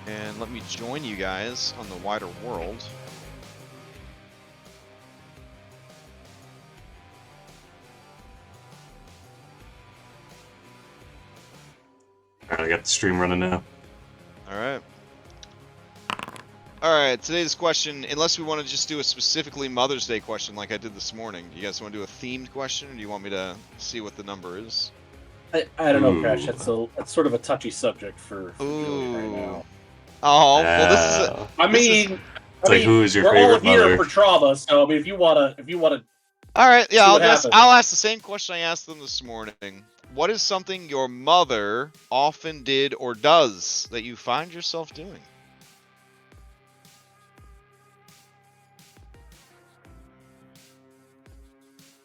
And let me join you guys on the wider world. All right, I got the stream running now. All right. All right, today's question, unless we want to just do a specifically Mother's Day question like I did this morning, do you guys want to do a themed question, or do you want me to see what the number is? I don't know, Crash. That's sort of a touchy subject for Julian right now. Oh, well, this is a... I mean, who is your we're favorite all here mother? for trauma, so I mean, if you wanna, all right, yeah, I'll ask the same question I asked them this morning. What is something your mother often did or does that you find yourself doing?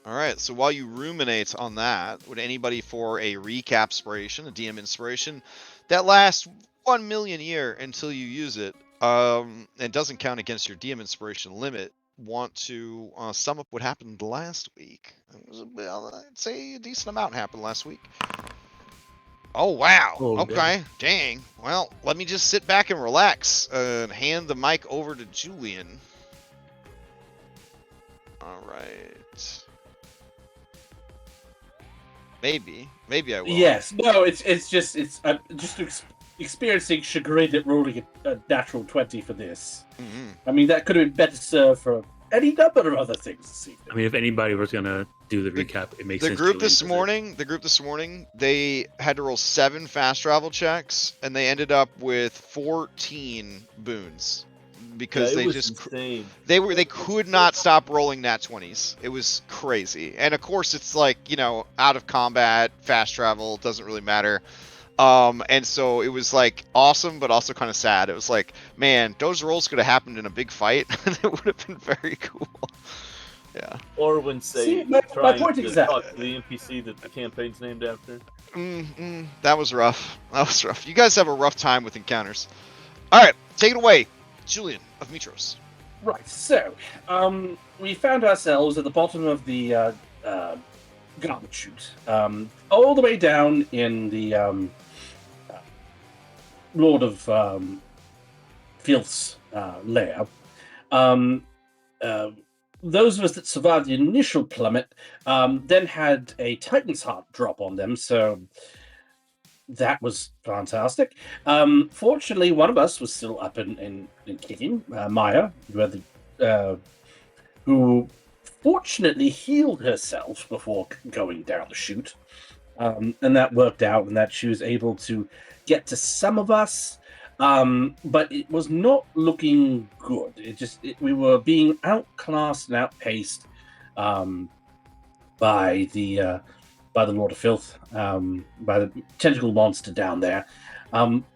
All right, so while you ruminate on that, would anybody for a recap inspiration, a DM inspiration, that lasts 1 million year until you use it, and doesn't count against your DM inspiration limit, want to sum up what happened last week? I'd say a decent amount happened last week. Oh, wow. Oh, okay. Dang. Well, let me just sit back and relax and hand the mic over to Julian. All right. Maybe I will. Yes. No. I'm just experiencing chagrin at rolling a natural 20 for this. Mm-hmm. I mean, that could have been better served for any number of other things this evening. I mean, if anybody was gonna do the recap, it makes sense. The group this morning, they had to roll 7 fast travel checks, and they ended up with 14 boons because they just insane. they could not stop rolling nat 20s. It was crazy, and of course it's like, you know, out of combat, fast travel doesn't really matter. And so it was like awesome, but also kind of sad. It was like, man, those rolls could have happened in a big fight, and it would have been very cool. Yeah. Or when my point to exactly. talk to the NPC that the campaign's named after. That was rough. You guys have a rough time with encounters. All right, take it away, Julian of Mytros. Right. So, we found ourselves at the bottom of the garbage chute, all the way down in the Lord of Filth's lair. Those of us that survived the initial plummet then had a Titan's Heart drop on them, so that was fantastic. Fortunately, one of us was still up and kicking, Maya, who fortunately healed herself before going down the chute. And that worked out, and that she was able to get to some of us. But it was not looking good. We were being outclassed and outpaced by the Lord of Filth, by the tentacle monster down there.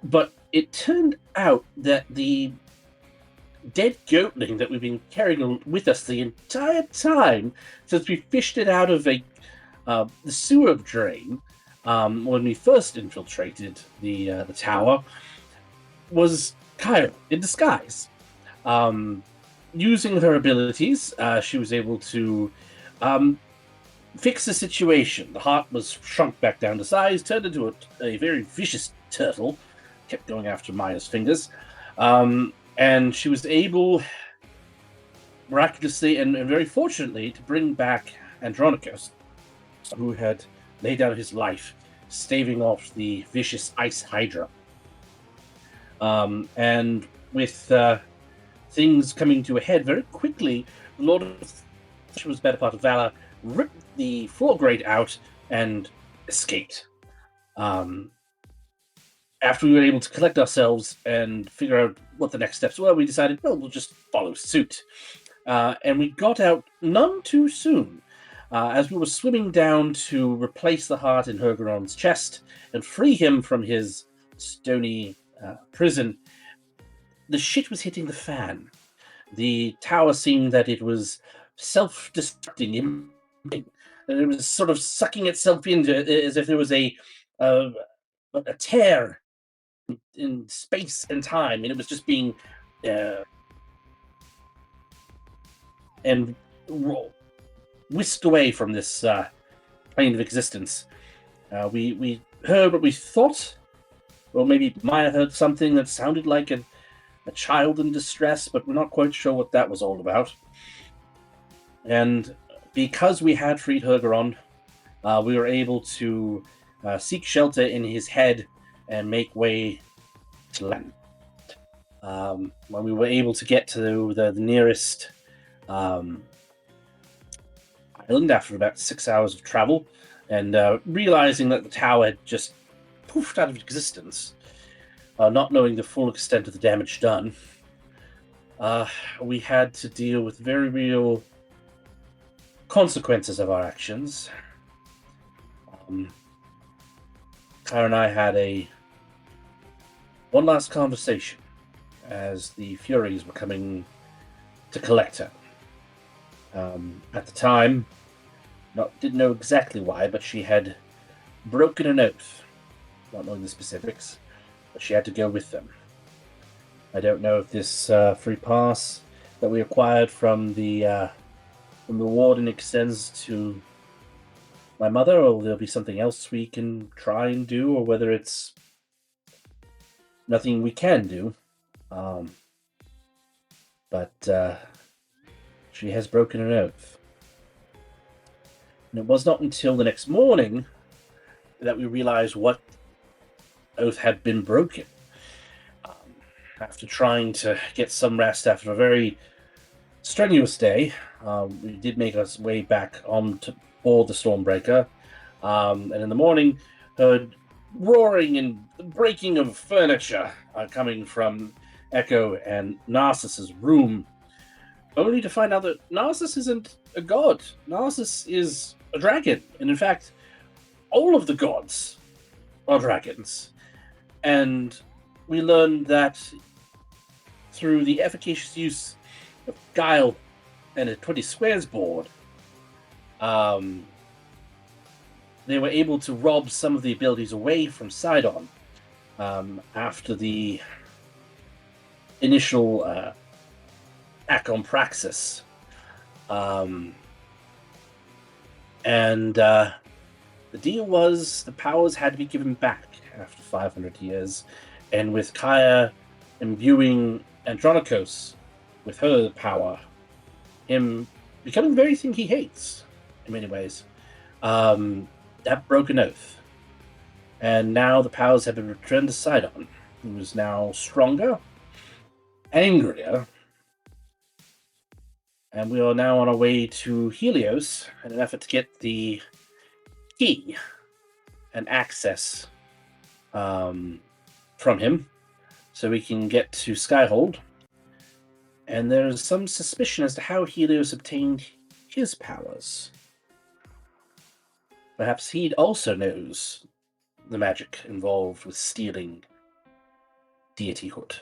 But it turned out that the dead goatling that we've been carrying with us the entire time since we fished it out of the sewer drain when we first infiltrated the tower was Kyra in disguise. Using her abilities, she was able to fix the situation. The heart was shrunk back down to size, turned into a very vicious turtle, kept going after Maya's fingers, and she was able, miraculously and very fortunately, to bring back Andronicus, who had laid down his life, staving off the vicious ice hydra. And with things coming to a head very quickly, the Lord of she was better part of valor, ripped the floor grate out and escaped. After we were able to collect ourselves and figure out what the next steps were, we decided, well, we'll just follow suit. And we got out none too soon. As we were swimming down to replace the heart in Hergeron's chest and free him from his stony prison, the shit was hitting the fan. The tower seemed that it was self-destructing him. It was sort of sucking itself into as if there was a tear in space and time, and it was just being and whisked away from this plane of existence. We heard what we thought or maybe Maya heard something that sounded like a child in distress, but we're not quite sure what that was all about. And because we had freed Hergeron, we were able to seek shelter in his head and make way to land. When we were able to get to the nearest island after about 6 hours of travel, and realizing that the tower had just poofed out of existence, not knowing the full extent of the damage done, we had to deal with very real consequences of our actions. Kyra and I had one last conversation as the Furies were coming to collect her. At the time, didn't know exactly why, but she had broken an oath. Not knowing the specifics, but she had to go with them. I don't know if this free pass that we acquired from the warden extends to my mother, or there'll be something else we can try and do, or whether it's nothing we can do. But she has broken an oath. And it was not until the next morning that we realized what oath had been broken. After trying to get some rest after a very strenuous day, we did make our way back on to board the Stormbreaker. And in the morning, heard roaring and breaking of furniture coming from Echo and Narcissus' room, only to find out that Narcissus isn't a god. Narcissus is a dragon, and in fact, all of the gods are dragons. And we learned that through the efficacious use of guile and a 20 squares board, they were able to rob some of the abilities away from Sydon after the initial attack on Praxis. And the deal was the powers had to be given back after 500 years, and with Kaya imbuing Andronikos with her power, him becoming the very thing he hates in many ways, that broke an oath. And now the powers have been returned to Sydon, who is now stronger, angrier, and we are now on our way to Helios in an effort to get the key and access from him so we can get to Skyhold. And there's some suspicion as to how Helios obtained his powers. Perhaps he also knows the magic involved with stealing deityhood.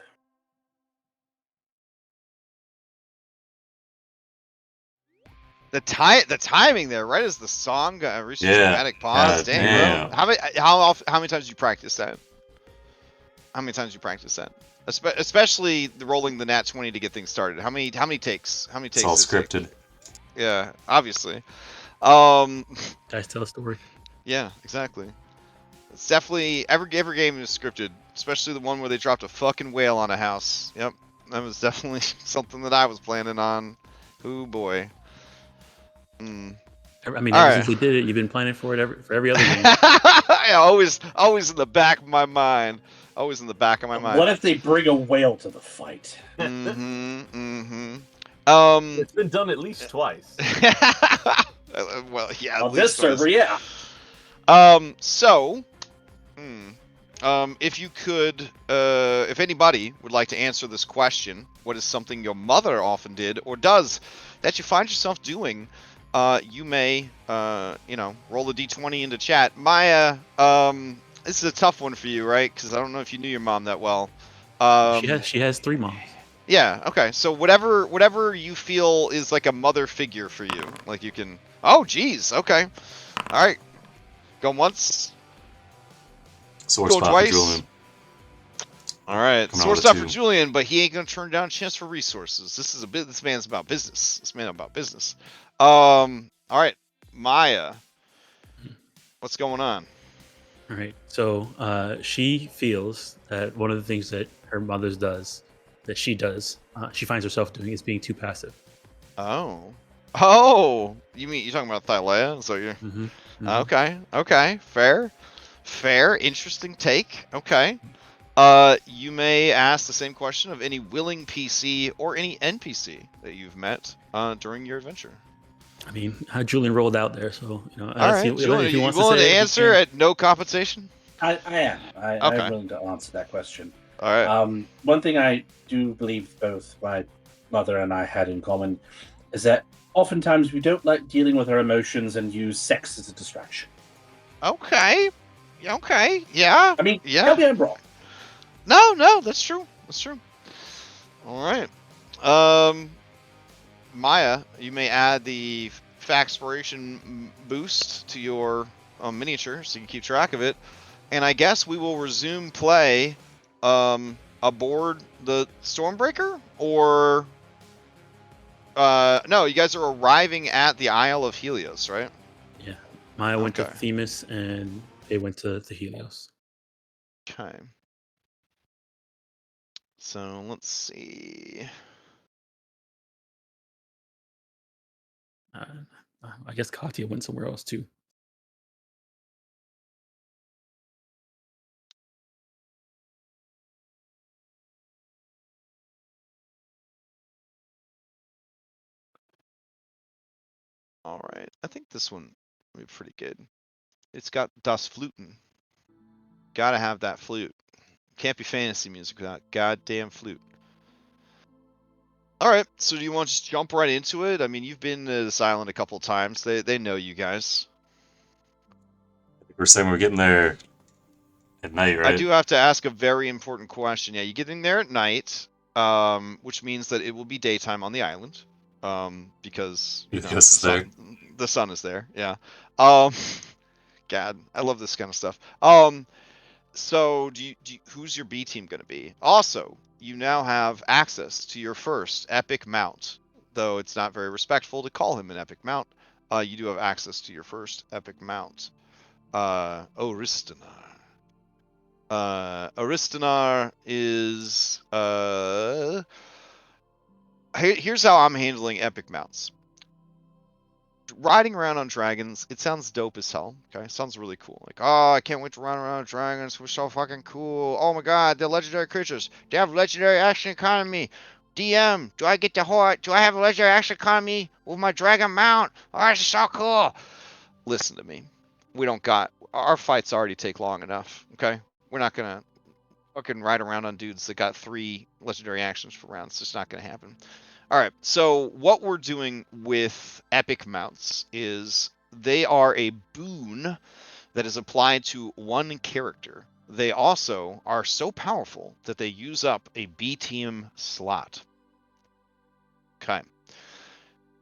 The timing there, right as the song reaches dramatic pause. Dang, bro. How many times you practice that? How many times you practice that? Especially the rolling the nat 20 to get things started. How many takes? How many takes? It's all scripted. Take? Yeah, obviously. Guys tell a story. Yeah, exactly. It's definitely every game is scripted, especially the one where they dropped a fucking whale on a house. Yep, that was definitely something that I was planning on. Oh boy. I mean, ever since we did it, you've been planning for it for every other game. Yeah, always in the back of my mind. Always in the back of my mind. What if they bring a whale to the fight? It's been done at least twice. Well, yeah. On this server, yeah. If you could, if anybody would like to answer this question, what is something your mother often did or does that you find yourself doing? You may, roll a d20 into chat. Maya, this is a tough one for you, right? Because I don't know if you knew your mom that well. She has 3 moms. Yeah. Okay. So whatever you feel is like a mother figure for you, like you can. Oh, geez. Okay. All right. Go once. Sword Go spot twice. for Julian. All right. Coming Sword out stop with for a 2. Julian, but he ain't gonna turn down a chance for resources. This man's about business. This man about business. All right, Maya. What's going on? All right. So she feels that one of the things that her mother does, she finds herself doing is being too passive. Oh. Oh! You're talking about Thylea? So you're... Mm-hmm. Mm-hmm. Okay. Fair. Interesting take. Okay. You may ask the same question of any willing PC or any NPC that you've met during your adventure. I mean, Julian rolled out there, so All right, Julian, if are he you wants to willing to say it, he answer can. at no compensation? I am. I'm Okay. willing to answer that question. All right. One thing I do believe both my mother and I had in common is that oftentimes we don't like dealing with our emotions and use sex as a distraction. Okay. Yeah. I mean, Yeah. tell me I'm wrong. No, that's true. All right. Maya, you may add the Faxpiration boost to your miniature so you can keep track of it. And I guess we will resume play aboard the Stormbreaker, or no, you guys are arriving at the Isle of Helios, right? Yeah. Maya went to Okay. Themis, and they went to the Helios. Okay. So let's see. I guess Katya went somewhere else too. All right. I think this one will be pretty good. It's got Das Fluten. Gotta have that flute. Can't be fantasy music without goddamn flute. All right. So do you want to just jump right into it? I mean, you've been to this island a couple of times. They know you guys. We're saying we're getting there at night, right? I do have to ask a very important question. Yeah, you're getting there at night, which means that it will be daytime on the island, because the sun is there. Yeah. God, I love this kind of stuff. So who's your B team going to be? Also, you now have access to your first epic mount, though it's not very respectful to call him an epic mount. You do have access to your first epic mount, Oristanar. Oristanar is here's how I'm handling epic mounts. Riding around on dragons, it sounds dope as hell. Okay, sounds really cool. Like, oh, I can't wait to ride around on dragons. We're so fucking cool. Oh my god, they're legendary creatures. They have legendary action economy. DM, do I get the horde? Do I have a legendary action economy with my dragon mount? Oh, this is so cool. Listen to me. We don't got our fights already take long enough. Okay, we're not gonna fucking ride around on dudes that got 3 legendary actions per round. It's just not gonna happen. All right, so what we're doing with epic mounts is they are a boon that is applied to one character. They also are so powerful that they use up a B team slot. Okay.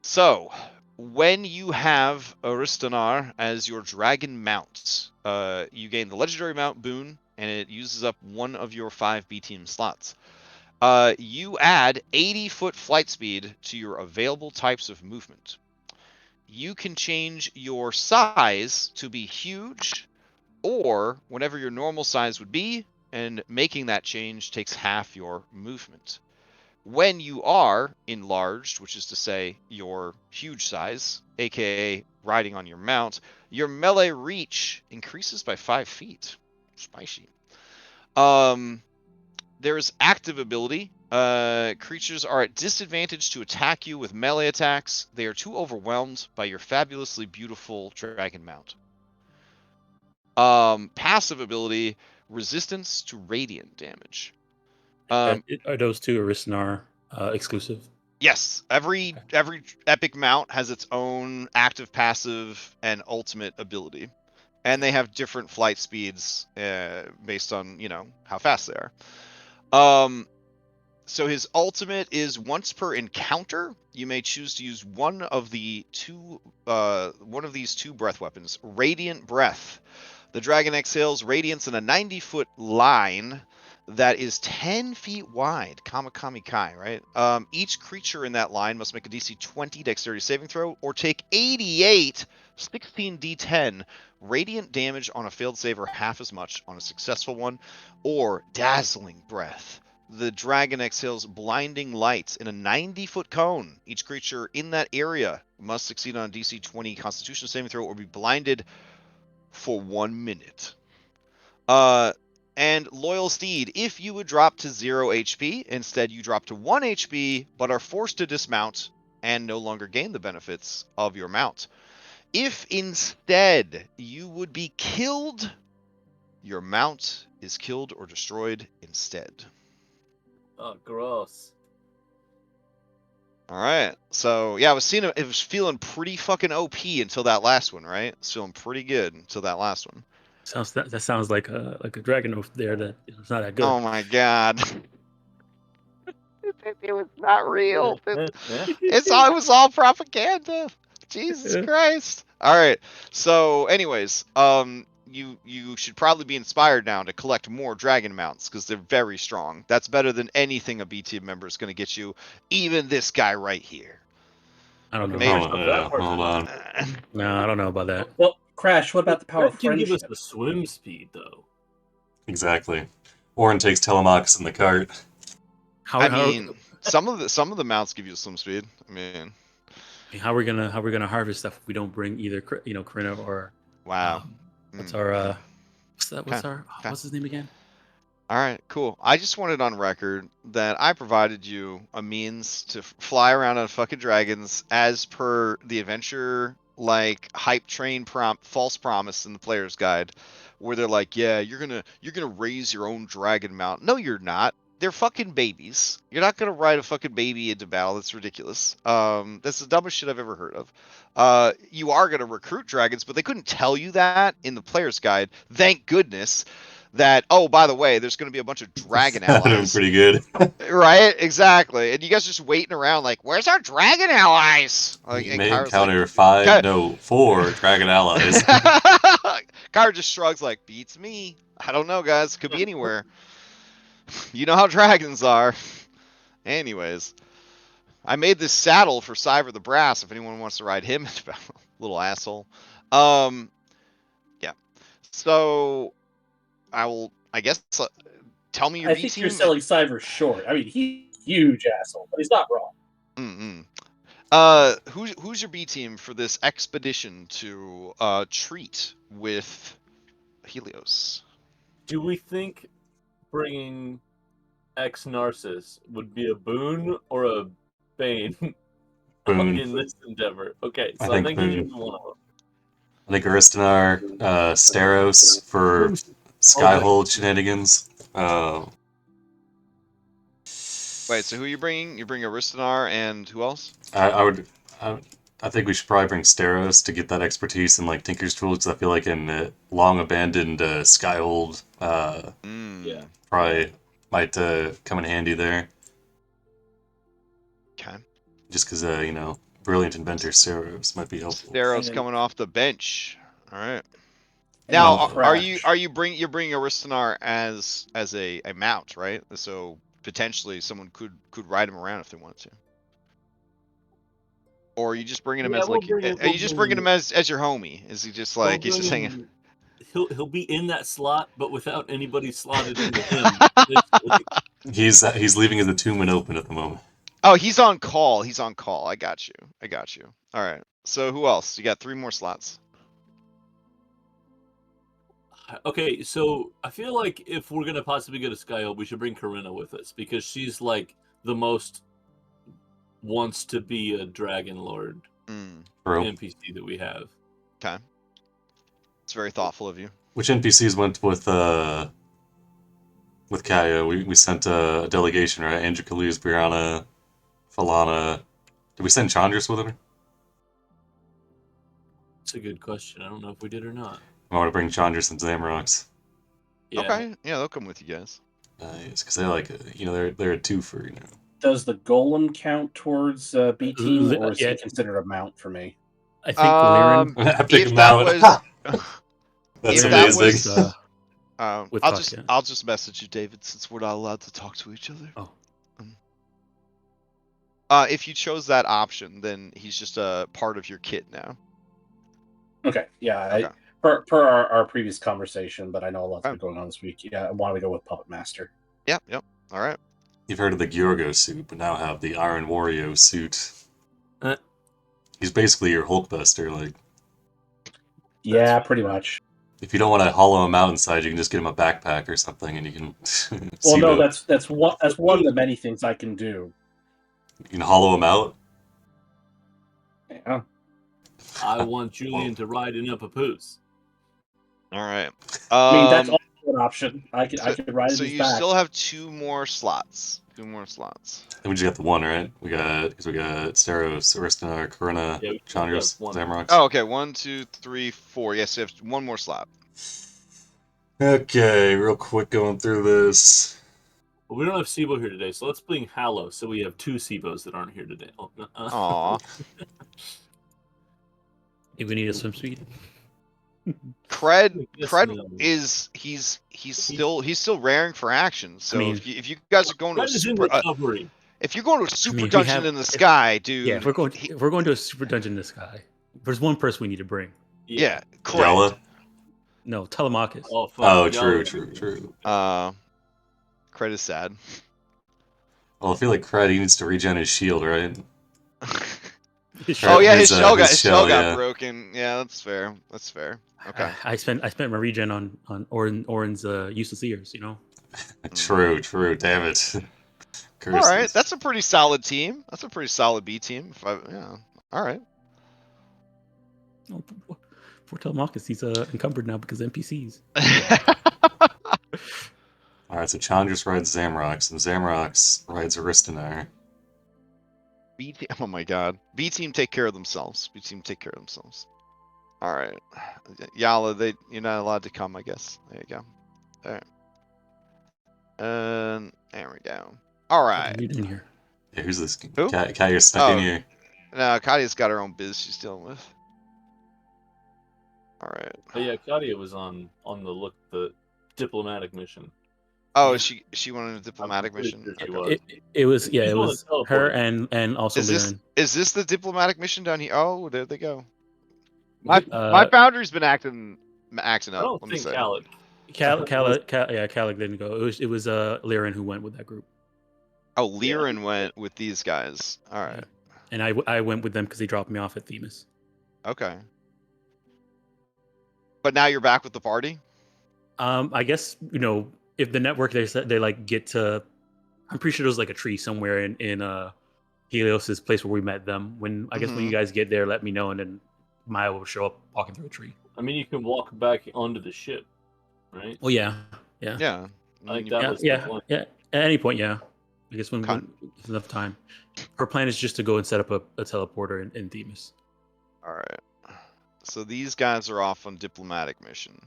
So, when you have Aristanar as your dragon mount, you gain the legendary mount boon, and it uses up one of your 5 B team slots. You add 80-foot flight speed to your available types of movement. You can change your size to be huge, or whatever your normal size would be, and making that change takes half your movement. When you are enlarged, which is to say your huge size, aka riding on your mount, your melee reach increases by 5 feet. Spicy. There's active ability. Creatures are at disadvantage to attack you with melee attacks. They are too overwhelmed by your fabulously beautiful dragon mount. Passive ability, resistance to radiant damage. Are those two Aristanar exclusive? Yes, every epic mount has its own active, passive, and ultimate ability, and they have different flight speeds based on how fast they are. So his ultimate is once per encounter, you may choose to use one of these two breath weapons. Radiant Breath. The dragon exhales radiance in a 90-foot line that is 10 feet wide. Kamakami Kai, right? Each creature in that line must make a DC 20 dexterity saving throw or take 88 16d10 radiant damage on a failed save or half as much on a successful one, or dazzling breath. The dragon exhales blinding light in a 90-foot cone. Each creature in that area must succeed on a DC 20 Constitution saving throw or be blinded for 1 minute. And Loyal Steed, if you would drop to 0 HP, instead you drop to 1 HP, but are forced to dismount and no longer gain the benefits of your mount. If instead you would be killed, your mount is killed or destroyed instead. Oh, gross. All right. So yeah, it was feeling pretty fucking OP until that last one, right? It's feeling pretty good until that last one. That sounds like a dragon oath there that it's not that good. Oh my god. It was not real. It was all propaganda. Jesus Christ. All right. So, anyways, you should probably be inspired now to collect more dragon mounts because they're very strong. That's better than anything a B team member is going to get you. Even this guy right here. I don't know. Maybe- Hold on. No, I don't know about that. Well, Crash, what about the power of That can give us friendship? the swim speed, though. Exactly. Orin takes Telemachus in the cart. I mean, some of the mounts give you swim speed. I mean, how are we gonna harvest stuff if we don't bring either Corinna or wow. what's Mm. our Okay. what's his name again? All right, cool. I just wanted on record that I provided you a means to fly around on fucking dragons as per the adventure like hype train false promise in the player's guide, where they're like, yeah, you're gonna raise your own dragon mount. No, you're not. They're fucking babies. You're not gonna ride a fucking baby into battle. That's ridiculous. That's the dumbest shit I've ever heard of. You are gonna recruit dragons, but they couldn't tell you that in the player's guide. Thank goodness. That, oh, by the way, there's going to be a bunch of dragon Doing allies. pretty good. Right? Exactly. And you guys just waiting around like, where's our dragon allies? Like, You and may Kyra's encounter like, 4 dragon allies. Kyra just shrugs like, beats me. I don't know, guys. Could be anywhere. You know how dragons are. Anyways, I made this saddle for Cyber the Brass if anyone wants to ride him. Little asshole. Yeah. So I guess, tell me your I B think team. you're selling Cyber short. I mean, he's a huge asshole, but he's not wrong. Who's your B team for this expedition to treat with Helios? Do we think bringing ex-Narcissus would be a boon or a bane Boon. in this endeavor? Okay, so I I think think he boon. should be one of them. I think Aristonar, Steros for Skyhold shenanigans. Wait, so who are you bringing? You bring Aristonar and who else? I think we should probably bring Steros to get that expertise in like Tinker's Tools, because I feel like in long abandoned Skyhold, Yeah. probably might come in handy there. Okay. Just because brilliant inventor Steros might be helpful. Theros And- coming off the bench. All right. And Now, Crash. you're bringing Aristonar as a mount, right? So potentially someone could ride him around if they wanted to. Or are you just bringing him Yeah, as we'll like? bring him- Are you we'll just bring bringing him- him as your homie? Is he just like he's just hanging? He'll be in that slot, but without anybody slotted into him. Basically. He's leaving his attunement open at the moment. Oh, he's on call. He's on call. I got you. All right. So who else? You got 3 more slots. Okay, so I feel like if we're gonna possibly get a Skyhold, we should bring Corinna with us because she's like the most wants to be a Dragonlord Bro. NPC that we have. Okay. It's very thoughtful of you. Which NPCs went with Kaya? We sent a delegation, right? Andrew Kalu's, Brianna, Falana. Did we send Chandris with her? It's a good question. I don't know if we did or not. I want to bring Chandris and Zamrox. Yeah. Okay. Yeah, they'll come with you guys. Nice, because they're like they're a twofer, Does the golem count towards B team, or is Yeah. he considered a mount for me? I think Liren I pick If him that out. was, That's if that amazing. was, with I'll Puck, just yeah. I'll just message you, David, since we're not allowed to talk to each other. Oh. If you chose that option, then he's just a part of your kit now. Okay, yeah. Okay. Per our previous conversation, but I know a lot's been going on this week. Yeah, I want to go with Puppet Master. Yep. All right. You've heard of the Gyorgo suit, but now have the Iron Wario suit. Uh. He's basically your Hulkbuster. Like, Yeah, pretty much. if you don't want to hollow him out inside, you can just get him a backpack or something, and you can. Well, no, Sibo. that's one of the many things I can do. You can hollow him out. Yeah. I want Julian to ride in a papoose. All right. I mean, that's also an option. I could ride So in his you back. still have 2 more slots. 2 more slots. And we just got the one, right? We got Steros, Aristina, Corona, Yeah, we just Chandras, have one. Zamrox. Oh, okay. 1, 2, 3, 4. Yes, you have 1 more slot. Okay, real quick going through this. Well, we don't have Sibo here today, so let's bring Halo. So we have 2 Sibos that aren't here today. Aw. If we need a swimsuit. Cred Yes, no. is he's still raring for action. So mean- if you guys are going to a Red is in super recovery. if you're going to a super if we dungeon have- in the sky, dude. Yeah, if we're going to a super dungeon in the sky, there's one person we need to bring. yeah, Cred. Yalla? No, Telemachus. Oh, fuck. Oh, Y'all- true. Cred is sad. Well, I feel like Cred, he needs to regen his shield, right? Oh yeah, his His, shell his got shell, yeah. broken. Yeah, that's fair. That's fair. Okay. I spent my regen on Orin's useless ears. You know. True. Damn it. All right, Curses. that's a pretty solid team. That's a pretty solid B team. Yeah. All right. Oh, poor Telemachus, he's encumbered now because of NPCs. Alright, so Chandras rides Zamrox, and Zamrox rides Aristanar. B team. Oh my God. B team take care of themselves. B team take care of themselves. All right. Yala, you're not allowed to come, I guess. There you go. All right. And there we go. All What right. are you doing here? Yeah, who's this? Who? Katya's stuck in Oh. here. Now Kadia's got her own biz she's dealing with. All right. But yeah, Claudia was on the diplomatic mission. Oh, she went on a diplomatic pretty mission. sure she Okay. was. It was She's it the one was that her teleported. and also Liren. Is this the diplomatic mission down here? Oh, there they go. My Uh, founder's been acting I up. don't Let me think say. Khaled. Kalik didn't go. It was Liren who went with that group, Oh, Liren went with these guys. All right. and I went with them because they dropped me off at Themis. Okay. But now you're back with the party. I guess if the network they said they like get to, I'm pretty sure there's like a tree somewhere in Helios's place where we met them. When I guess when you guys get there, let me know, and then Maya will show up walking through a tree. I mean, you can walk back onto the ship, right? Oh yeah. Yeah. I think You- that was the Yeah. plan. At any point, yeah. I guess when Con- there's enough time. Her plan is just to go and set up a teleporter in Themis. All right. So these guys are off on diplomatic mission.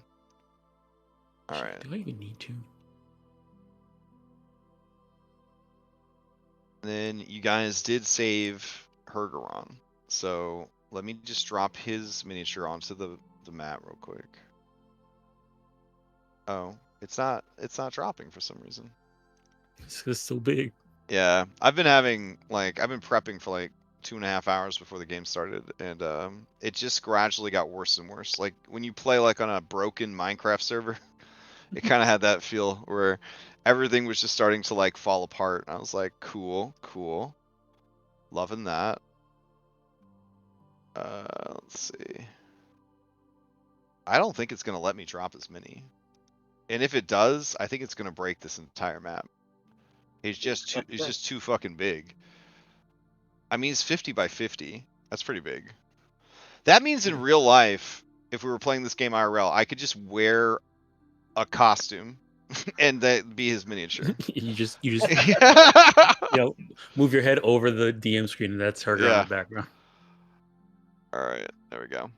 All right. Do I even need to? Then you guys did save Hergeron. So let me just drop his miniature onto the map real quick. Oh, it's not dropping for some reason. It's so big. Yeah, I've been prepping for like 2.5 hours before the game started, and it just gradually got worse and worse. Like when you play like on a broken Minecraft server, it kind of had that feel where everything was just starting to like fall apart. I was like, cool, loving that. Let's see. I don't think it's gonna let me drop as many, and if it does, I think it's gonna break this entire map. He's just too fucking big. I mean, he's 50 by 50. That's pretty big. That means in real life, if we were playing this game IRL, I could just wear a costume and that be his miniature. you just move your head over the DM screen, and that's her in Yeah. the background. All right, there we go.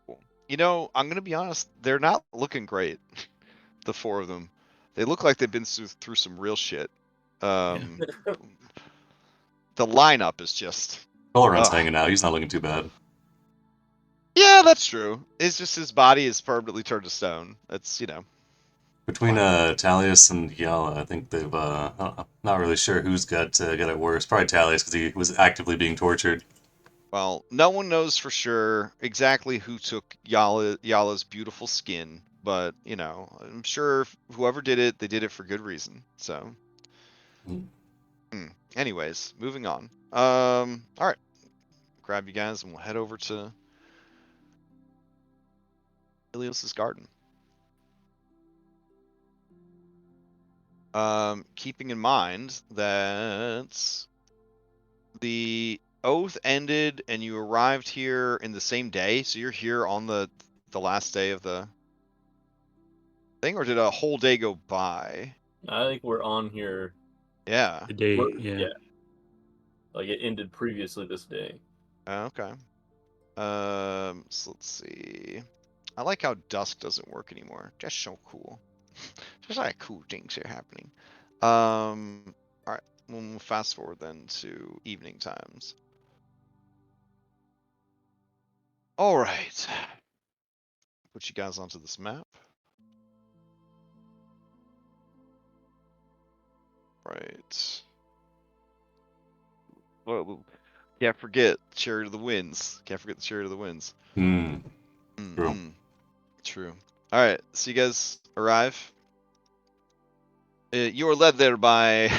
Cool. I'm gonna be honest. They're not looking great. The 4 of them. They look like they've been through some real shit. The lineup is just. Coloron's Ugh. hanging out. He's not looking too bad. Yeah, that's true. It's just his body is permanently turned to stone. That's Which Between Talius and Yala, I think they've. I'm not really sure who's got it worse. Probably Talius because he was actively being tortured. Well, no one knows for sure exactly who took Yala's beautiful skin, but you know, I'm sure whoever did it, they did it for good reason. So, anyways, moving on. All right, grab you guys, and we'll head over to Helios's garden. Keeping in mind that the oath ended and you arrived here in the same day, so you're here on the last day of the thing, or did a whole day go by? I think we're on here. Yeah. The day, yeah. Like it ended previously this day. Okay. So let's see. I like how dusk doesn't work anymore. That's so cool. There's like cool things are happening. All right. We'll fast forward then to evening times. All right. Put you guys onto this map. Right. Well, can't forget Chariot of the Winds. Can't forget the Chariot of the Winds. True. True. All right. So you guys arrive. You are led there by.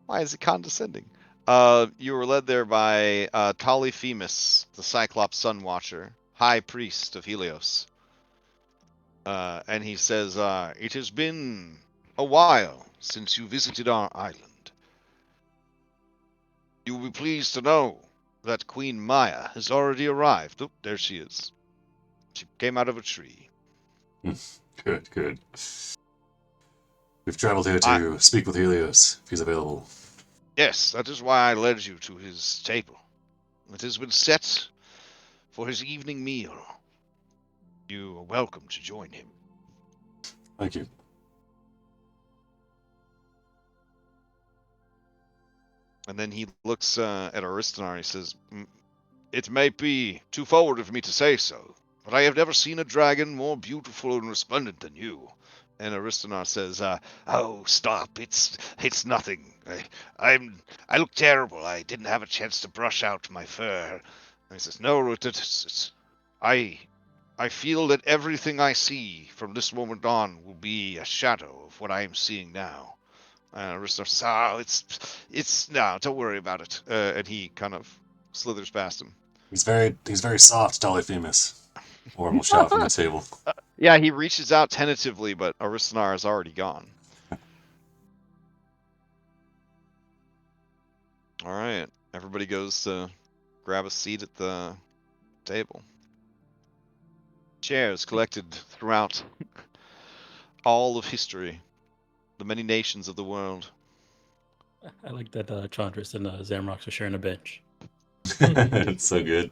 Why is it condescending? You were led there by Polyphemus, the Cyclops Sun Watcher, High Priest of Helios. And he says, "It has been a while since you visited our island. You will be pleased to know that Queen Maya has already arrived. Oh, there she is. She came out of a tree." Good. We've traveled here to speak with Helios, if he's available. Yes, that is why I led you to his table. It has been set for his evening meal. You are welcome to join him. Thank you. And then he looks at Aristonar and he says, "It may be too forward of me to say so, but I have never seen a dragon more beautiful and resplendent than you." And Aristonar says, "Oh, stop! It's nothing. I look terrible. I didn't have a chance to brush out my fur." And he says, "No, I feel that everything I see from this moment on will be a shadow of what I am seeing now." And Aristonar says, no, don't worry about it." And he kind of slithers past him. He's very soft, Polyphemus. Orm will shout from the table. Yeah, he reaches out tentatively, but Aristonar is already gone. All right, everybody goes to grab a seat at the table. Chairs collected throughout all of history, the many nations of the world. I like that Chandris and Zamrox are sharing a bench. It's so good.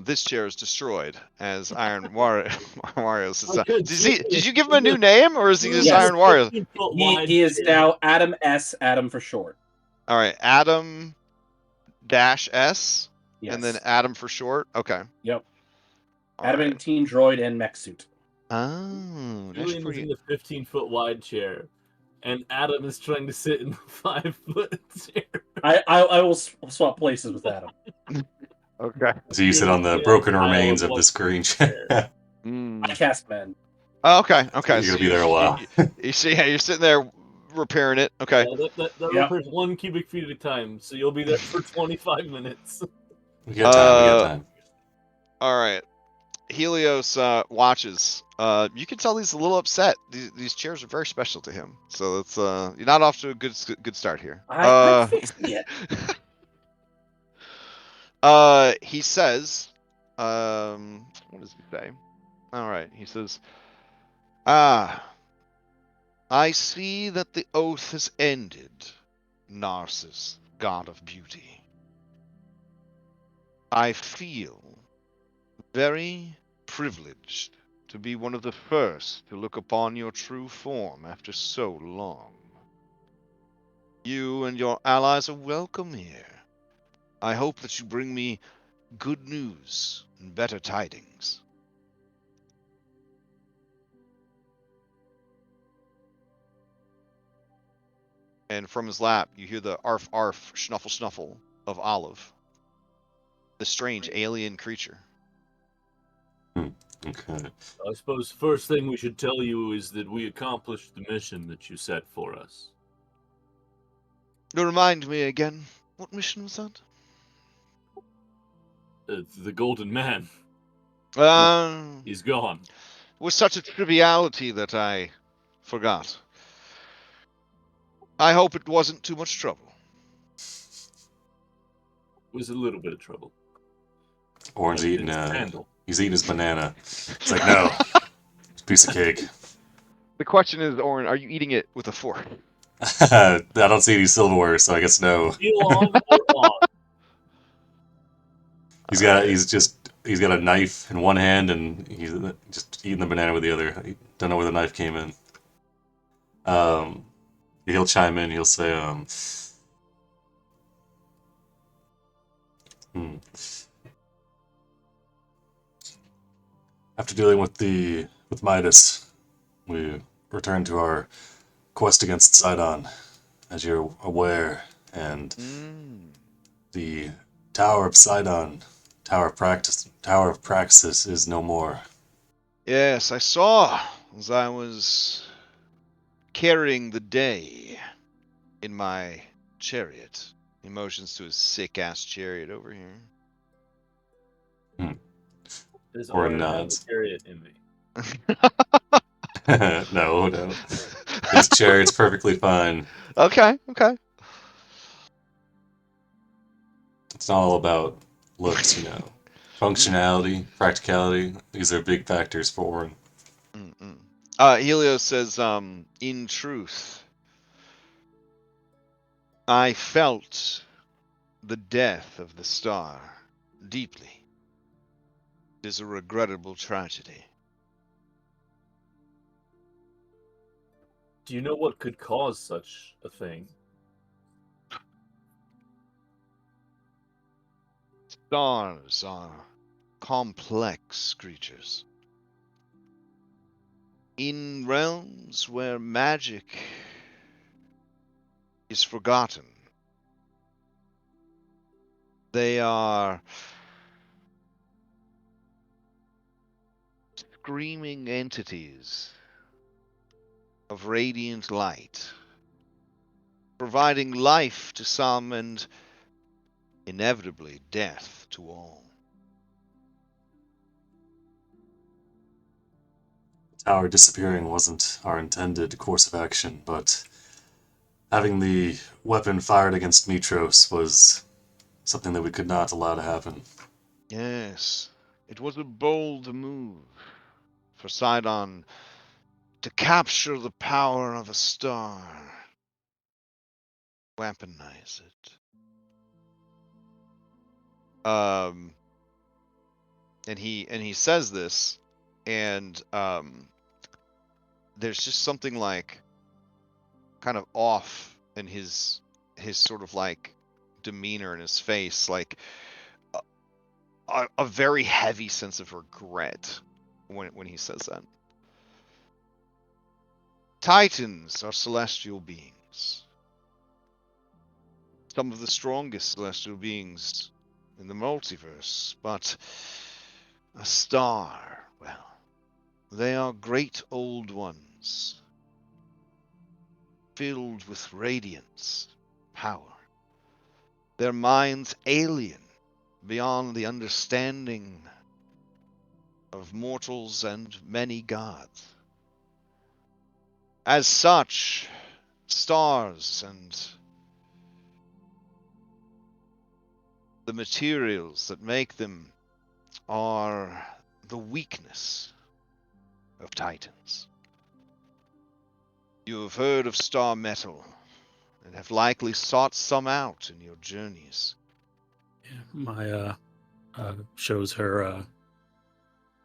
This chair is destroyed as Iron Wario says. I could see Did you give him a new name, or is he just Yes. Iron Wario? He is now Adam S. Adam for short. All right, Adam dash S, Yes. and then Adam for short. Okay. Yep. All Adam right. and Teen Droid and mech suit. Oh, that's Julian is pretty. in the 15-foot wide chair, and Adam is trying to sit in the 5-foot chair. I will swap places with Adam. Okay. So you sit on the broken remains of the screen chair. I cast men. Oh, okay. You're gonna be there a while. You see, yeah, you're sitting there repairing it. Okay. Yeah, that repairs 1 cubic feet at a time, so you'll be there for 25 minutes. We got time. All right. Helios watches. You can tell he's a little upset. These chairs are very special to him. So it's you're not off to a good start here. I'm fixing it. He says, what does he say? All right, he says, "I see that the oath has ended, Narcissus, god of beauty. I feel very privileged to be one of the first to look upon your true form after so long. You and your allies are welcome here. I hope that you bring me good news and better tidings." and from his lap you hear the arf arf snuffle snuffle of Olive, the strange alien creature. Okay. I suppose first thing we should tell you is that we accomplished the mission that you set for us. Remind me again, what mission was that? The Golden Man. Um, He's gone. was such a triviality that I forgot. I hope it wasn't too much trouble. It was a little bit of trouble. Orange But eating it's handled. he's eating his banana. It's like, no. It's a piece of cake. The question is, Orin, are you eating it with a fork? I don't see any silverware, so I guess no. Deal on or on? He's got a knife in one hand and he's just eating the banana with the other. I don't know where the knife came in. He'll chime in. He'll say, After dealing with Midas, we returned to our quest against Sydon, as you're aware, and the Tower of Sydon, Tower of Praxis is no more. Yes, I saw as I was carrying the day in my chariot. He motions to his sick-ass chariot over here. Does Or Orin have a nods. chariot in me? No. His chariot's perfectly fine. Okay. It's not all about looks, Functionality, practicality, these are big factors for Orin. Helios says, in truth, I felt the death of the star deeply. It is a regrettable tragedy. Do you know what could cause such a thing? Stars are complex creatures. In realms where magic is forgotten, they are screaming entities of radiant light, providing life to some and inevitably death to all. The tower disappearing wasn't our intended course of action, but having the weapon fired against Mytros was something that we could not allow to happen. Yes, it was a bold move for Sydon to capture the power of a star, weaponize it. And he says this, and there's just something like kind of off in his sort of like demeanor in his face, like a very heavy sense of regret when he says that. Titans are celestial beings. Some of the strongest celestial beings in the multiverse, but a star, well, they are great old ones, filled with radiance, power. Their minds alien, beyond the understanding of mortals and many gods. As such, stars and the materials that make them are the weakness of Titans. You have heard of star metal and have likely sought some out in your journeys. Yeah, my shows her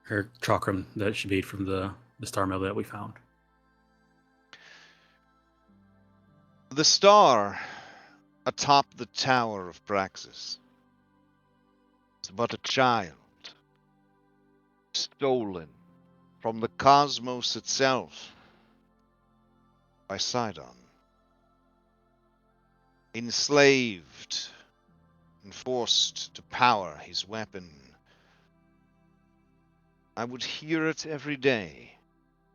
her chakram that she made from the star metal that we found. The star atop the tower of Praxis is but a child, stolen from the cosmos itself by Sydon. enslaved and forced to power his weapon, I would hear it every day,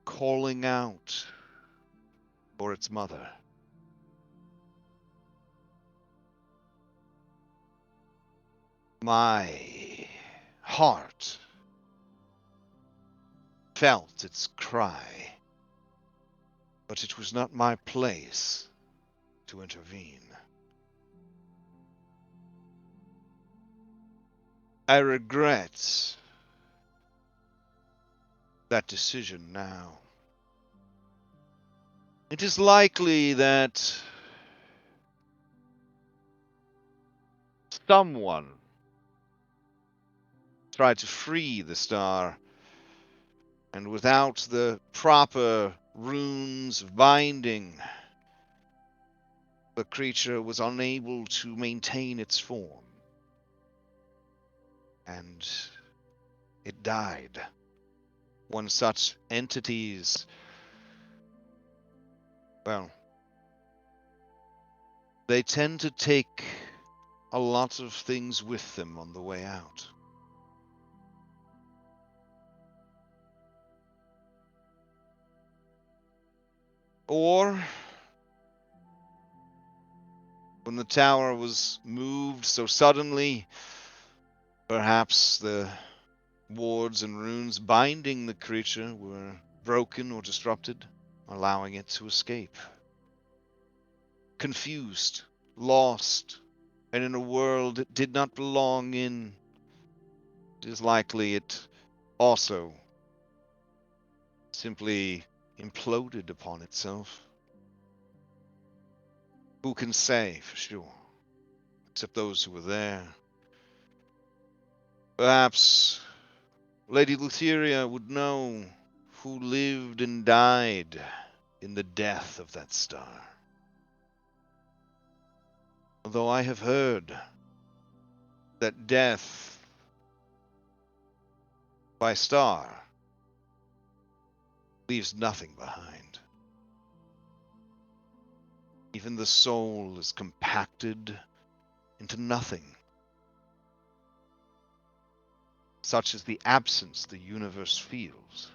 calling out for its mother. My heart felt its cry, but it was not my place to intervene. I regret that decision now. It is likely that someone tried to free the star, and without the proper runes of binding, the creature was unable to maintain its form, and it died. When such entities, well, they tend to take a lot of things with them on the way out. Or, when the tower was moved so suddenly, perhaps the wards and runes binding the creature were broken or disrupted, allowing it to escape. Confused, lost, and in a world it did not belong in, it is likely it also simply imploded upon itself. Who can say for sure, except those who were there? Perhaps Lady Lutheria would know who lived and died in the death of that star. Although I have heard that death by star leaves nothing behind. Even the soul is compacted into nothing. Such is the absence the universe feels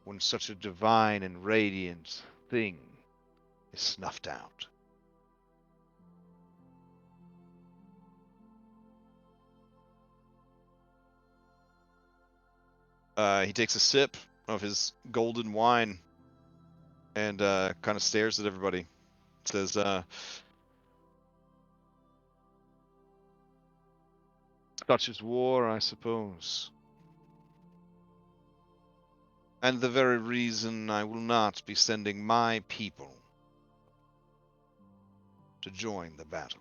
when such a divine and radiant thing is snuffed out. He takes a sip of his golden wine and kind of stares at everybody. Says, such is war, I suppose. And the very reason I will not be sending my people to join the battle.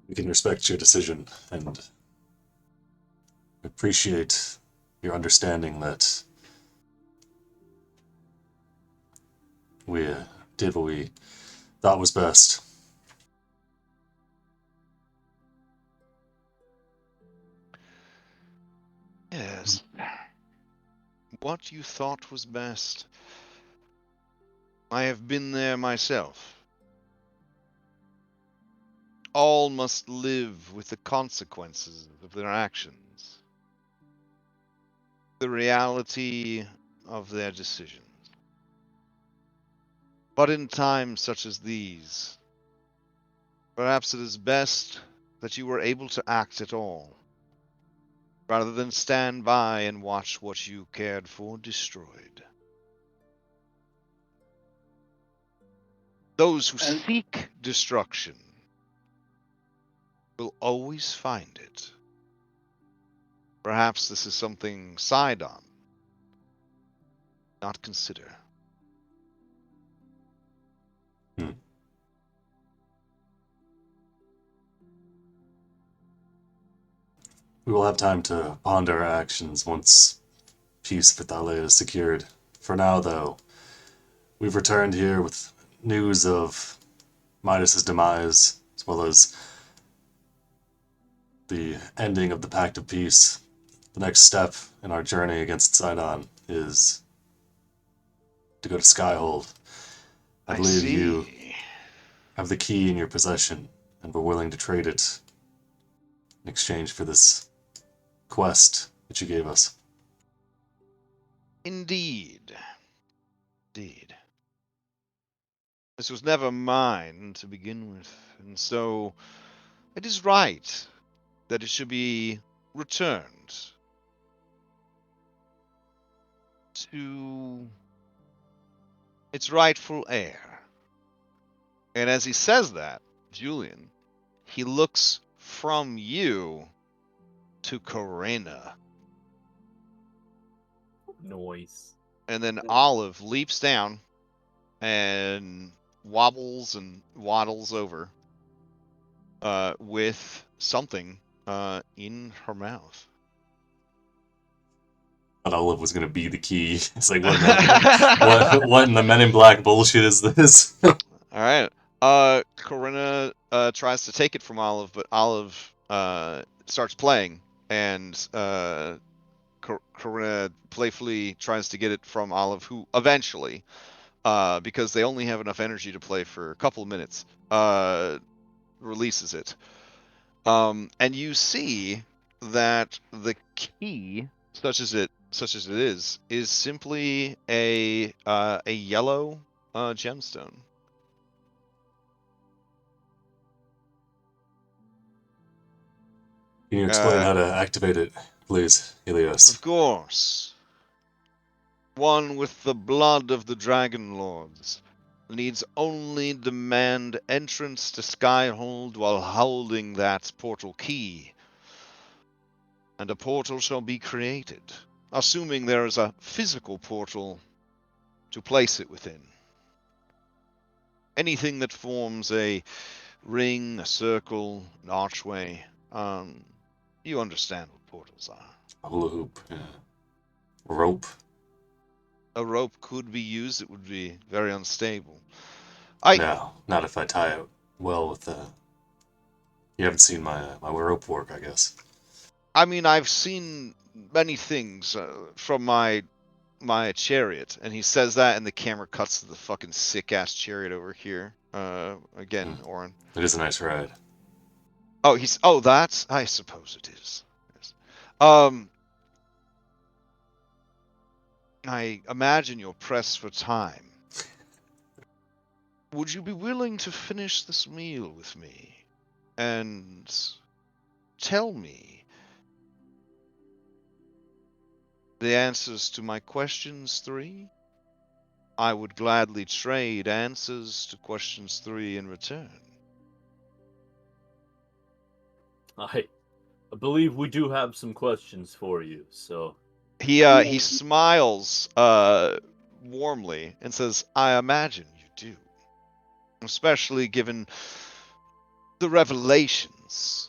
We can respect your decision and appreciate your understanding that we did what we thought was best. Yes. What you thought was best. I have been there myself. All must live with the consequences of their actions, the reality of their decisions. But in times such as these, perhaps it is best that you were able to act at all, rather than stand by and watch what you cared for destroyed. Those who seek destruction will always find it. Perhaps this is something Sydon not consider. We will have time to ponder our actions once peace for Thylea is secured. For now, though, we've returned here with news of Midas's demise, as well as the ending of the Pact of Peace the next step in our journey against Sydon is to go to Skyhold. I believe you have the key in your possession, and we're willing to trade it in exchange for this quest that you gave us. Indeed. Indeed. This was never mine to begin with, and so it is right that it should be returned to its rightful heir. And as he says that, Julian, he looks from you to Karina. Noise. And then Olive leaps down and wobbles and waddles over with something in her mouth. I thought Olive was going to be the key. It's like, what in the Men in Black bullshit is this? All right. Karina tries to take it from Olive, but Olive starts playing, and Karina playfully tries to get it from Olive, who eventually, because they only have enough energy to play for a couple of minutes, releases it. And you see that the key, such as it is simply a yellow gemstone. Can you explain how to activate it, please, Helios? Of course. One with the blood of the Dragonlords needs only demand entrance to Skyhold while holding that portal key, and a portal shall be created, assuming there is a physical portal to place it within. Anything that forms a ring, a circle, an archway, you understand what portals are. A hula hoop, yeah. Rope. A rope could be used, it would be very unstable. No, not if I tie it well with the... You haven't seen my rope work, I guess. I mean, I've seen many things from my chariot, and he says that, and the camera cuts to the fucking sick-ass chariot over here. Again, Oren. It is a nice ride. Oh, that's... I suppose it is. Yes. I imagine you're pressed for time. Would you be willing to finish this meal with me and tell me the answers to my questions 3? I would gladly trade answers to questions 3 in return. I believe we do have some questions for you, so... He smiles warmly and says, I imagine you do. Especially given the revelations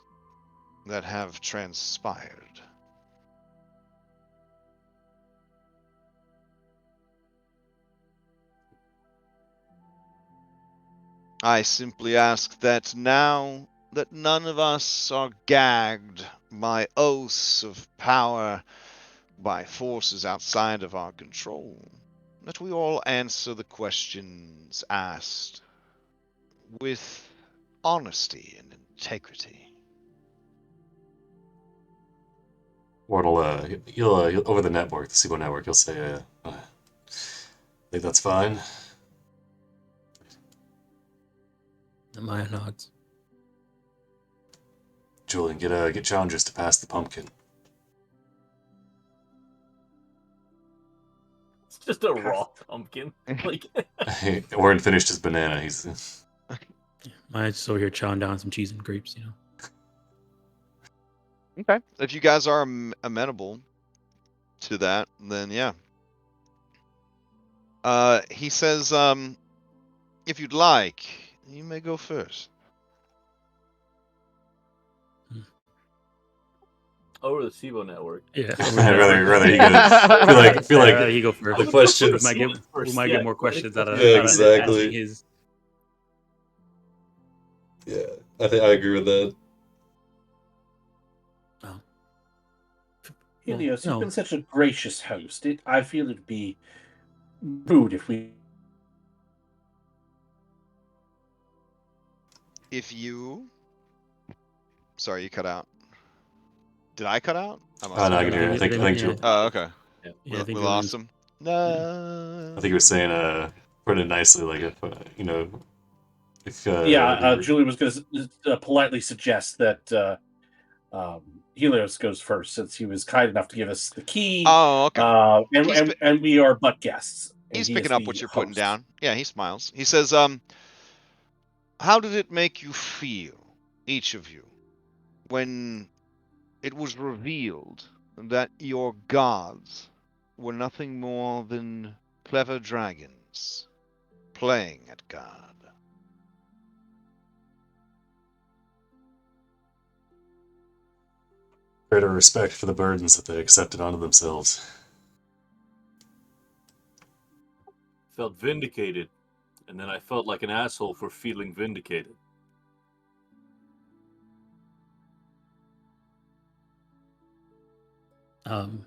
that have transpired. I simply ask that now that none of us are gagged by oaths of power, by forces outside of our control, that we all answer the questions asked with honesty and integrity. Ward'll, you'll over the network, the Sebo network, you'll say, I think that's fine. Maya nods. Julian, get challengers to pass the pumpkin. It's just a raw pumpkin. Like... Warren finished his banana. He's... Maya's just over here chowing down some cheese and grapes, you know. Okay. If you guys are amenable to that, then yeah. He says, if you'd like, you may go first. Over the Sebo network. Yeah. rather he get feel like he go first. the questions. We might get more questions out of exactly. asking his. Yeah, I agree with that. Helios, you've no. been such a gracious host. I feel it'd be rude if we. If you... Sorry, you cut out. Did I cut out? I must Oh, no, have I cut can out. hear you. I think yeah, Oh, okay. yeah, I We think lost Julian's. him. I No. think you were saying pretty nicely, like if if Yeah, Julie was going to politely suggest that Helios goes first, since he was kind enough to give us the key, Oh, okay. and we are but guests, and He's he is picking up what the you're putting host. down. Yeah, he smiles. He says, how did it make you feel, each of you, when it was revealed that your gods were nothing more than clever dragons playing at God? greater respect for the burdens that they accepted onto themselves. Felt vindicated, and then I felt like an asshole for feeling vindicated. Um,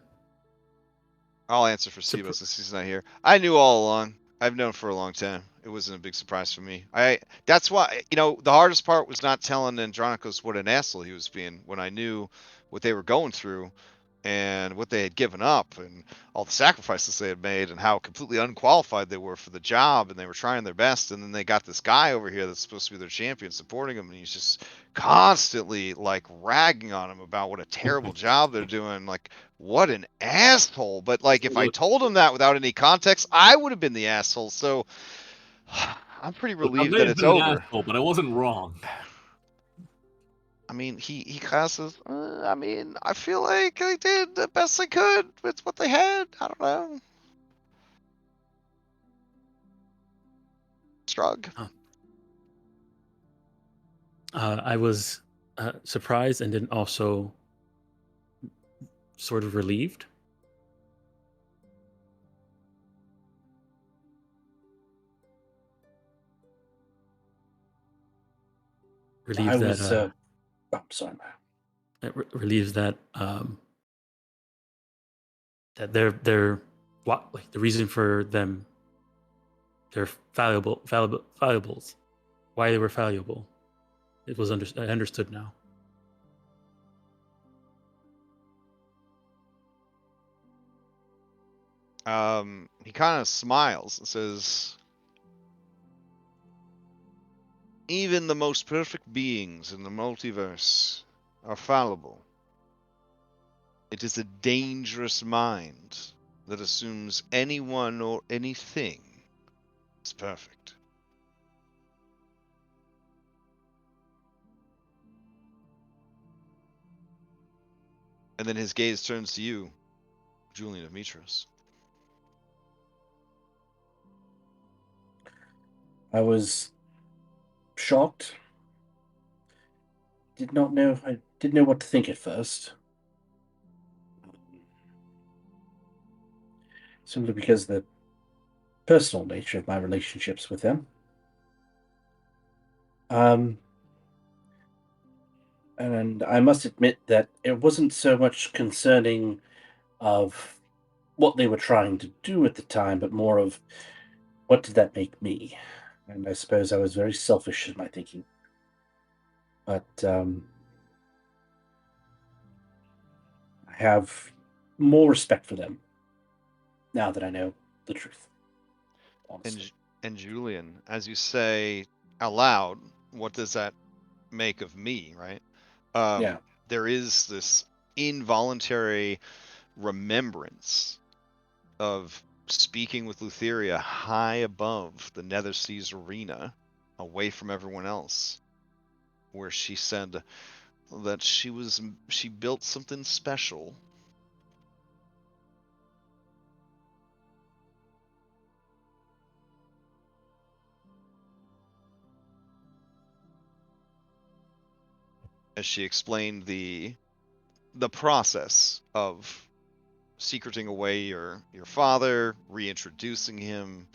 I'll answer for so Sibo since he's not here. I knew all along. I've known for a long time. It wasn't a big surprise for me. That's why, the hardest part was not telling Andronicus what an asshole he was being when I knew what they were going through and what they had given up and all the sacrifices they had made and how completely unqualified they were for the job, and they were trying their best, and then they got this guy over here that's supposed to be their champion supporting them, and he's just constantly like ragging on him about what a terrible job they're doing. Like, what an asshole. But like, if I Look, told him that without any context, I would have been the asshole. So I'm pretty look, I relieved may that have it's been an over. asshole, but I wasn't wrong. I mean, he kind of says, I mean, I feel like they did the best they could with what they had. I don't know. Strug. I was surprised and then also sort of relieved. I Relieved that was. I'm sorry, relieves that that they're what like the reason for them they're valuables, why they were valuable. It was I understood now. He kind of smiles and says, even the most perfect beings in the multiverse are fallible. It is a dangerous mind that assumes anyone or anything is perfect. And then his gaze turns to you, Julian of Mytros. I was shocked. I didn't know what to think at first. Simply because of the personal nature of my relationships with them. And I must admit that it wasn't so much concerning of what they were trying to do at the time, but more of what did that make me? And I suppose I was very selfish in my thinking. But I have more respect for them now that I know the truth. Honestly. And Julian, as you say aloud, what does that make of me, right? Yeah. There is this involuntary remembrance of speaking with Lutheria high above the Nether Seas arena, away from everyone else, where she said that she built something special. As she explained the process of secreting away your father, reintroducing him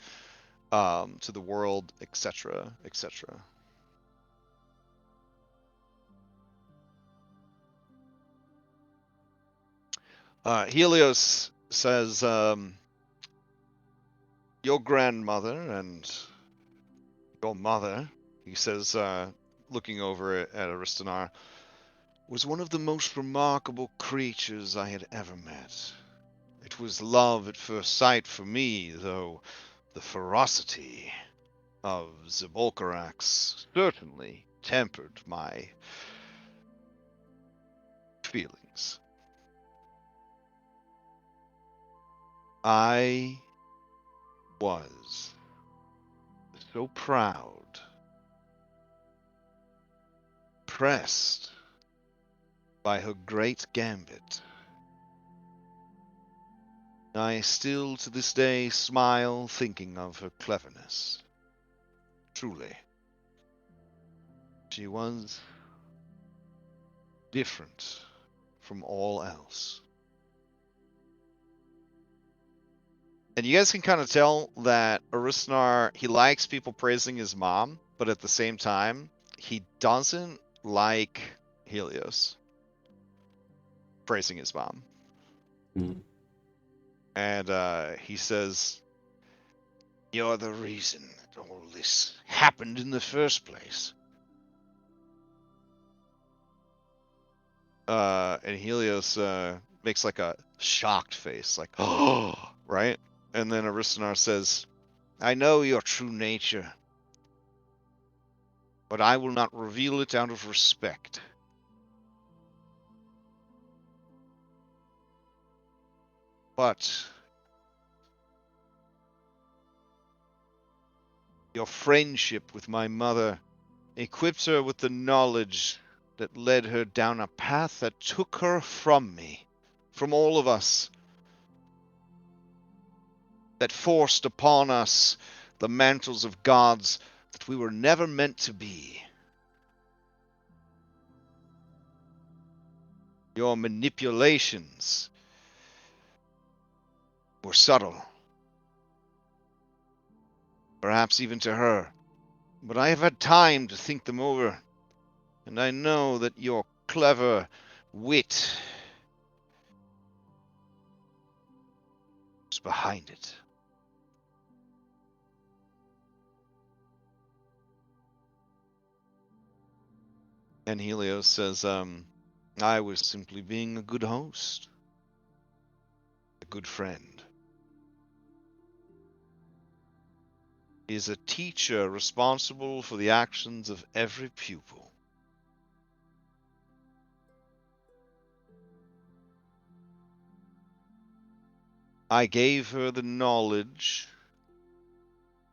to the world, etc., etc. Helios says, your grandmother and your mother, he says, looking over at Aristonar, was one of the most remarkable creatures I had ever met. It was love at first sight for me, though the ferocity of Zabolkarax certainly tempered my feelings. I was so proud, pressed by her great gambit. I still to this day smile thinking of her cleverness. Truly, she was different from all else. And you guys can kind of tell that Arisnar, he likes people praising his mom, but at the same time, he doesn't like Helios praising his mom. Mm. And he says, you're the reason that all this happened in the first place. And Helios makes like a shocked face, like, oh, right? And then Aristonar says, I know your true nature, but I will not reveal it out of respect. But your friendship with my mother equipped her with the knowledge that led her down a path that took her from me, from all of us, that forced upon us the mantles of gods that we were never meant to be. Your manipulations were subtle, perhaps even to her, but I have had time to think them over, and I know that your clever wit was behind it. And Helios says, I was simply being a good host, a good friend. He is a teacher responsible for the actions of every pupil. I gave her the knowledge,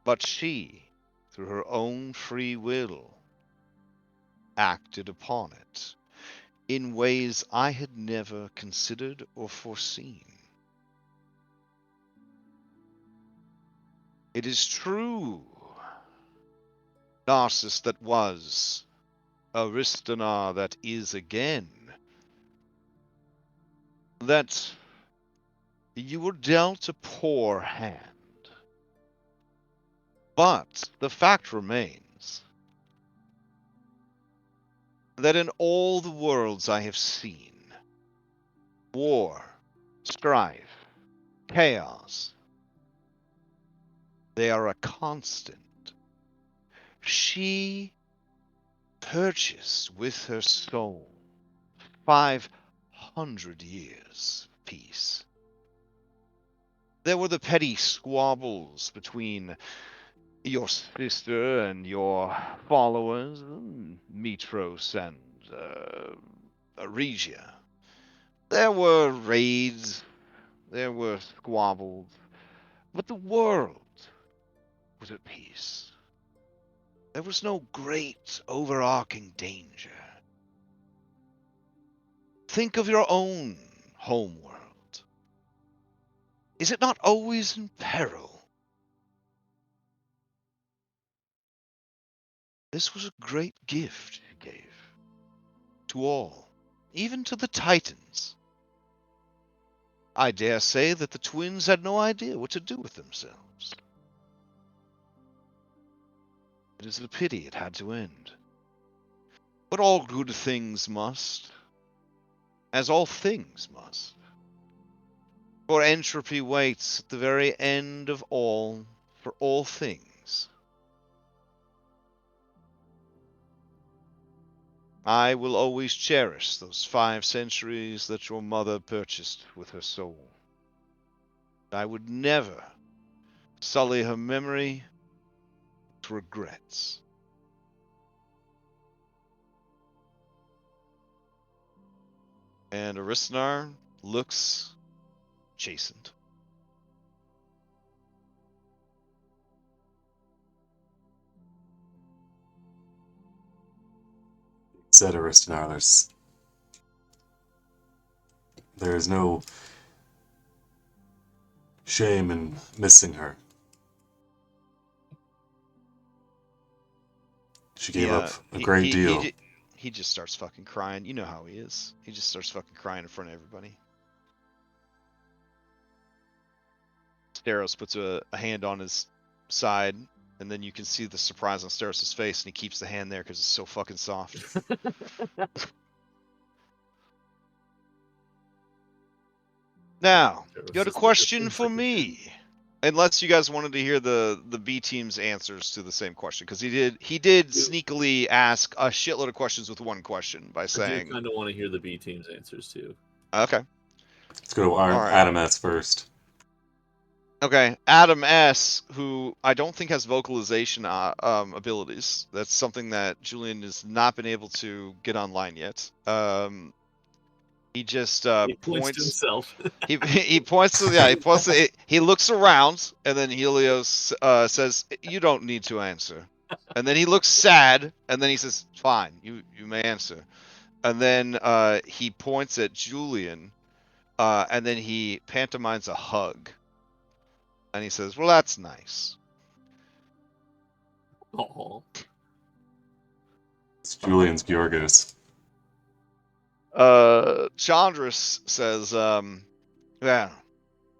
but she, through her own free will, acted upon it in ways I had never considered or foreseen. It is true, Narcissus that was, Aristonar that is again, that you were dealt a poor hand. But the fact remains that in all the worlds I have seen, war, strife, chaos, they are a constant. She purchased with her soul 500 years of peace. There were the petty squabbles between your sister and your followers, Mytros and Regia. There were raids, there were squabbles, but the world was at peace. There was no great overarching danger. Think of your own home world. Is it not always in peril? This was a great gift he gave to all, even to the Titans. I dare say that the twins had no idea what to do with themselves. It is a pity it had to end. But all good things must, as all things must. For entropy waits at the very end of all, for all things. I will always cherish those 5 centuries that your mother purchased with her soul. I would never sully her memory with regrets. And Arisnar looks chastened. Said Aristonar, there is no shame in missing her. She gave up a great deal. He just starts fucking crying. You know how he is. He just starts fucking crying in front of everybody. Steros puts a hand on his side, and then you can see the surprise on Steros' face, and he keeps the hand there because it's so fucking soft. Now, you had a question for me. Unless you guys wanted to hear the B team's answers to the same question, because he did sneakily ask a shitload of questions with one question by saying. I do kind of want to hear the B team's answers too. Okay. Let's go to Adam S first. Okay, Adam S, who I don't think has vocalization abilities. That's something that Julian has not been able to get online yet. He just he points to himself. he points to he looks around, and then Helios says, "You don't need to answer." And then he looks sad, and then he says, "Fine, you may answer." And then he points at Julian, and then he pantomimes a hug. And he says, "Well, that's nice." Oh. It's Julian's Georgos. Chandris says, "Well,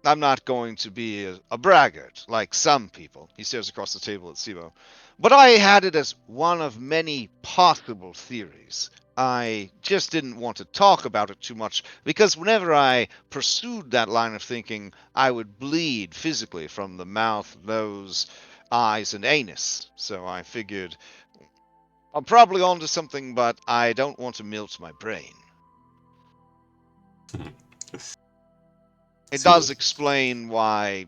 I'm not going to be a braggart like some people." He stares across the table at Sibo. "But I had it as one of many possible theories. I just didn't want to talk about it too much, because whenever I pursued that line of thinking, I would bleed physically from the mouth, nose, eyes, and anus. So I figured I'm probably onto something, but I don't want to melt my brain." It does explain why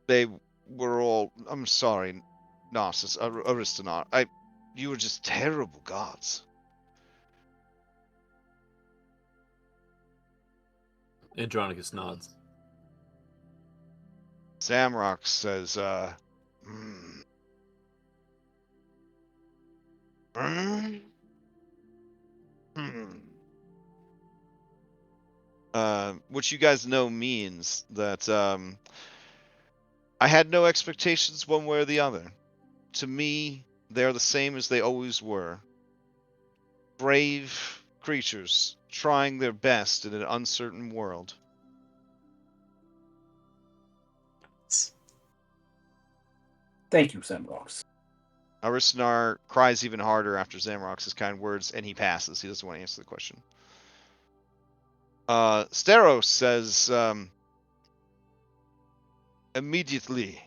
they were all. I'm sorry, Narcissus, Aristonar. You were just terrible gods. Andronicus nods. Zamrock says, which you guys know means that I had no expectations one way or the other. To me, they are the same as they always were. Brave creatures trying their best in an uncertain world. Thank you, Zamrox. Aristonar cries even harder after Zamrox's kind words, and he passes. He doesn't want to answer the question. Steros says, immediately.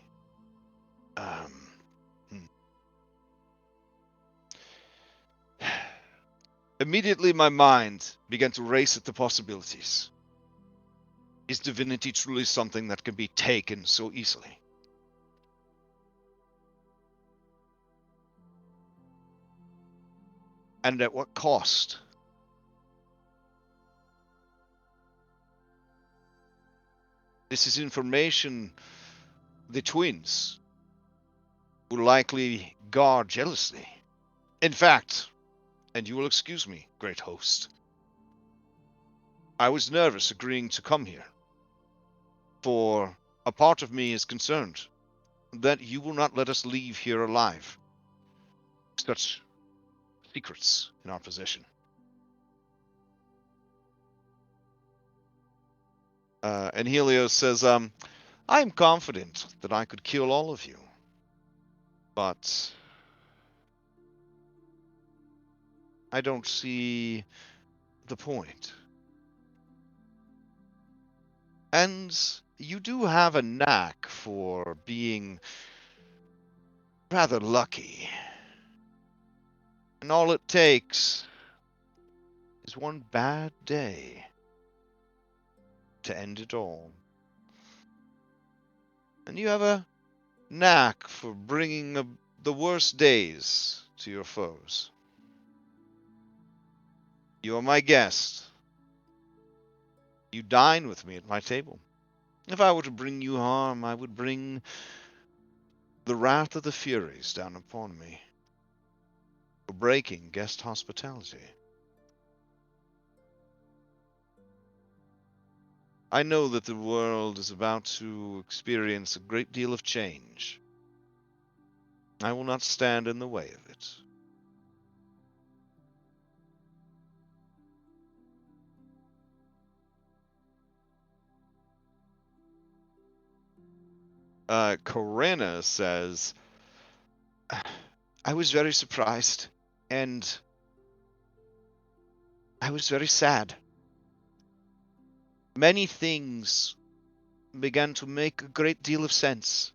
Immediately my mind began to race at the possibilities. Is divinity truly something that can be taken so easily? And at what cost? This is information the twins will likely guard jealously. In fact, and you will excuse me, great host, I was nervous agreeing to come here, for a part of me is concerned that you will not let us leave here alive. Such secrets in our possession. And Helios says, I am confident that I could kill all of you, but I don't see the point. And you do have a knack for being rather lucky. And all it takes is one bad day to end it all. And you have a knack for bringing the worst days to your foes. You are my guest. You dine with me at my table. If I were to bring you harm, I would bring the wrath of the Furies down upon me for breaking guest hospitality. I know that the world is about to experience a great deal of change. I will not stand in the way of it. Corinna says, I was very surprised, and I was very sad. Many things began to make a great deal of sense.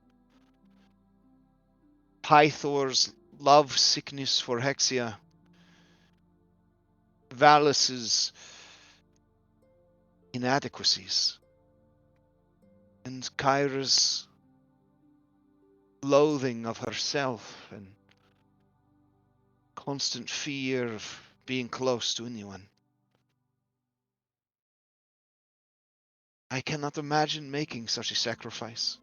Pythor's love sickness for Hexia, Valus's inadequacies, and Kyra's loathing of herself and constant fear of being close to anyone. I cannot imagine making such a sacrifice.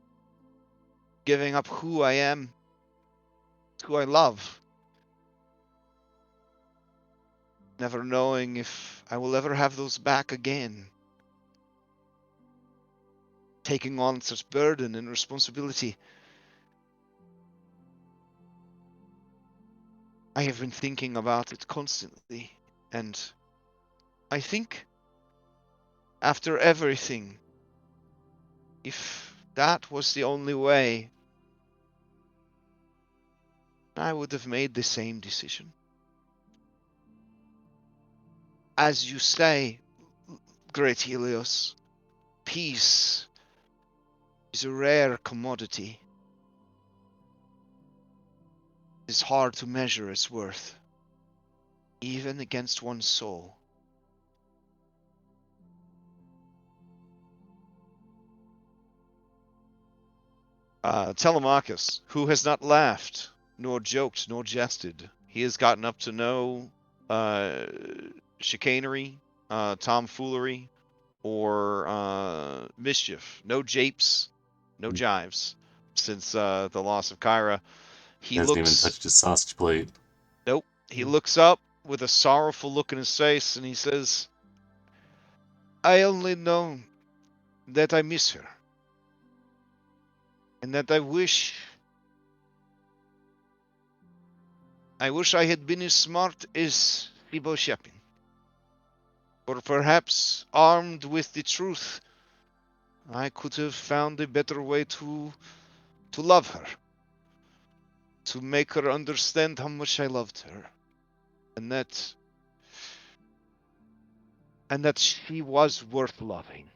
Giving up who I am, who I love. Never knowing if I will ever have those back again. Taking on such burden and responsibility. I have been thinking about it constantly, and I think after everything, if that was the only way, I would have made the same decision. As you say, great Helios, peace is a rare commodity. It is hard to measure its worth, even against one's soul. Telemachus, who has not laughed, nor joked, nor jested. He has gotten up to no chicanery, tomfoolery, or mischief. No japes, no jives since the loss of Kyra. He hasn't even touched his sausage plate. Nope. He looks up with a sorrowful look in his face and he says, I only know that I miss her. And that I wish I had been as smart as Thibaut Shepin. Or perhaps, armed with the truth, I could have found a better way to love her. To make her understand how much I loved her. And that she was worth loving.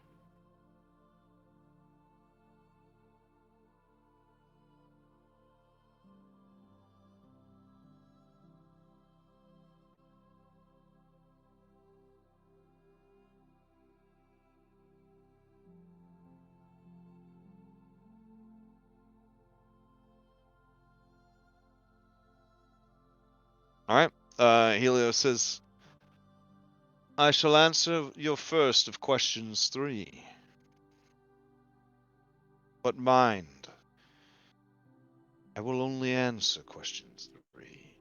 All right. Helios says, I shall answer your first of questions 3. But mind, I will only answer questions 3.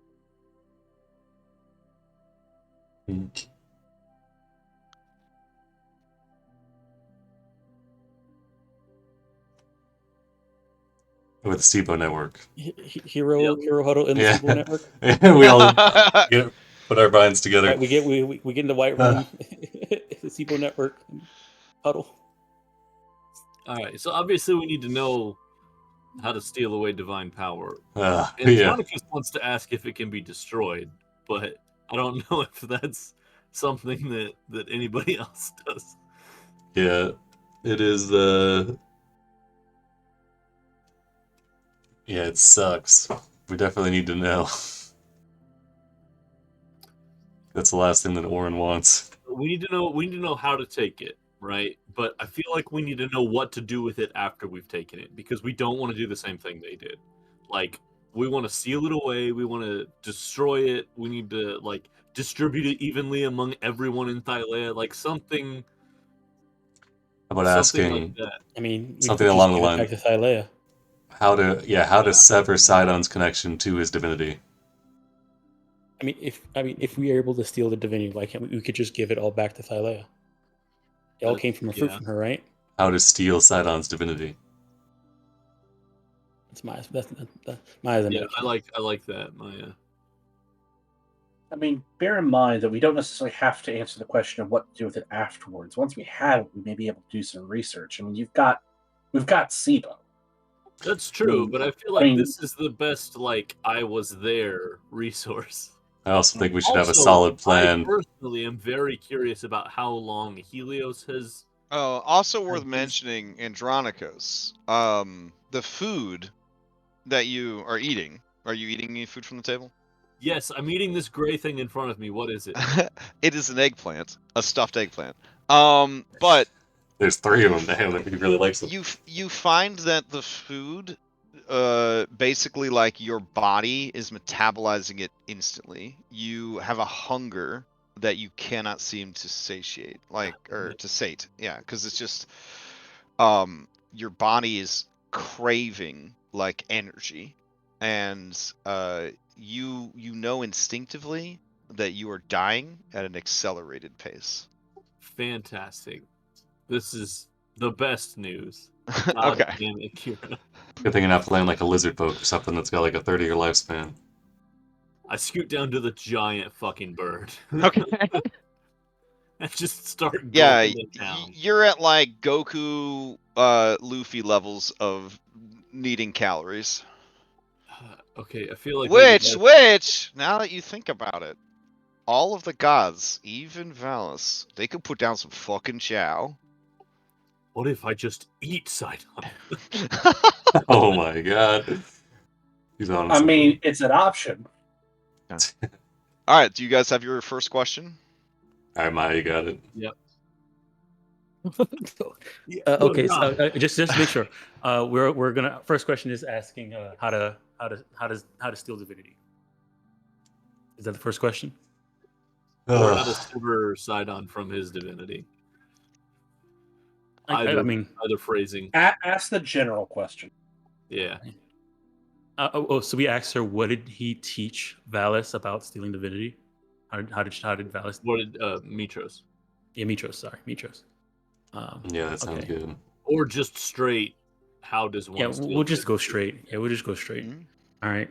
With the SIBO network. Hero huddle in the SIBO network. We all put our minds together. Right, we get in the white room, the SIBO network huddle. All right, so obviously we need to know how to steal away divine power. And Yeah. Jonicus wants to ask if it can be destroyed, but I don't know if that's something that anybody else does. Yeah. It is yeah, it sucks. We definitely need to know. That's the last thing that Orin wants. We need to know. We need to know how to take it, right? But I feel like we need to know what to do with it after we've taken it, because we don't want to do the same thing they did. Like, we want to seal it away. We want to destroy it. We need to like distribute it evenly among everyone in Thylea. Like something. How about Something like asking that. I mean, we something could just along the give it back line to Thylea. how to Yeah. sever Sidon's connection to his divinity. I mean, if we are able to steal the divinity, why can't we could just give it all back to Thylea? It all came from a fruit Yeah. from her, right? How to steal Sidon's divinity. That's Maya's Yeah, invention. I like that, Maya. I mean, bear in mind that we don't necessarily have to answer the question of what to do with it afterwards. Once we have it, we may be able to do some research. I mean, we've got Sydon. That's true, but I feel I like mean, this is the best like I was there resource. I also think we should have a Also, solid I plan. personally am very curious about how long Helios has. Oh, also worth Have these- mentioning, Andronicos. The food that you are eating. Are you eating any food from the table? Yes, I'm eating this gray thing in front of me. What is it? It is an eggplant, a stuffed eggplant. But There's 3 of them. Damn, he really likes them. you find that the food, basically like your body is metabolizing it instantly. You have a hunger that you cannot seem to satiate, to sate. Yeah, because it's just, your body is craving like energy, and you know instinctively that you are dying at an accelerated pace. Fantastic. This is the best news. God Okay. damn it, Kira. Good thing you're not playing like a lizard folk or something that's got like a 30-year lifespan. I scoot down to the giant fucking bird. Okay. And just start Yeah, gulping it down. you're at like Goku, Luffy levels of needing calories. Okay, I feel like Which, now that you think about it, all of the gods, even Valis, they could put down some fucking chow. what if I just eat Sydon? Oh my god. He's on I something. mean, it's an option. All right, do you guys have your first question? Alright, Maya, you got it. Yep. Okay, so just to make sure, we're gonna first question is asking how to steal divinity. Is that the first question? Or how to sever Sidon from his divinity. I mean, either phrasing. Ask the general question. Yeah. So we asked her, what did he teach Valis about stealing divinity? How did Valis? What did Mytros? Yeah, Mytros. Sorry, Mytros. Yeah, that sounds okay. good. Or just straight. How does one? Yeah, steal we'll just go divinity? straight. Yeah, we'll just go straight. Mhm. All right.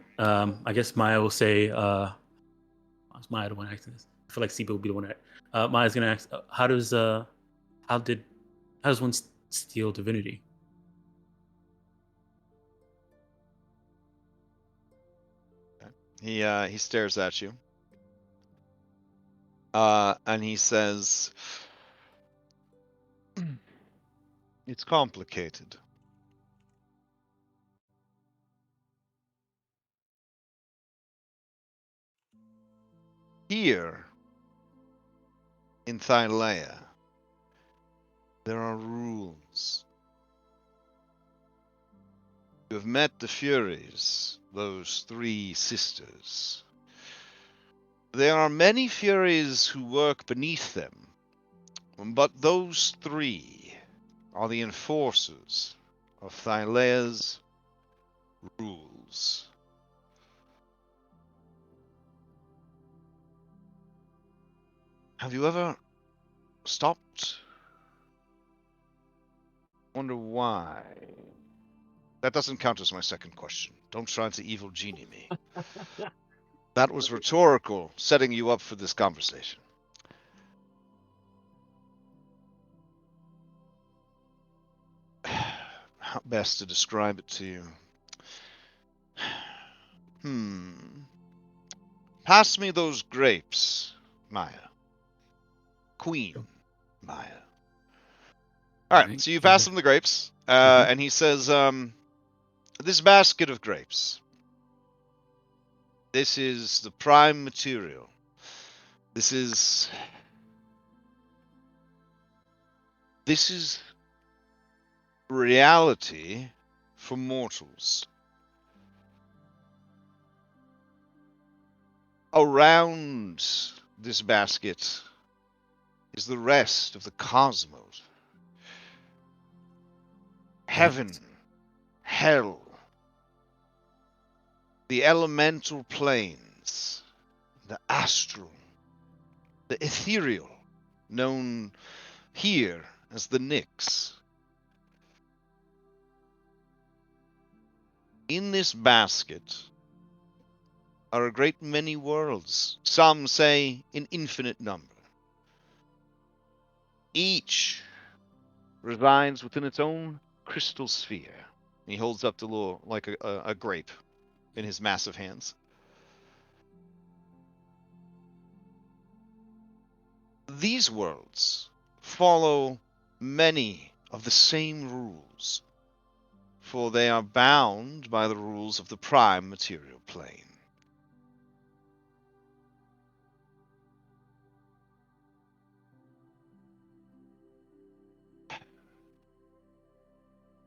I guess Maya will say. Is Maya the one asking this? I feel like Siba will be the one. Maya's gonna ask, how does one steal divinity? He stares at you. And he says, "It's complicated. Here in Thylea, there are rules. You have met the Furies, those 3 sisters. There are many Furies who work beneath them, but those 3 are the enforcers of Thylea's rules. Have you ever stopped? Wonder why? That doesn't count as my second question. Don't try to evil genie me. That was rhetorical, setting you up for this conversation. How best to describe it to you? Pass me those grapes, Maya. Queen Maya. All right, Alright, so you pass him the grapes, Mhm. and he says, "This basket of grapes. This is the prime material. This is reality for mortals. Around this basket is the rest of the cosmos. Heaven, hell, the elemental planes, the astral, the ethereal, known here as the Nyx. In this basket are a great many worlds, some say an infinite number. Each resides within its own crystal sphere." He holds up the little, like a grape in his massive hands. These worlds follow many of the same rules, for they are bound by the rules of the prime material plane.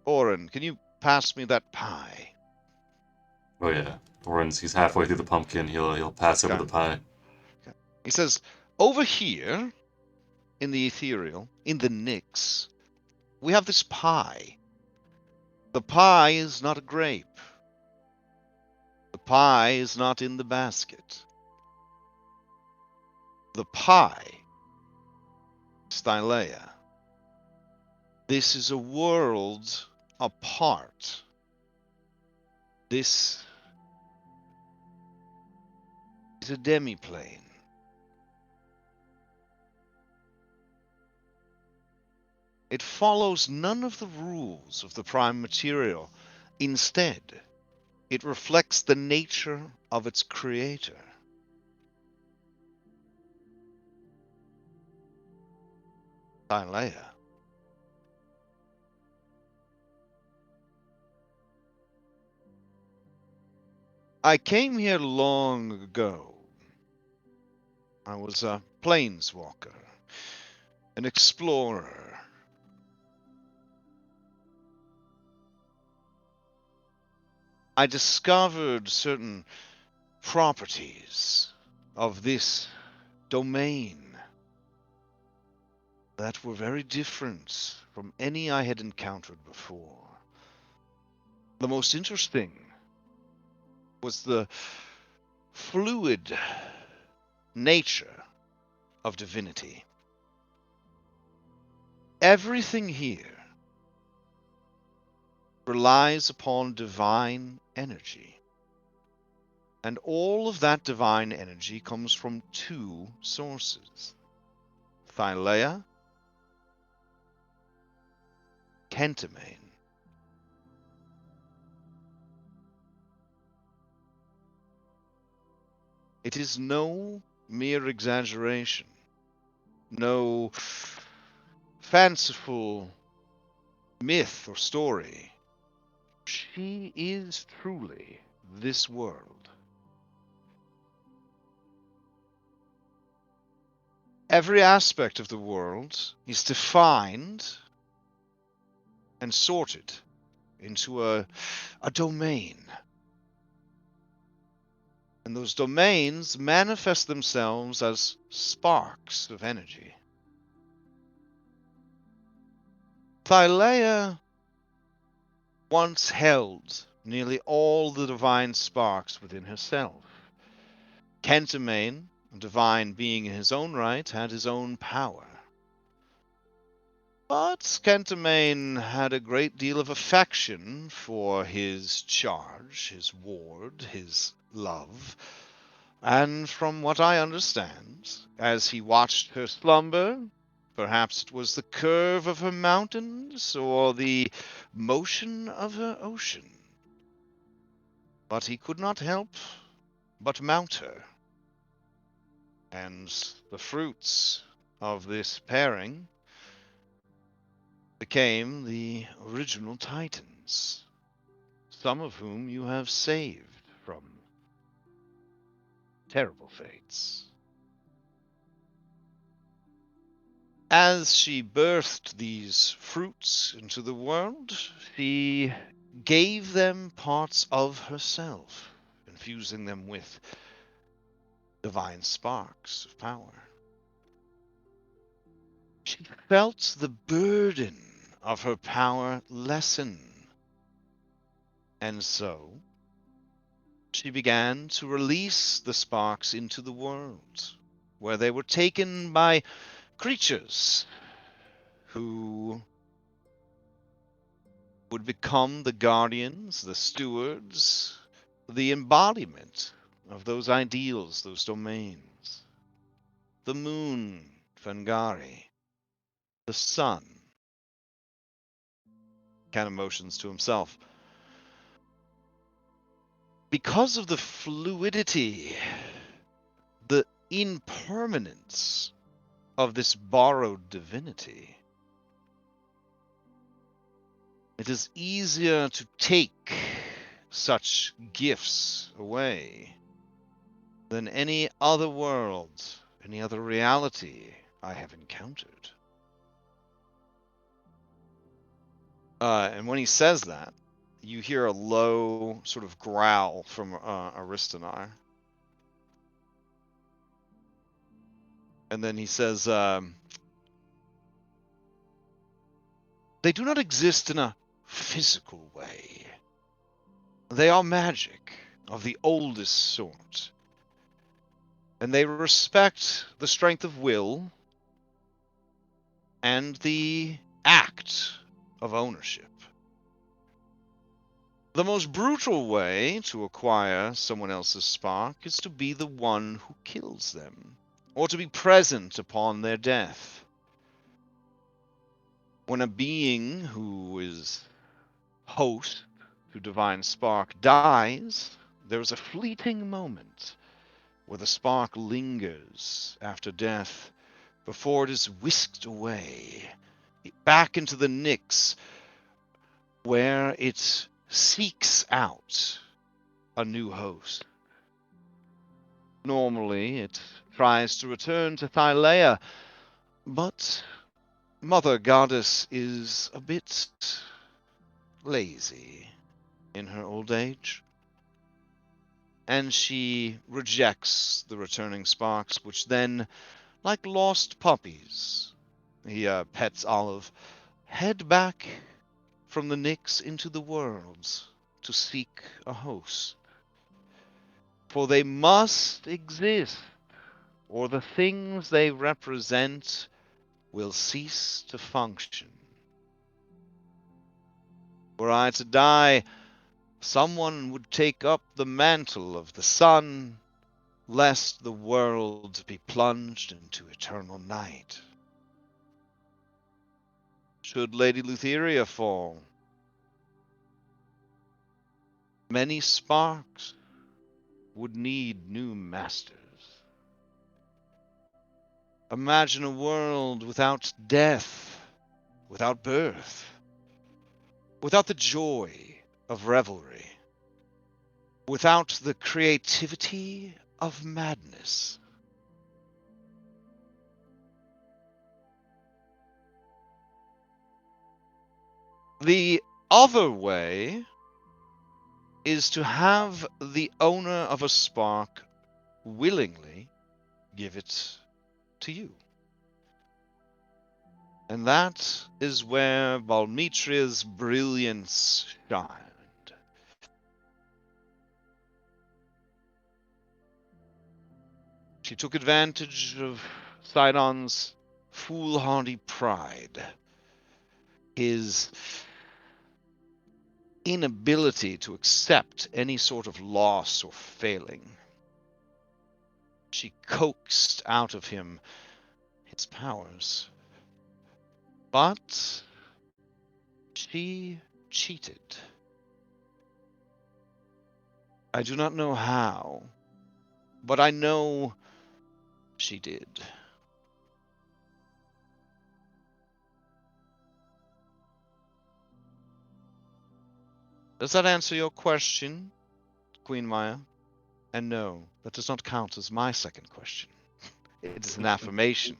Oren, can you pass me that pie? Oh yeah, Oren's he's halfway through the pumpkin. He'll pass over Okay. the pie. He says, "Over here, in the ethereal, in the Nyx, we have this pie. The pie is not a grape. The pie is not in the basket. The pie is Thylea. This is a world apart. This is a demiplane. It follows none of the rules of the prime material. Instead, it reflects the nature of its creator. Thylea. I came here long ago. I was a planeswalker, an explorer. I discovered certain properties of this domain that were very different from any I had encountered before. The most interesting was the fluid nature of divinity. Everything here relies upon divine energy. And all of that divine energy comes from two sources: Thylea, Kentamane. It is no mere exaggeration, no fanciful myth or story. She is truly this world. Every aspect of the world is defined and sorted into a domain. And those domains manifest themselves as sparks of energy. Thylea once held nearly all the divine sparks within herself. Kentamane, a divine being in his own right, had his own power. But Kentamane had a great deal of affection for his charge, his ward, his love. And from what I understand, as he watched her slumber, perhaps it was the curve of her mountains or the motion of her ocean, but he could not help but mount her. And the fruits of this pairing became the original Titans, some of whom you have saved from terrible fates. As she birthed these fruits into the world, she gave them parts of herself, infusing them with divine sparks of power. She felt the burden of her power lessen, and so she began to release the sparks into the world, where they were taken by creatures who would become the guardians, the stewards, the embodiment of those ideals, those domains. The moon, Fangari, the sun, kind of motions to himself. Because of the fluidity, the impermanence of this borrowed divinity, it is easier to take such gifts away than any other world, any other reality I have encountered. And when he says that, you hear a low sort of growl from Aristonar. And then he says, they do not exist in a physical way. They are magic of the oldest sort. And they respect the strength of will and the act of ownership. The most brutal way to acquire someone else's spark is to be the one who kills them, or to be present upon their death. When a being who is host to divine spark dies, there is a fleeting moment where the spark lingers after death before it is whisked away back into the Nyx, where it seeks out a new host. Normally, it tries to return to Thylea, but Mother Goddess is a bit lazy in her old age, and she rejects the returning sparks, which then, like lost puppies, he pets Olive, head back from the Nyx into the world to seek a host. For they must exist, or the things they represent will cease to function. Were I to die, someone would take up the mantle of the sun, lest the world be plunged into eternal night. Should Lady Lutheria fall, many sparks would need new masters. Imagine a world without death, without birth, without the joy of revelry, without the creativity of madness. The other way is to have the owner of a spark willingly give it to you. And that is where Balmitria's brilliance shined. She took advantage of Sydon's foolhardy pride, his inability to accept any sort of loss or failing. She coaxed out of him his powers. But she cheated. I do not know how, but I know she did. Does that answer your question, Queen Maya? And no, that does not count as my second question. It is an affirmation.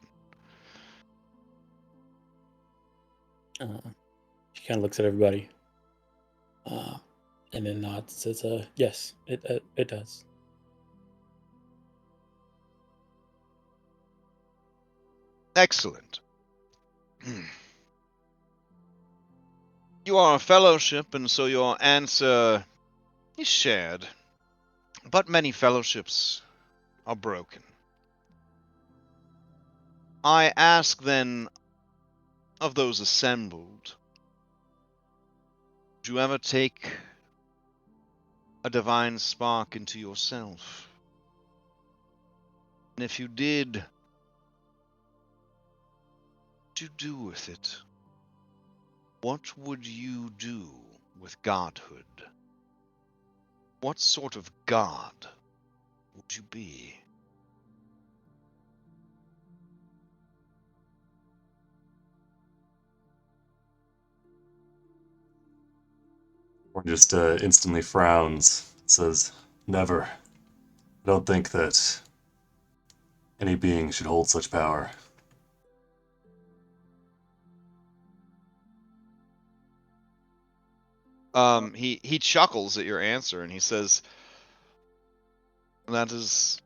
She kind of looks at everybody, and then nods and says, "Yes, it does." Excellent. You are a fellowship, and so your answer is shared. But many fellowships are broken. I ask then of those assembled, did you ever take a divine spark into yourself? And if you did, what did you do with it? What would you do with godhood? What sort of god would you be? Or just instantly frowns, says, "Never. I don't think that any being should hold such power." He chuckles at your answer and he says, that is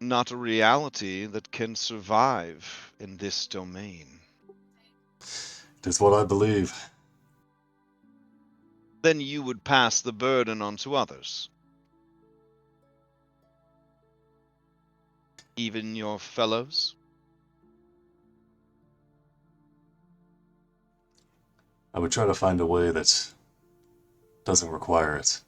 not a reality that can survive in this domain. It is what I believe. Then you would pass the burden on to others. Even your fellows? I would try to find a way that doesn't require it.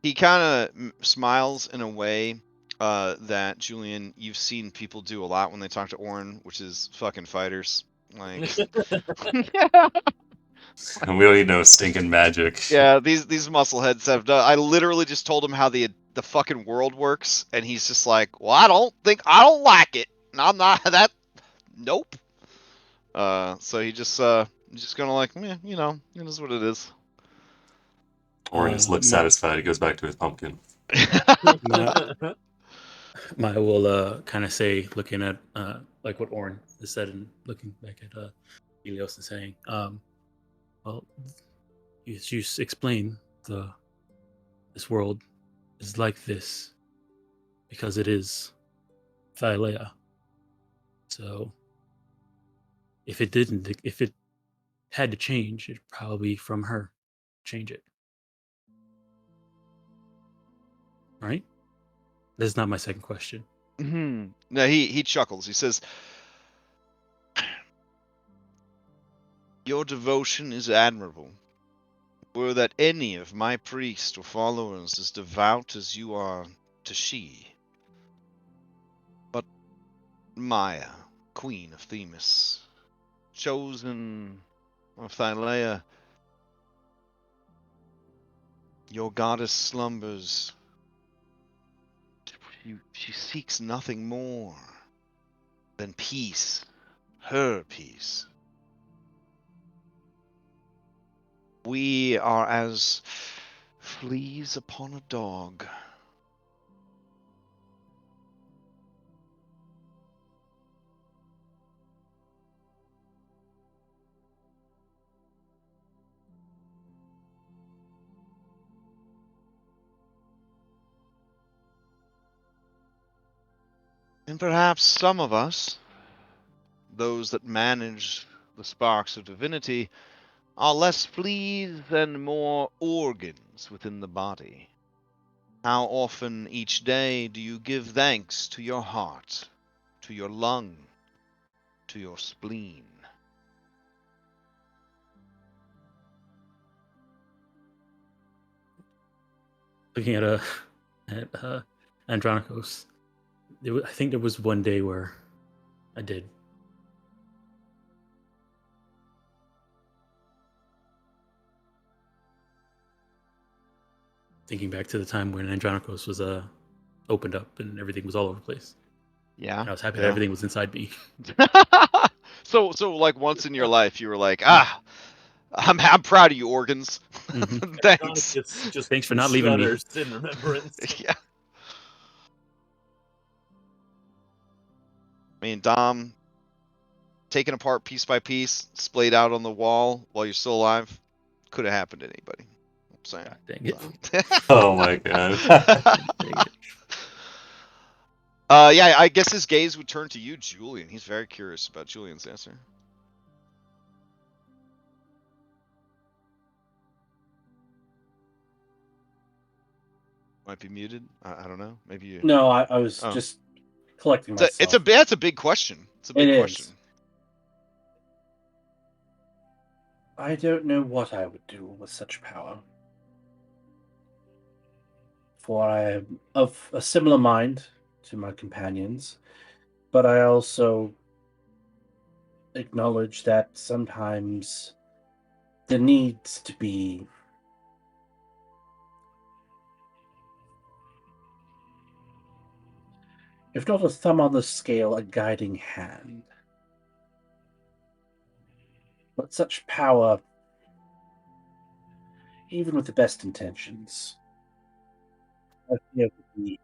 He kind of smiles in a way that, Julian, you've seen people do a lot when they talk to Orin, which is fucking fighters. Like, And we don't need no stinking magic. yeah, these muscleheads have done. I literally just told him how the fucking world works, and he's just like, well, I don't like it. I'm not that. Nope. So he's just gonna like, you know, it is what it is. Orin just looks satisfied. He goes back to his pumpkin. Maya will kind of say, looking at like what Orin has said, and looking back at Helios and saying, "Well, you explain this world is like this because it is Thylea. So if it had to change, it'd probably be from her change it, right?" That's not my second question. No, he chuckles. He says, your devotion is admirable. Were that any of my priests or followers as devout as you are to she. But Maya, queen of Themis, chosen of Thylea, your goddess slumbers. She seeks nothing more than peace, her peace. We are as fleas upon a dog. And perhaps some of us, those that manage the sparks of divinity, are less fleas and more organs within the body. How often each day do you give thanks to your heart, to your lung, to your spleen? Looking at Andronikos, I think there was one day where I did. Thinking back to the time when Andronikos was opened up and everything was all over the place. Yeah. I was happy that everything was inside me. So like once in your life, you were like, I'm proud of you, organs. Mhm. Thanks. It's just Thanks for not leaving me. shudders in remembrance. Yeah. I mean, Dom, taken apart piece by piece, splayed out on the wall while you're still alive, could have happened to anybody. I'm saying. God dang it. Oh my god. Dang it. Yeah, I guess his gaze would turn to you, Julian. He's very curious about Julian's answer. Might be muted. I don't know. Maybe you. No, I was Oh. just collecting It's myself. that's a big question. It's a big It question. is. I don't know what I would do with such power. For I am of a similar mind to my companions, but I also acknowledge that sometimes there needs to be if not a thumb on the scale, a guiding hand. But such power, even with the best intentions, I fear would be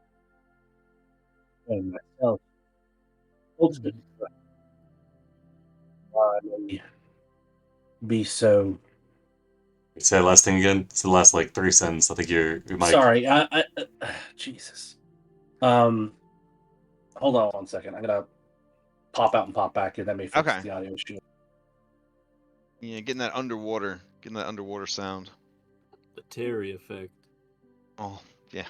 myself. Ultimately, I may be so. Say that last thing again. It's the last like 3 sentences. I think your mic. Sorry, Jesus. Hold on 1 second. I'm gonna pop out and pop back in. That may fix Okay. the audio issue. Yeah, getting that underwater sound. The Terry effect. Oh, yeah.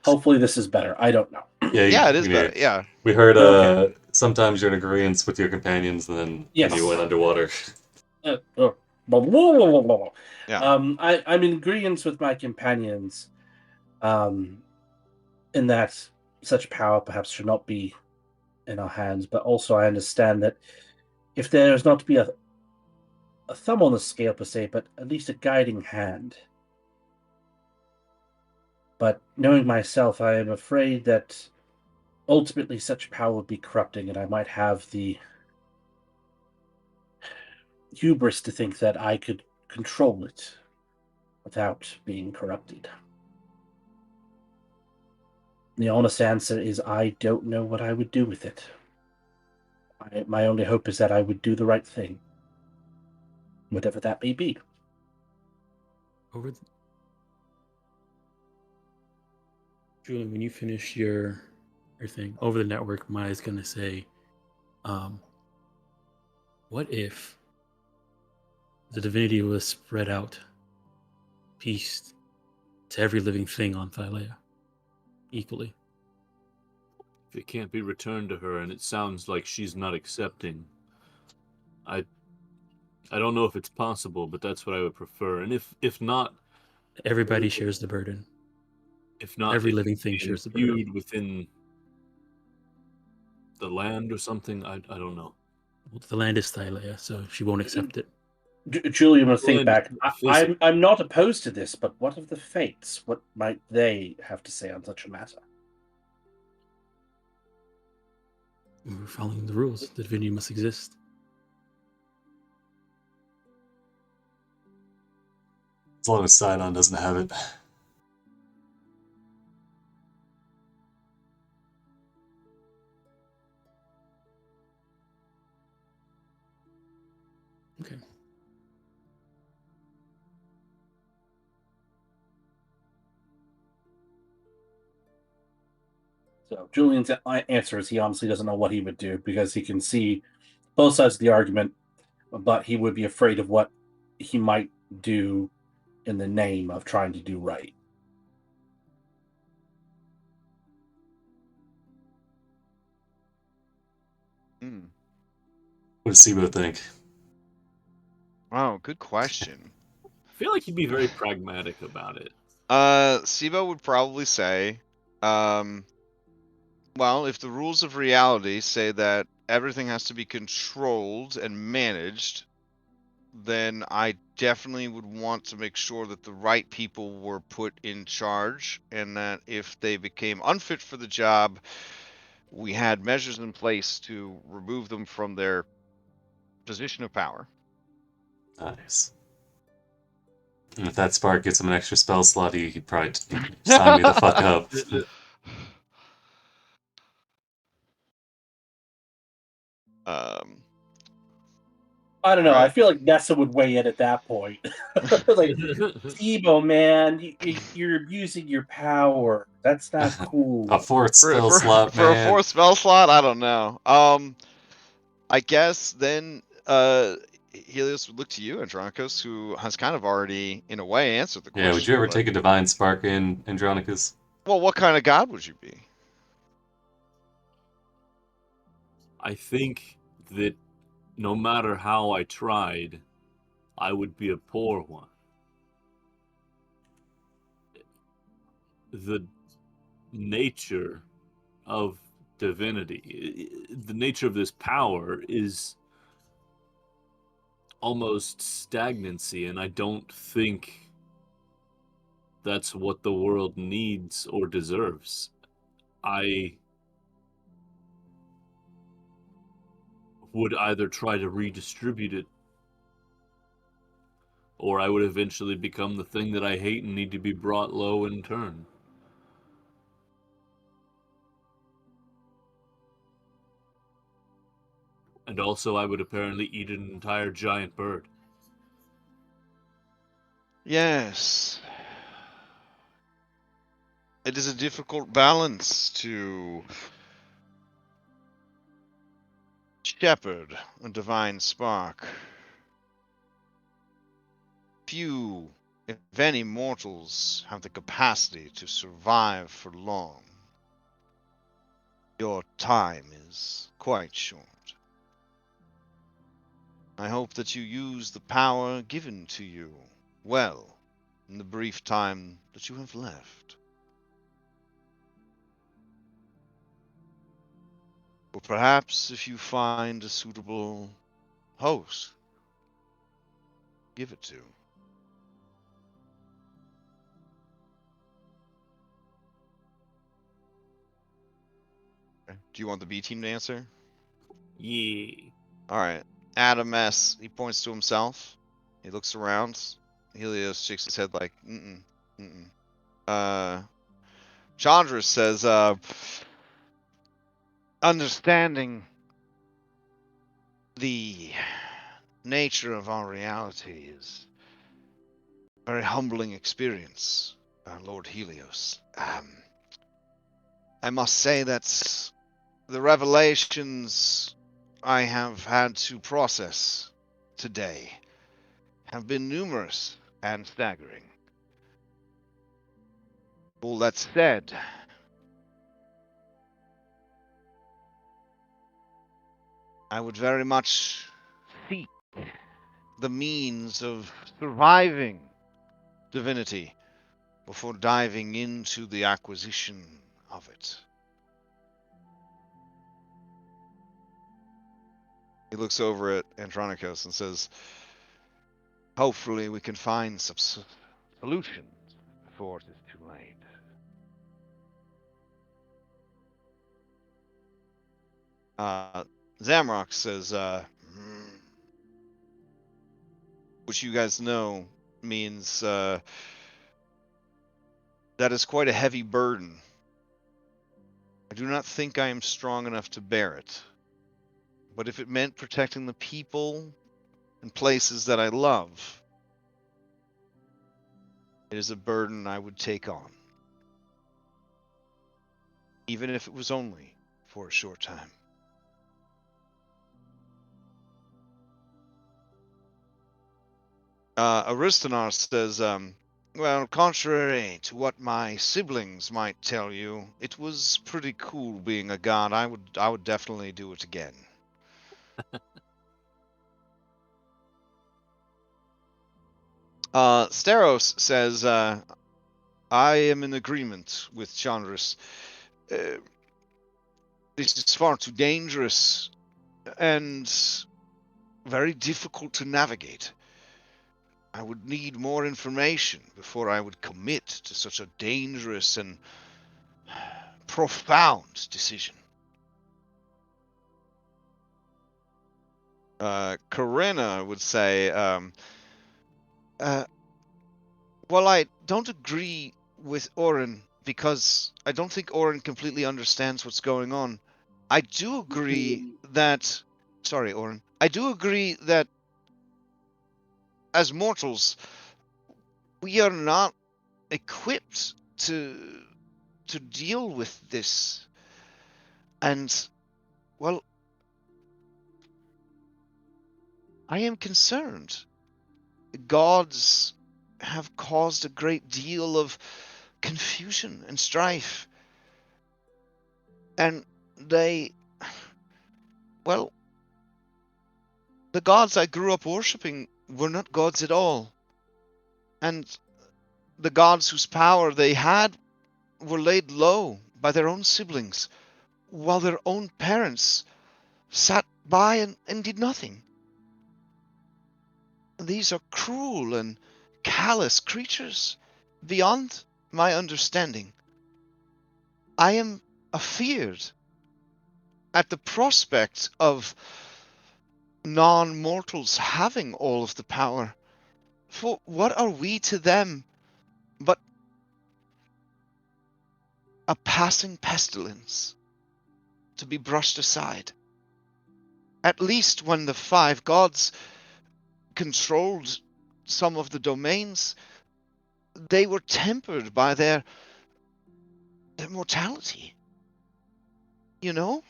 Hopefully, this is better. I don't know. Yeah, it is better. Yeah. We heard Okay. sometimes you're in agreement with your companions, and then Yes. when you went underwater. Yeah. I'm in agreement with my companions, in that such power perhaps should not be in our hands, but also I understand that if there is not to be a thumb on the scale per se, but at least a guiding hand. But knowing myself, I am afraid that ultimately such power would be corrupting, and I might have the hubris to think that I could control it without being corrupted. The honest answer is I don't know what I would do with it. My only hope is that I would do the right thing, whatever that may be. Julian, when you finish your thing over the network, Maya's gonna say, what if the divinity was spread out, pieced to every living thing on Thylea equally? If it can't be returned to her, and it sounds like she's not accepting, I don't know if it's possible, but that's what I would prefer. And if not, Everybody shares the burden. if not, Every it living could thing be shares the burden. imbued within the land or something. I don't know. Well, the land is Thylea, so she won't accept it. Julian will think Land back. is physical. I'm not opposed to this, but what of the fates? What might they have to say on such a matter? We're following the rules. The divinity must exist. As long as Sydon doesn't have it. Okay. So Julian's answer is he honestly doesn't know what he would do because he can see both sides of the argument, but he would be afraid of what he might do in the name of trying to do right. What does Sibo think? Oh, good question. I feel like he'd be very pragmatic about it. Sibo would probably say, well, if the rules of reality say that everything has to be controlled and managed, then I definitely would want to make sure that the right people were put in charge, and that if they became unfit for the job, we had measures in place to remove them from their position of power. Nice. And if that spark gets him an extra spell slot, he'd probably sign me the fuck up. I don't know. Right. I feel like Nessa would weigh in at that point. Like, Steve-O, man, you're abusing your power. That's not cool. A fourth spell slot, for man. a fourth spell slot, I don't know. I guess then Helios would look to you, Andronicus, who has kind of already, in a way, answered the question. Yeah, would you ever but- take a divine spark in Andronicus? Well, what kind of god would you be? I think that no matter how I tried, I would be a poor one. The nature of divinity, the nature of this power is almost stagnancy, and I don't think that's what the world needs or deserves. I would either try to redistribute it, or I would eventually become the thing that I hate and need to be brought low in turn. And also, I would apparently eat an entire giant bird. Yes. It is a difficult balance to shepherd a divine spark. Few, if any, mortals have the capacity to survive for long. Your time is quite short. I hope that you use the power given to you well in the brief time that you have left. Or perhaps if you find a suitable host, give it to. Okay. Do you want the B team to answer? Yeah. Alright. Adam S. He points to himself. He looks around. Helios shakes his head like, Chandra says, understanding the nature of our reality is a very humbling experience, Lord Helios. I must say that the revelations I have had to process today have been numerous and staggering. All that said, I would very much seek the means of surviving divinity before diving into the acquisition of it. He looks over at Andronicus and says, hopefully we can find some solutions before it is too late. Zamrock says, which you guys know means that is quite a heavy burden. I do not think I am strong enough to bear it. But if it meant protecting the people and places that I love, it is a burden I would take on. Even if it was only for a short time. Aristonar says, well, contrary to what my siblings might tell you, it was pretty cool being a god. I would definitely do it again. Steros says, I am in agreement with Chandris. This is far too dangerous and very difficult to navigate. I would need more information before I would commit to such a dangerous and profound decision. Corinna would say, well, I don't agree with Oren because I don't think Oren completely understands what's going on. I do agree that... Sorry, Oren. I do agree that as mortals, we are not equipped to deal with this. And, well, I am concerned. Gods have caused a great deal of confusion and strife. And they... Well, the gods I grew up worshipping were not gods at all. And the gods whose power they had were laid low by their own siblings, while their own parents sat by and did nothing. These are cruel and callous creatures beyond my understanding. I am afeared at the prospect of non-mortals having all of the power. For what are we to them but a passing pestilence to be brushed aside? At least when the five gods controlled some of the domains, they were tempered by their mortality. You know?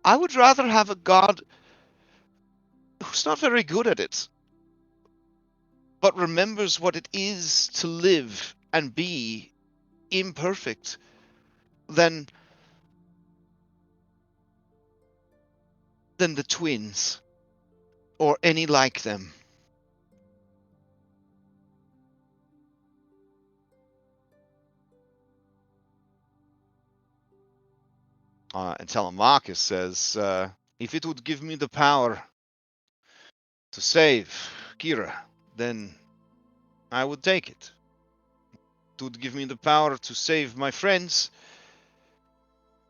I would rather have a god who's not very good at it, but remembers what it is to live and be imperfect, than the twins or any like them. And Telemachus says, if it would give me the power to save Kira, then I would take it. It would give me the power to save my friends,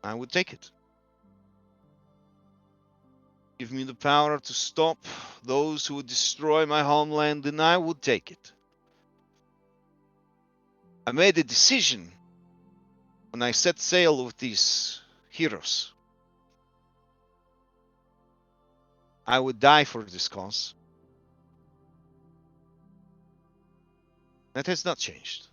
I would take it. Give me the power to stop those who would destroy my homeland, then I would take it. I made a decision when I set sail with these heroes. I would die for this cause. That has not changed.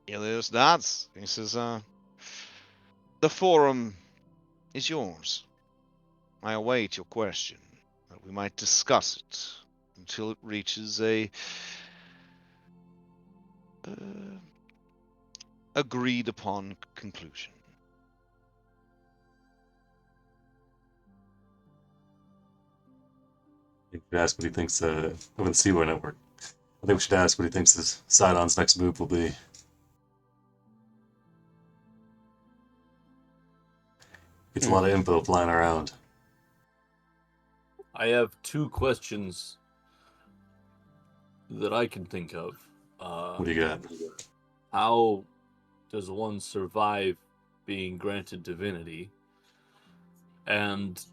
Helios nods. He says, the forum is yours. I await your question, that we might discuss it until it reaches a agreed upon conclusion. You should ask what he thinks of the Seaway Network. I think we should ask what he thinks Sidon's next move will be. Gets a lot of info flying around. I have two questions that I can think of. What do you got? How does one survive being granted divinity? And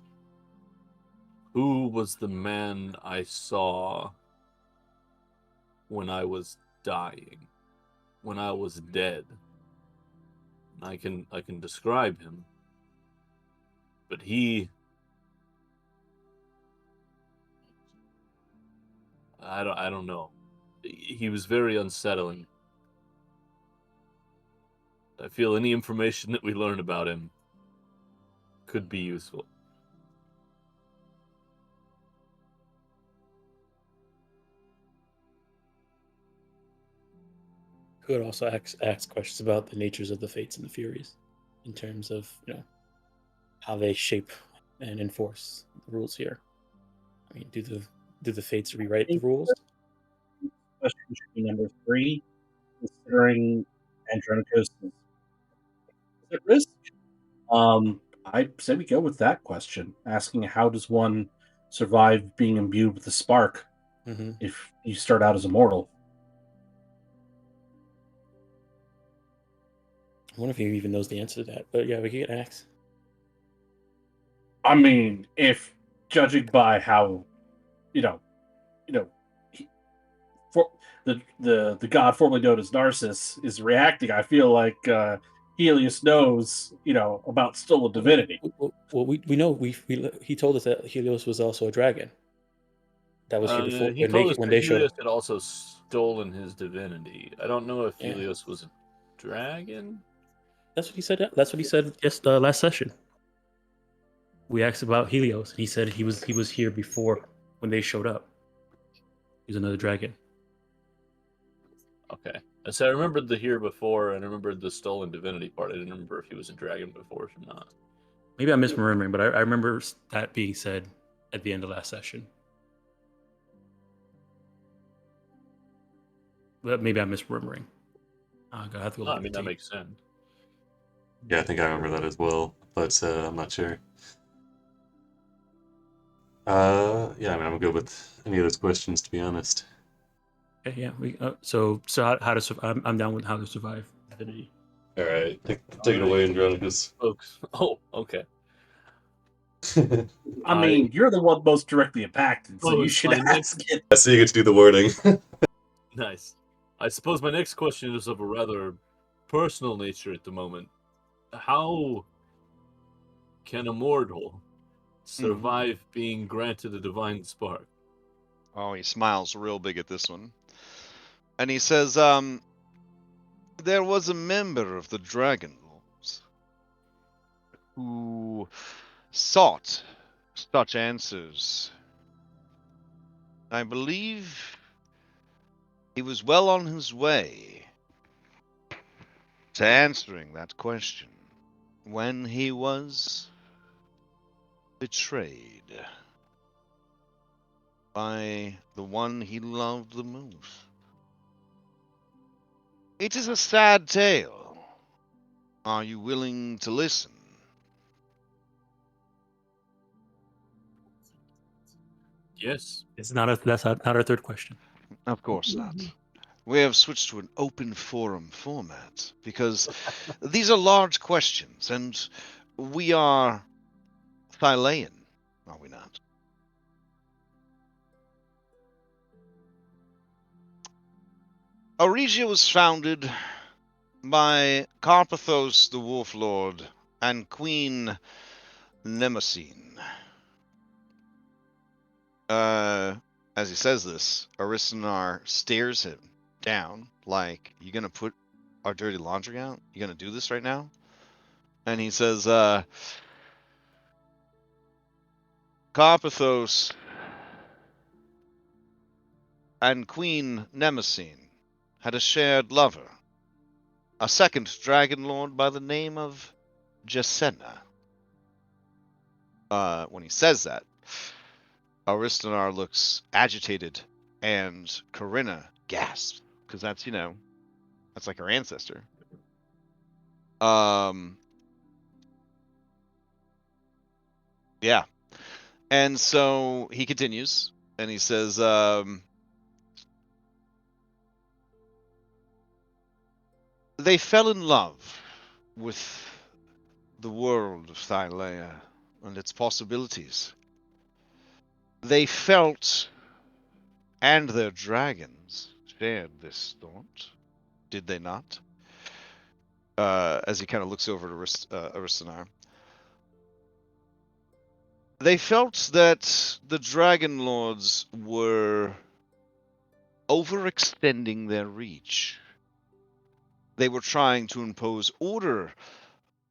who was the man I saw when I was dying, when I was dead? I can describe him, but I don't know. He was very unsettling. I feel any information that we learn about him could be useful. Could also ask questions about the natures of the fates and the furies, in terms of how they shape and enforce the rules here. I mean, do the fates rewrite the rules? Question should be number 3, considering Andronicus is at risk. I say we go with that question, asking how does one survive being imbued with the spark if you start out as a mortal. I wonder if he even knows the answer to that. But yeah, we can ask. I mean, if judging by how, for the god formerly known as Narcissus is reacting, I feel like Helios knows, about stolen divinity. Well, we know he told us that Helios was also a dragon. That was here before He told us when that they showed Helios up. had also stolen his divinity. I don't know if Yeah. Helios was a dragon. That's what he said. That's what he said just last session. We asked about Helios, and he said he was here before when they showed up. He's another dragon. Okay. So I remembered the here before, and I remembered the stolen divinity part. I didn't remember if he was a dragon before or not. Maybe I'm misremembering, but I remember that being said at the end of last session. But maybe I'm misremembering. I have to go No, look I at mean, the that tape. makes sense. Yeah, I think I remember that as well, but I'm not sure. Yeah, I mean, I'm good with any of those questions, to be honest. Okay, yeah. So how to survive? I'm down with how to survive divinity. All right, take it away, Andronicus. Folks. Oh, okay. I mean, you're the one most directly impacted, so you Suppose should my ask it. I see you get to do the wording. Nice. I suppose my next question is of a rather personal nature at the moment. How can a mortal survive being granted a divine spark? Oh, he smiles real big at this one. And he says, there was a member of the Dragonlords who sought such answers. I believe he was well on his way to answering that question when he was betrayed by the one he loved the most. It is a sad tale. Are you willing to listen? Yes. That's not our third question. Of course not. We have switched to an open forum format because these are large questions, and we are Thylean, are we not? Auregia was founded by Karpathos the Wolf Lord and Queen Nemesine. As he says this, Aristanar stares him down like, you gonna put our dirty laundry out? You gonna do this right now? And he says, Karpathos and Queen Nemesine had a shared lover, a second Dragonlord by the name of Jacenna. When he says that, Aristanar looks agitated, and Corinna gasps, because that's, that's like her ancestor. Yeah. And so he continues, and he says, they fell in love with the world of Thylea and its possibilities. They felt, and their dragons shared this thought, did they not? As he kind of looks over to Aristanar. They felt that the Dragonlords were overextending their reach. They were trying to impose order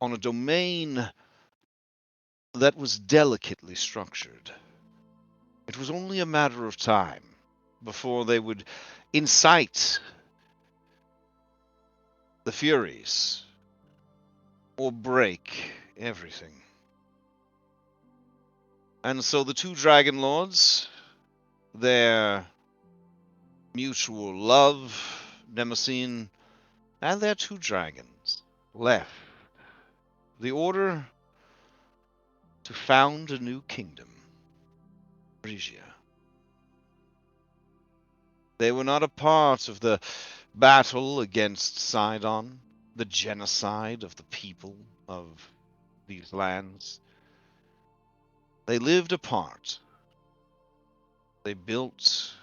on a domain that was delicately structured. It was only a matter of time before they would incite the Furies or break everything. And so the two Dragonlords, their mutual love, Nemesine, and their two dragons, left the Order to found a new kingdom. Phrygia. They were not a part of the battle against Sydon, the genocide of the people of these lands. They lived apart. They built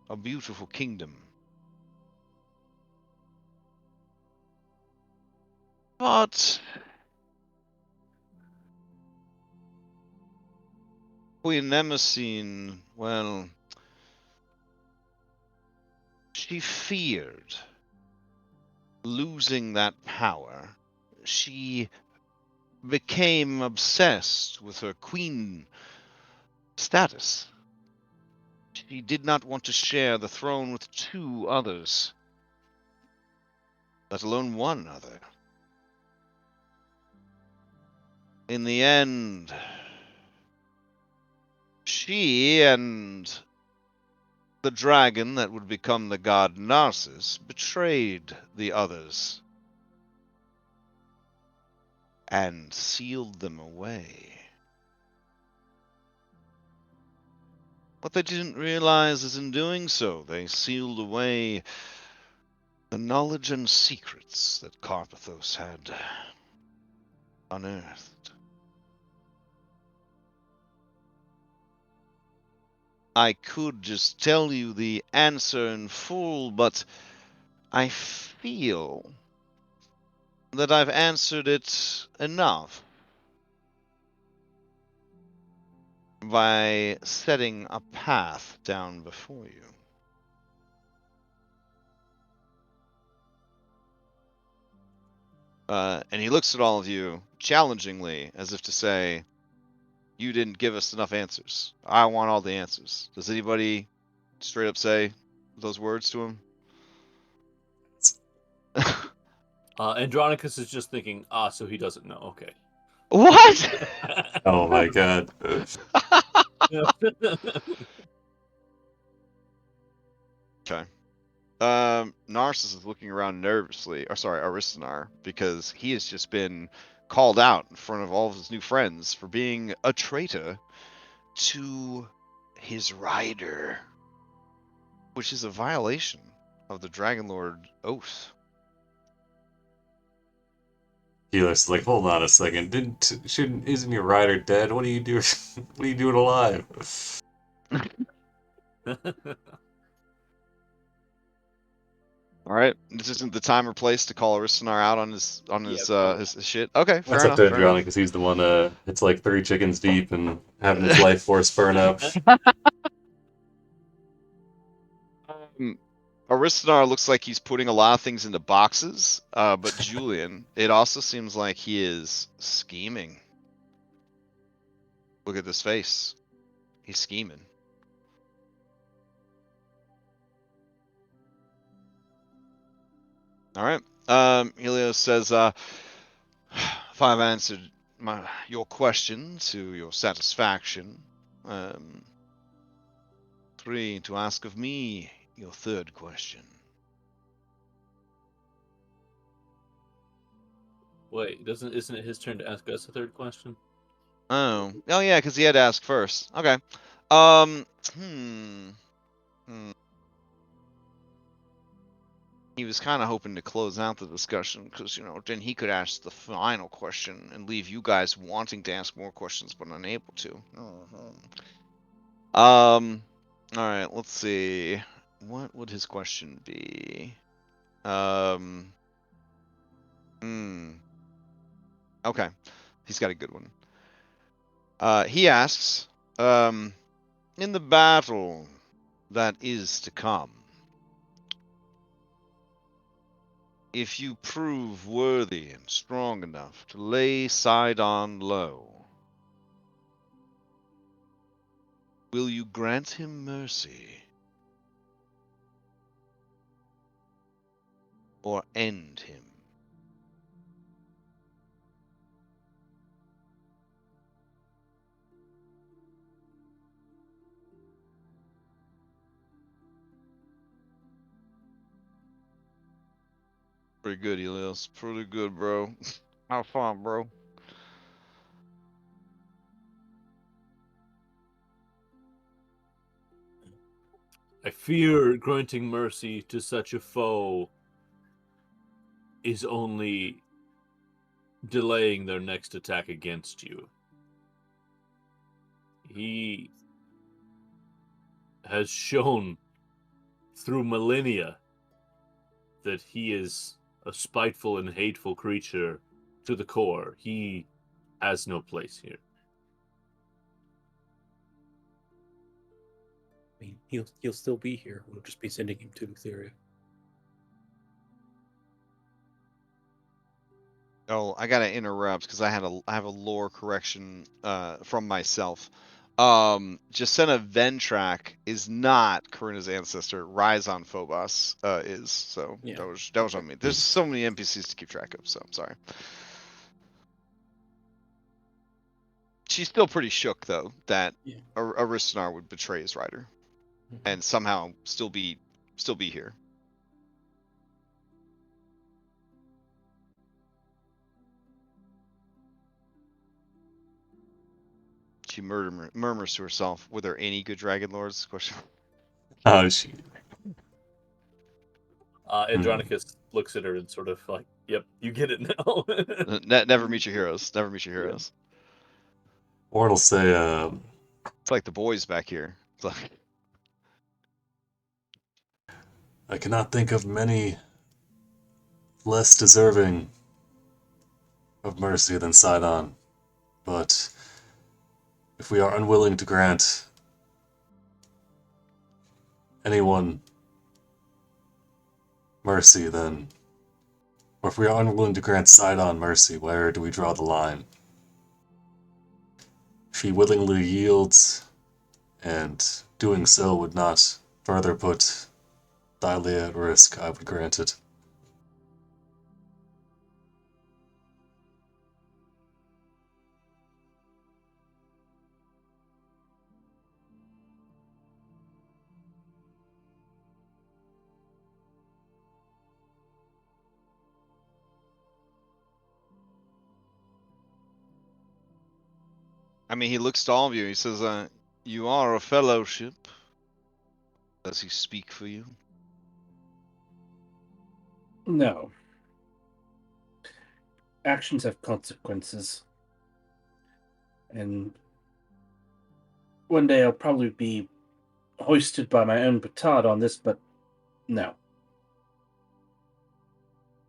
a beautiful kingdom. But Queen Nemesis, well, she feared losing that power. She became obsessed with her queen status. She did not want to share the throne with two others, let alone one other. In the end, she and the dragon that would become the god Narcissus betrayed the others and sealed them away. What they didn't realize is in doing so, they sealed away the knowledge and secrets that Karpythos had unearthed. I could just tell you the answer in full, but I feel that I've answered it enough by setting a path down before you. And he looks at all of you challengingly, as if to say, you didn't give us enough answers. I want all the answers. Does anybody straight up say those words to him? Andronicus is just thinking, so he doesn't know. Okay. What? Oh my god. Okay. Narcissus is looking around nervously, or sorry, Aristonar, because he has just been called out in front of all of his new friends for being a traitor to his rider, which is a violation of the Dragonlord oath. Helios is like, hold on a second. Isn't your rider dead? What are you doing? What are you doing alive? All right, this isn't the time or place to call Aristonar out on his his shit. Okay, fair That's enough. up to Fair enough. Andronicus. He's the one. It's like 3 chickens deep and having his life force burn up. Aristonar looks like he's putting a lot of things into boxes, but Julian, it also seems like he is scheming. Look at this face. He's scheming. All right. Helios says, if I've answered your question to your satisfaction, 3 to ask of me your third question. Wait, isn't it his turn to ask us a third question? Oh yeah, because he had to ask first. Okay. He was kind of hoping to close out the discussion because, then he could ask the final question and leave you guys wanting to ask more questions but unable to. All right, let's see. What would his question be? Okay, he's got a good one. He asks, in the battle that is to come, if you prove worthy and strong enough to lay Sydon low, will you grant him mercy or end him? Pretty good, Helios. Pretty good, bro. Have fun, bro. I fear granting mercy to such a foe is only delaying their next attack against you. He has shown through millennia that he is a spiteful and hateful creature to the core. He has no place here. I mean, he'll still be here. We'll just be sending him to Thylea. Oh, I gotta interrupt because I have a lore correction from myself. Jacenna Ventrak is not Karina's ancestor. Rhizon Phobos is. So Yeah. that was on me. There's so many NPCs to keep track of, so I'm sorry. She's still pretty shook though that Yeah. Aristanar would betray his rider and somehow still be here. She murmurs to herself, "Were there any good Dragonlords?" Question. Oh, she. Andronicus looks at her and sort of like, "Yep, you get it now." Never meet your heroes. Never meet your heroes. Or it'll say, It's like the boys back here. It's like, I cannot think of many less deserving of mercy than Sydon, but if we are unwilling to grant anyone mercy, then... Or if we are unwilling to grant Sydon mercy, where do we draw the line? She willingly yields, and doing so would not further put Thylea at risk. I would grant it. I mean, he looks to all of you. He says, "You are a fellowship." Does he speak for you? No. Actions have consequences. And one day I'll probably be hoisted by my own petard on this, but no.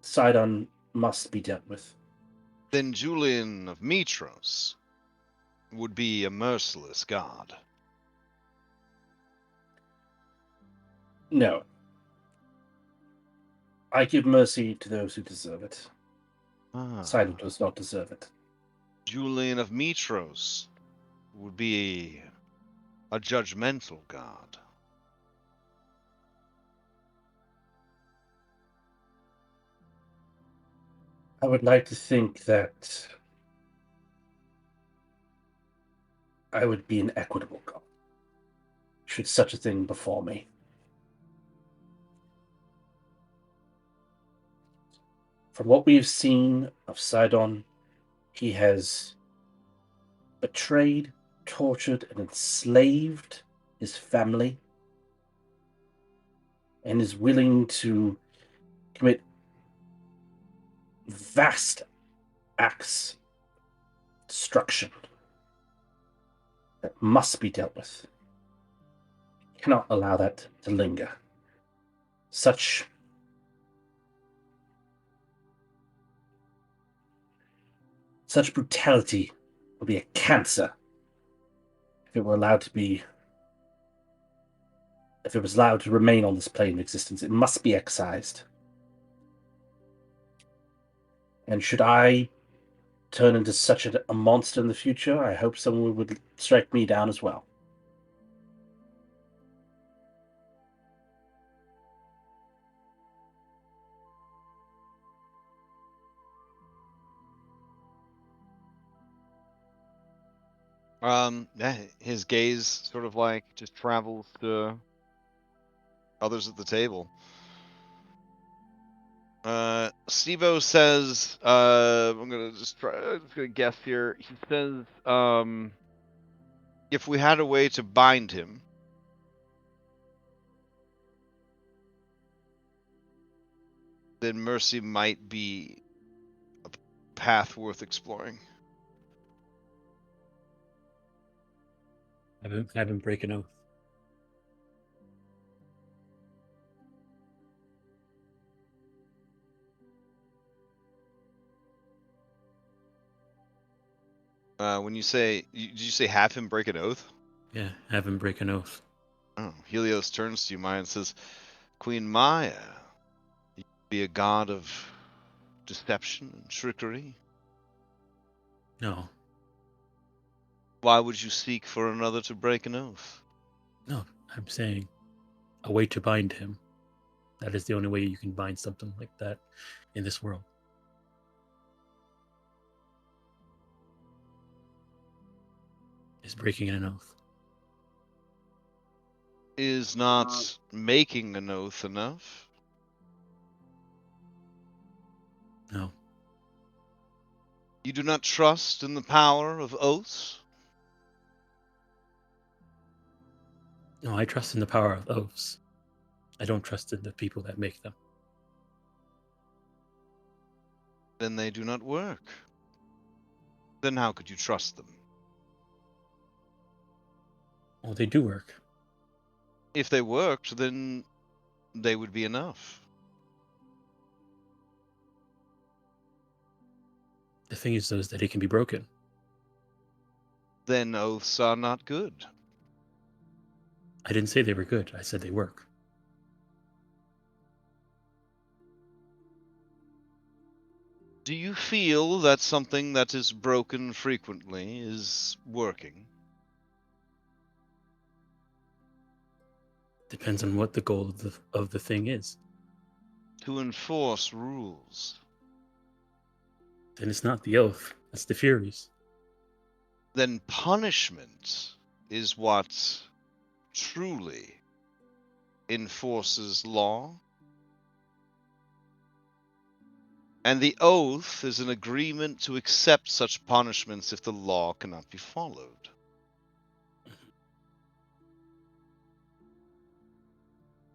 Sydon must be dealt with. Then Julian of Mytros would be a merciless god. No. I give mercy to those who deserve it. Sydon does not deserve it. Julian of Mytros would be a judgmental god. I would like to think that I would be an equitable god, should such a thing befall me. From what we have seen of Sydon, he has betrayed, tortured, and enslaved his family, and is willing to commit vast acts of destruction that must be dealt with. Cannot allow that to linger. Such brutality would be a cancer if it were allowed to be. If it was allowed to remain on this plane of existence, it must be excised. And should I turn into such a monster in the future, I hope someone would strike me down as well. Yeah, his gaze sort of like just travels to others at the table. Stevo says, I'm gonna guess here. He says, if we had a way to bind him, then mercy might be a path worth exploring. Have him break an oath. When you say, did you say have him break an oath? Yeah, have him break an oath. Oh, Helios turns to you, Maya, and says, Queen Maya, you be a god of deception and trickery? No, Why would you seek for another to break an oath? no, I'm saying a way to bind him. That is the only way you can bind something like that in this world. Is breaking an oath. Is not making an oath enough? No, You do not trust in the power of oaths? no, I trust in the power of oaths. I don't trust in the people that make them. Then they do not work. Then how could you trust them? Well, they do work. If they worked, then they would be enough. The thing is, though, is that it can be broken. Then oaths are not good. I didn't say they were good. I said they work. Do you feel that something that is broken frequently is working? Depends on what the goal of the thing is. To enforce rules. Then it's not the oath. That's the Furies. Then punishment is what truly enforces law. And the oath is an agreement to accept such punishments if the law cannot be followed.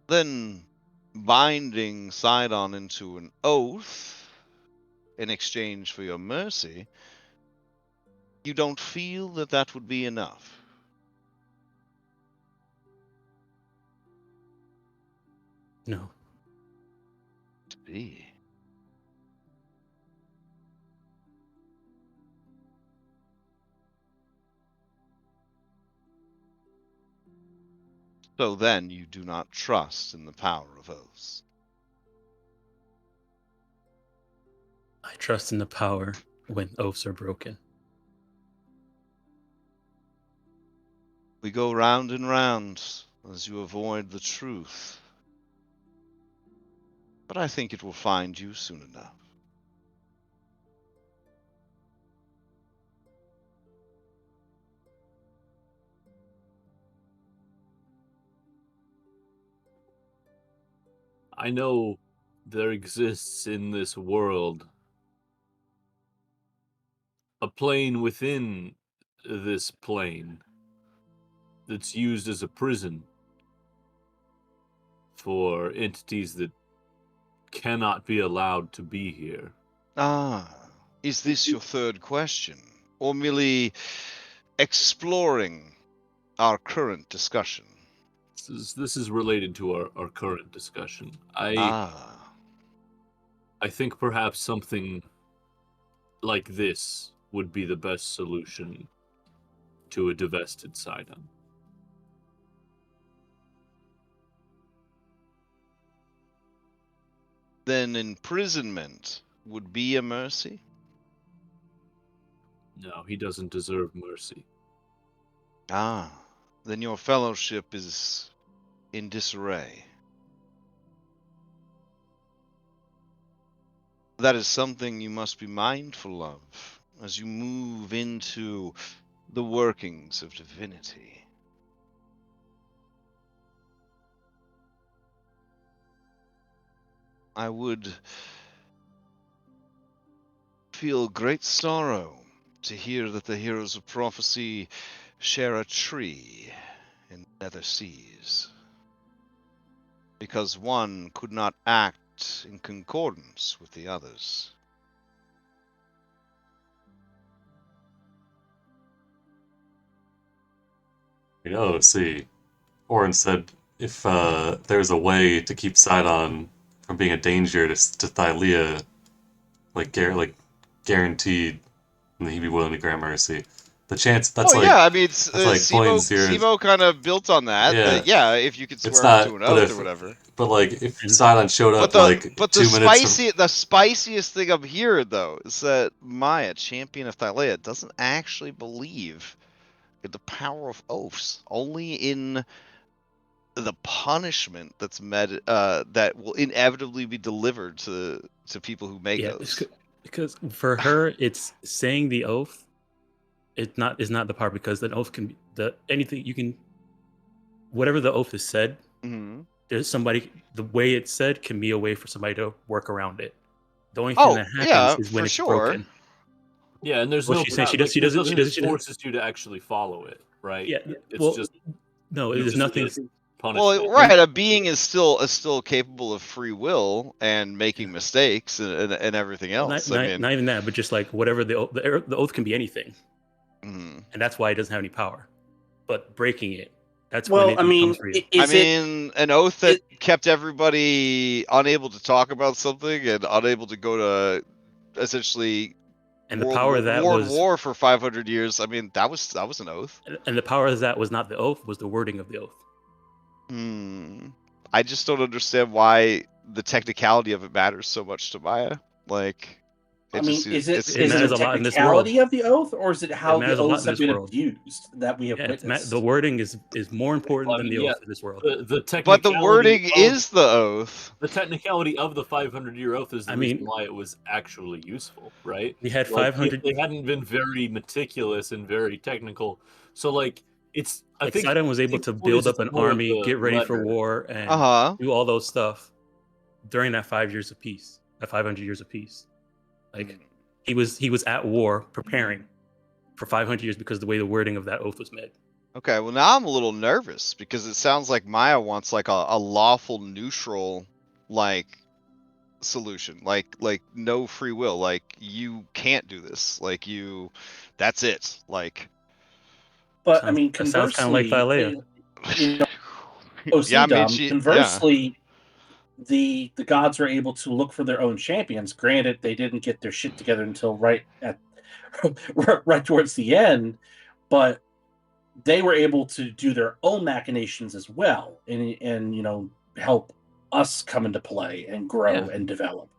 Then binding Sydon into an oath in exchange for your mercy, you don't feel that that would be enough. No. See. So then you do not trust in the power of oaths. I trust in the power when oaths are broken. We go round and round as you avoid the truth. But I think it will find you soon enough. I know there exists in this world a plane within this plane that's used as a prison for entities that cannot be allowed to be here. Ah, is this your third question? Or merely exploring our current discussion? This is related to our current discussion. I think perhaps something like this would be the best solution to a divested Sydon. Then imprisonment would be a mercy? No, he doesn't deserve mercy. Ah, then your fellowship is in disarray. That is something you must be mindful of as you move into the workings of divinity. I would feel great sorrow to hear that the heroes of prophecy share a tree in nether seas, because one could not act not in concordance with the others. See. Orin said if there's a way to keep Sydon from being a danger to Thylea, like guaranteed, and he'd be willing to grant mercy. The chance that's I mean, that's like points here. Simo kind of built on that. Yeah. If you could It's swear up to not, an but oath or whatever. But like if Sydon showed up But the 2 minutes the spiciest thing I'm hearing though is that Maya, champion of Thylea, doesn't actually believe in the power of oaths. Only in the punishment that's that will inevitably be delivered to people who make oaths. Because for her, it's saying the oath. It's not the part, because the oath can be anything you can. Whatever the oath is said, there's somebody. The way it's said can be a way for somebody to work around it. The only thing that happens is when it's broken. Yeah, and there's Well, no. she's saying she doesn't forces you to actually follow it, right? Yeah, it's just no. There's nothing. Well, right. A being is still capable of free will and making mistakes and everything else. Not even that, but just like whatever the oath can be anything, and that's why it doesn't have any power. But breaking it, that's when it becomes real. An oath that kept everybody unable to talk about something and unable to go to essentially the power of that was war for 500 years. I mean, that was an oath. And the power of that was not the oath; was the wording of the oath. I just don't understand why the technicality of it matters so much to Maya. Like, is it the technicality of the oath, or is it how the oaths have been abused that we have witnessed? The wording is more important than the oath in this world. But the wording is the oath. The technicality of the 500-year oath is the reason why it was actually useful, right? We had 500. They hadn't been very meticulous and very technical, so like it's. I think Sydon was able to build up an army, get ready for war, and do all those stuff during that 5 years of peace, that 500 years of peace. Like he was at war preparing for 500 years because of the way the wording of that oath was made. Okay, well now I'm a little nervous because it sounds like Maya wants like a lawful neutral like solution, like no free will, like you can't do this, like that's it, like. But I mean, conversely, sounds kind of like Thylea. Conversely, the gods were able to look for their own champions. Granted, they didn't get their shit together until right towards the end, but they were able to do their own machinations as well, and help us come into play and grow and develop.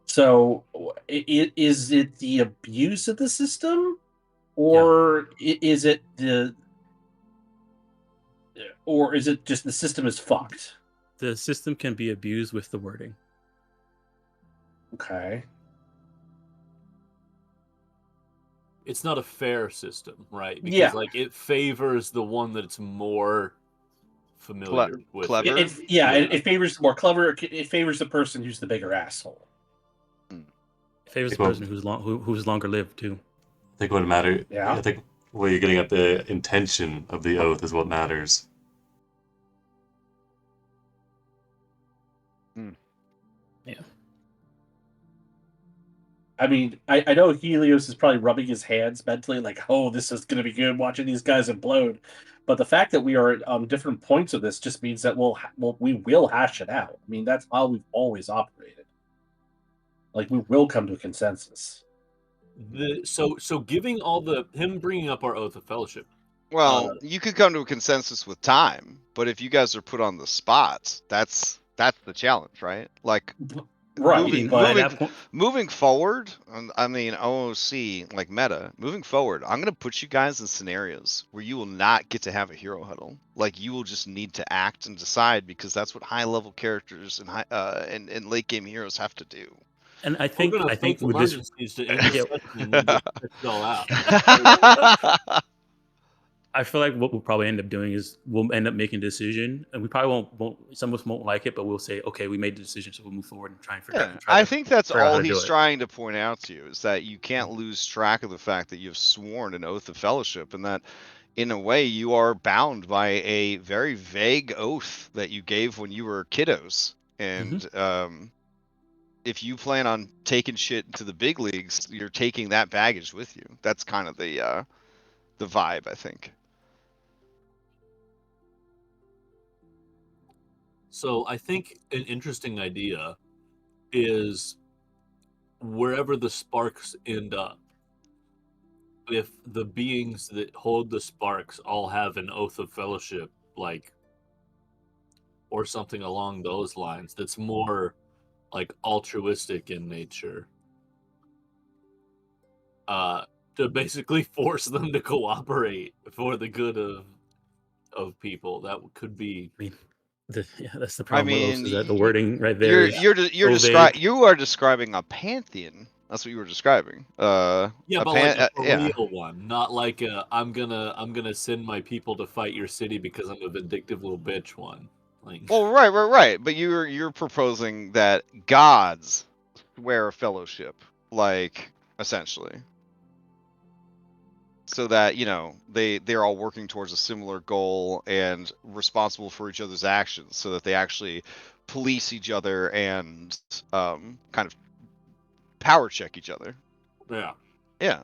So, is it the abuse of the system, or is it just the system is fucked? The system can be abused with the wording. Okay. It's not a fair system, right? Because like it favors the one that it's more familiar with. Clever. It favors the more clever. It favors the person who's the bigger asshole. It favors the person who's longer lived too. I think what matters. Yeah. I think what you're getting at, the intention of the oath is what matters. Yeah. I mean, I know Helios is probably rubbing his hands mentally, like, "Oh, this is going to be good watching these guys implode." But the fact that we are at different points of this just means that we will hash it out. I mean, that's how we've always operated. Like, we will come to a consensus. So giving him bringing up our oath of fellowship. Well, you could come to a consensus with time, but if you guys are put on the spot, that's the challenge, right? Like, moving forward, I mean, OOC, like meta, moving forward, I'm going to put you guys in scenarios where you will not get to have a hero huddle. Like, you will just need to act and decide, because that's what high-level characters and late-game heroes have to do. And I think with this, I feel like what we'll probably end up doing is we'll end up making a decision, and we probably won't. Some of us won't like it, but we'll say, okay, we made the decision, so we'll move forward and try and figure out. I think that's all he's trying to point out to you, is that you can't lose track of the fact that you've sworn an oath of fellowship, and that in a way you are bound by a very vague oath that you gave when you were kiddos. And if you plan on taking shit to the big leagues, you're taking that baggage with you. That's kind of the vibe, I think. So I think an interesting idea is wherever the sparks end up, if the beings that hold the sparks all have an oath of fellowship, like, or something along those lines, that's more like altruistic in nature, to basically force them to cooperate for the good of people. That could be. I mean, that's the I problem with those, mean, is that the wording right there is so vague. you are describing a pantheon. That's what you were describing. Yeah, A but like a yeah. real one, not like a I'm gonna send my people to fight your city because I'm a vindictive little bitch one. Like, Well, right. But you're proposing that gods swear a fellowship, like, essentially, so that they're all working towards a similar goal and responsible for each other's actions, so that they actually police each other and kind of power check each other. yeah. Yeah.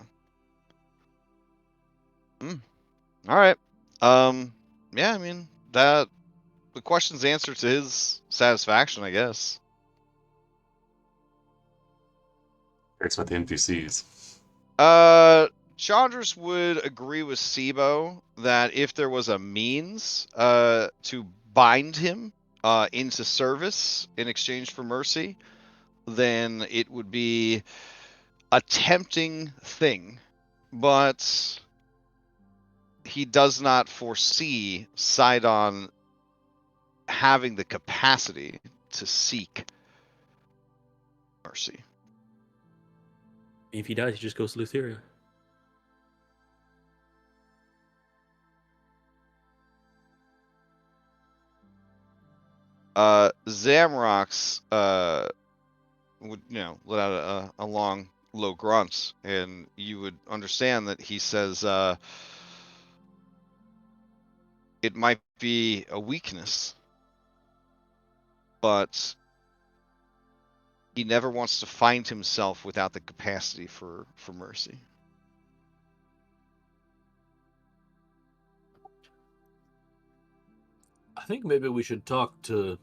All right. Yeah. I mean, that the question's answered to his satisfaction, I guess. It's about the NPCs. Chandras would agree with Sibo that if there was a means to bind him into service in exchange for mercy, then it would be a tempting thing. But he does not foresee Sydon having the capacity to seek mercy. If he dies, he just goes to Lutheria. Zamrox would let out a long low grunt, and you would understand that he says it might be a weakness, but he never wants to find himself without the capacity for mercy. I think maybe we should talk to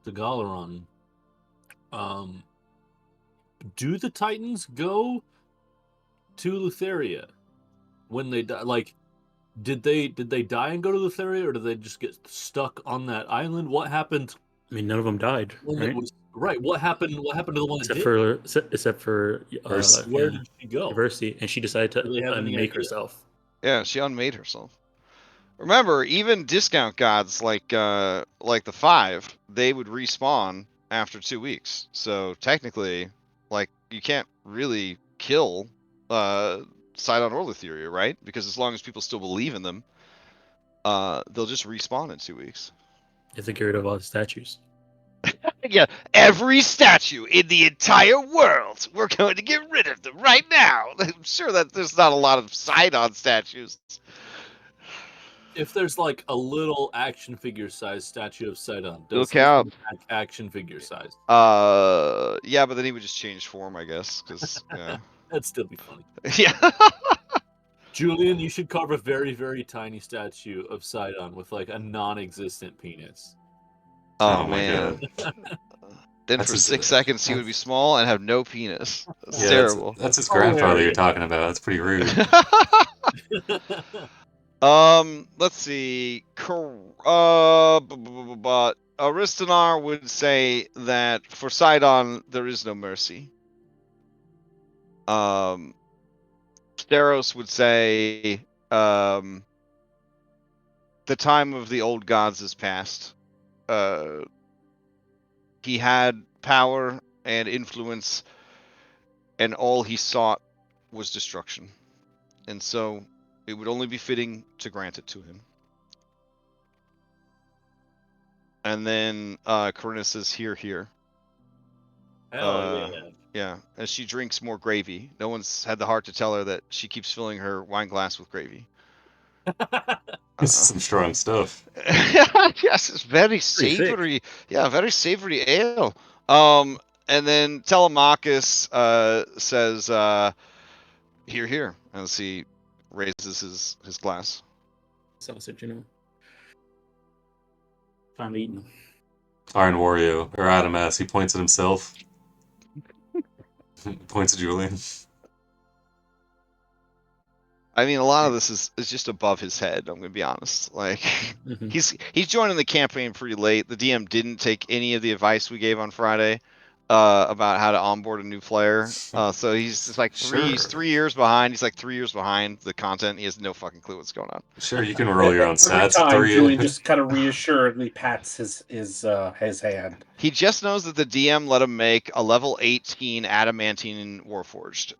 Galaron. Do the Titans go to Lutheria when they die? Like, did they die and go to Lutheria, or did they just get stuck on that island? What happened? I mean, none of them died, When right? it was right. What happened? What happened to the one that Except for Where did she go? University, and she decided Do to they have any unmake idea? herself. Yeah, she unmade herself. Remember, even discount gods like the five, they would respawn after 2 weeks. So technically, like, you can't really kill Sidon or Lutheria, right? Because as long as people still believe in them, they'll just respawn in 2 weeks. You have to get rid of all the statues. Yeah, every statue in the entire world, we're going to get rid of them right now. I'm sure that there's not a lot of Sidon statues. If there's like a little action figure size statue of Sydon, It'll does his count. action figure size? Yeah, but then he would just change form, I guess, because yeah. That'd still be funny. Yeah. Julian, you should carve a very, very tiny statue of Sydon with like a non-existent penis. Oh, my man. God. Then That's for his- 6 seconds he would be small and have no penis. That's Yeah, terrible. that's his grandfather you're Hilarious. talking about. That's pretty rude. Let's see. Aristonar would say that for Sidon there is no mercy. Steros would say the time of the old gods is past. He had power and influence, and all he sought was destruction. And so it would only be fitting to grant it to him. And then Corinna says, here. Hell yeah. Yeah, as she drinks more gravy. No one's had the heart to tell her that she keeps filling her wine glass with gravy. This is some strong stuff. Yes, it's very Pretty thick. savory. Yeah, very savory ale. And then Telemachus says, "Here, here," as he raises his glass. Sausage, you know. Finally eating them. Iron Wario, or Adamas, he points at himself. Points at Julian. I mean, a lot of this is just above his head. I'm gonna be honest. Like, he's joining the campaign pretty late. The DM didn't take any of the advice we gave on Friday about how to onboard a new player. So he's just like he's 3 years behind. He's like 3 years behind the content. He has no fucking clue what's going on. Sure, you can roll your own Every stats. time Julian just kind of reassuredly pats his hand. He just knows that the DM let him make a level 18 adamantine warforged.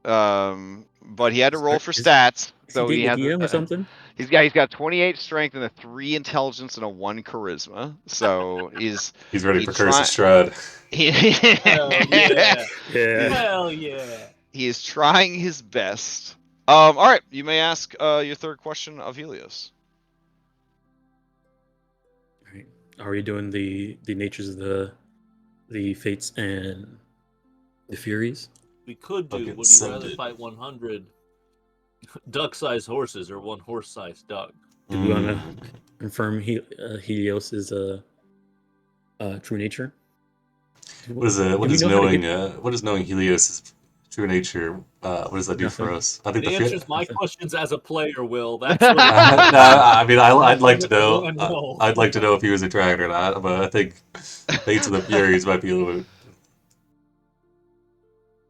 But he had to roll for stats. So he has DM or something. He's got 28 strength and a 3 intelligence and a 1 charisma. So he's ready for Curse of Strahd. Hell yeah. Yeah. Hell yeah. He is trying his best. All right, you may ask your third question of Helios. Right. Are we doing the natures of the fates and the furies? We could do. Fucking Would you send rather it. fight 100 duck-sized horses or one horse-sized duck? Do we want to confirm Helios is a true nature? What is knowing Helios' true nature? What does that do for us? I think It the answers my questions as a player, Will. That's no, what I mean, I'd like to know. I know. I'd like to know if he was a dragon or not. But I think Fates of the Furies might be a little bit.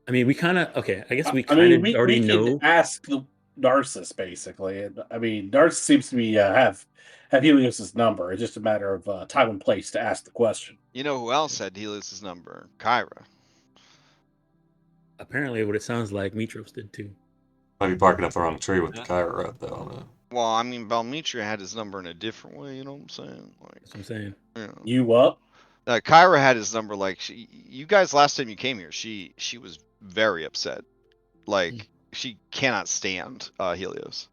I mean, we kind of okay. I guess we already know. Could ask the Narcissus basically. I mean, Narcissus seems to be have Helios's number. It's just a matter of time and place to ask the question. You know who else had Helios' number? Kyra. Apparently, what it sounds like, Mytros did too. Might be barking up the wrong tree with the Kyra rep, though. Well, I mean, Balmitra had his number in a different way. You know what I'm saying? Like, That's what I'm saying. You up? Kyra had his number. Like, you guys last time you came here, she was very upset. Like, she cannot stand Helios.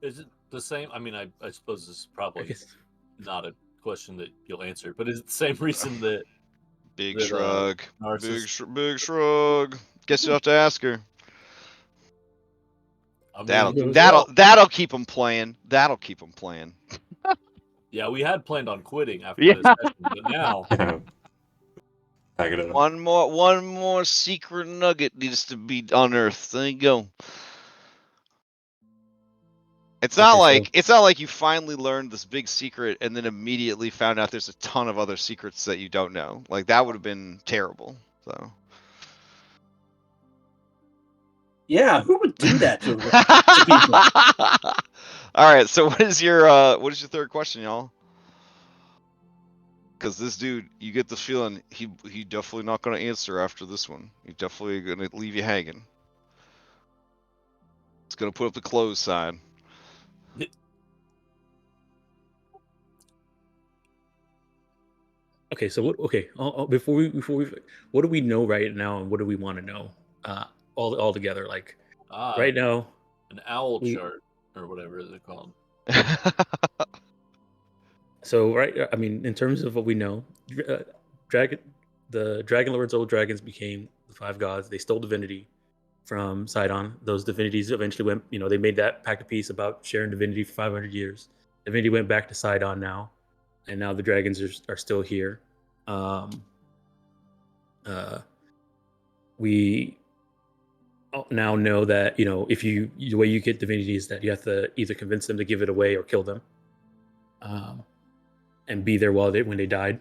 Is it the same? I mean, I suppose this is probably not a question that you'll answer, but is it the same reason that Big shrug. Big shrug. Guess you'll have to ask her. I mean, that'll keep him playing. That'll keep him playing. Yeah, we had planned on quitting after this session, but now one more secret nugget needs to be unearthed. There you go. It's not like you finally learned this big secret and then immediately found out there's a ton of other secrets that you don't know. Like, that would have been terrible. So. Yeah, who would do that to people? All right, so what is your third question, y'all? Because this dude, you get the feeling he definitely not going to answer after this one. He's definitely going to leave you hanging. It's going to put up the close sign. Okay, so what? Okay, before we, what do we know right now, and what do we want to know? All together, like right now, an owl chart or whatever is it called? So I mean, in terms of what we know, the Dragonlords, old dragons, became the 5 gods. They stole divinity from Sydon. Those divinities eventually went. They made that pact of peace about sharing divinity for 500 years. Divinity went back to Sydon now, and now the dragons are still here. We now know that if the way you get divinity is that you have to either convince them to give it away or kill them, and be there when they died,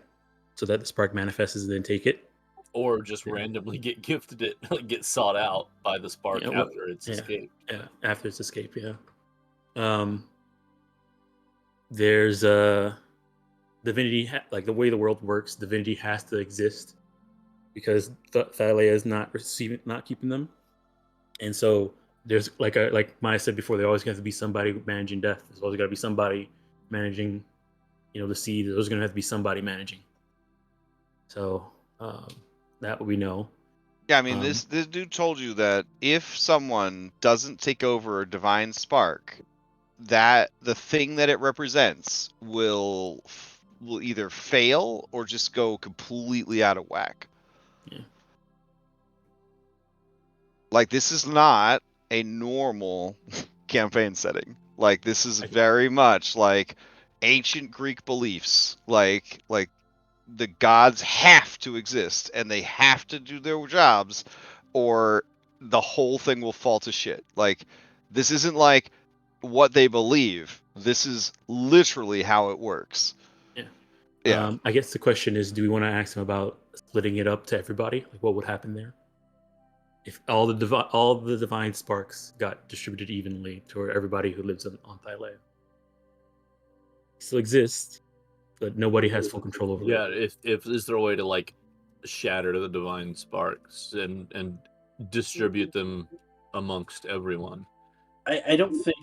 so that the spark manifests and then take it, or just randomly get gifted it, like get sought out by the spark after it's escaped. Yeah, after it's escaped. Yeah. There's divinity, like the way the world works, divinity has to exist because Thylea is not keeping them, and so there's like Maya said before, there always has to be somebody managing death. There's always got to be somebody managing, the seed. There's going to have to be somebody managing. So that we know. Yeah, I mean, this dude told you that if someone doesn't take over a divine spark, that the thing that it represents will either fail or just go completely out of whack. Yeah. Like, this is not a normal campaign setting. Like, this is very much like ancient Greek beliefs. Like the gods have to exist and they have to do their jobs, or the whole thing will fall to shit. Like, this isn't like what they believe. This is literally how it works. Yeah. I guess the question is, do we want to ask him about splitting it up to everybody? Like, what would happen there if all the divine sparks got distributed evenly to everybody who lives on Thylea? It still exists, but nobody has full control over it. Yeah, if is there a way to like shatter the divine sparks and distribute them amongst everyone? I don't think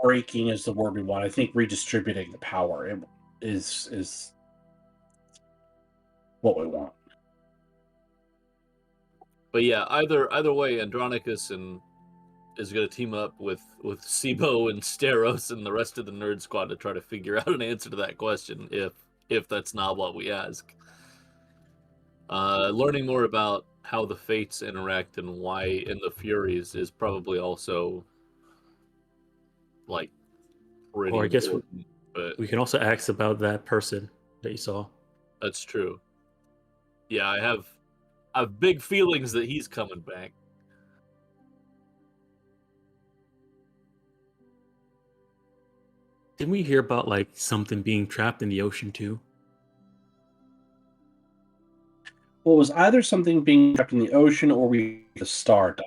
breaking is the word we want. I think redistributing the power is what we want. But yeah, either way, Andronicus is going to team up with Sibo and Steros and the rest of the nerd squad to try to figure out an answer to that question if that's not what we ask. Learning more about how the fates interact and why in the Furies is probably also like pretty Or I guess important, but we can also ask about that person that you saw. that's true. Yeah, I have big feelings that he's coming back. Didn't we hear about like something being trapped in the ocean too? Well, it was either something being trapped in the ocean or the star died.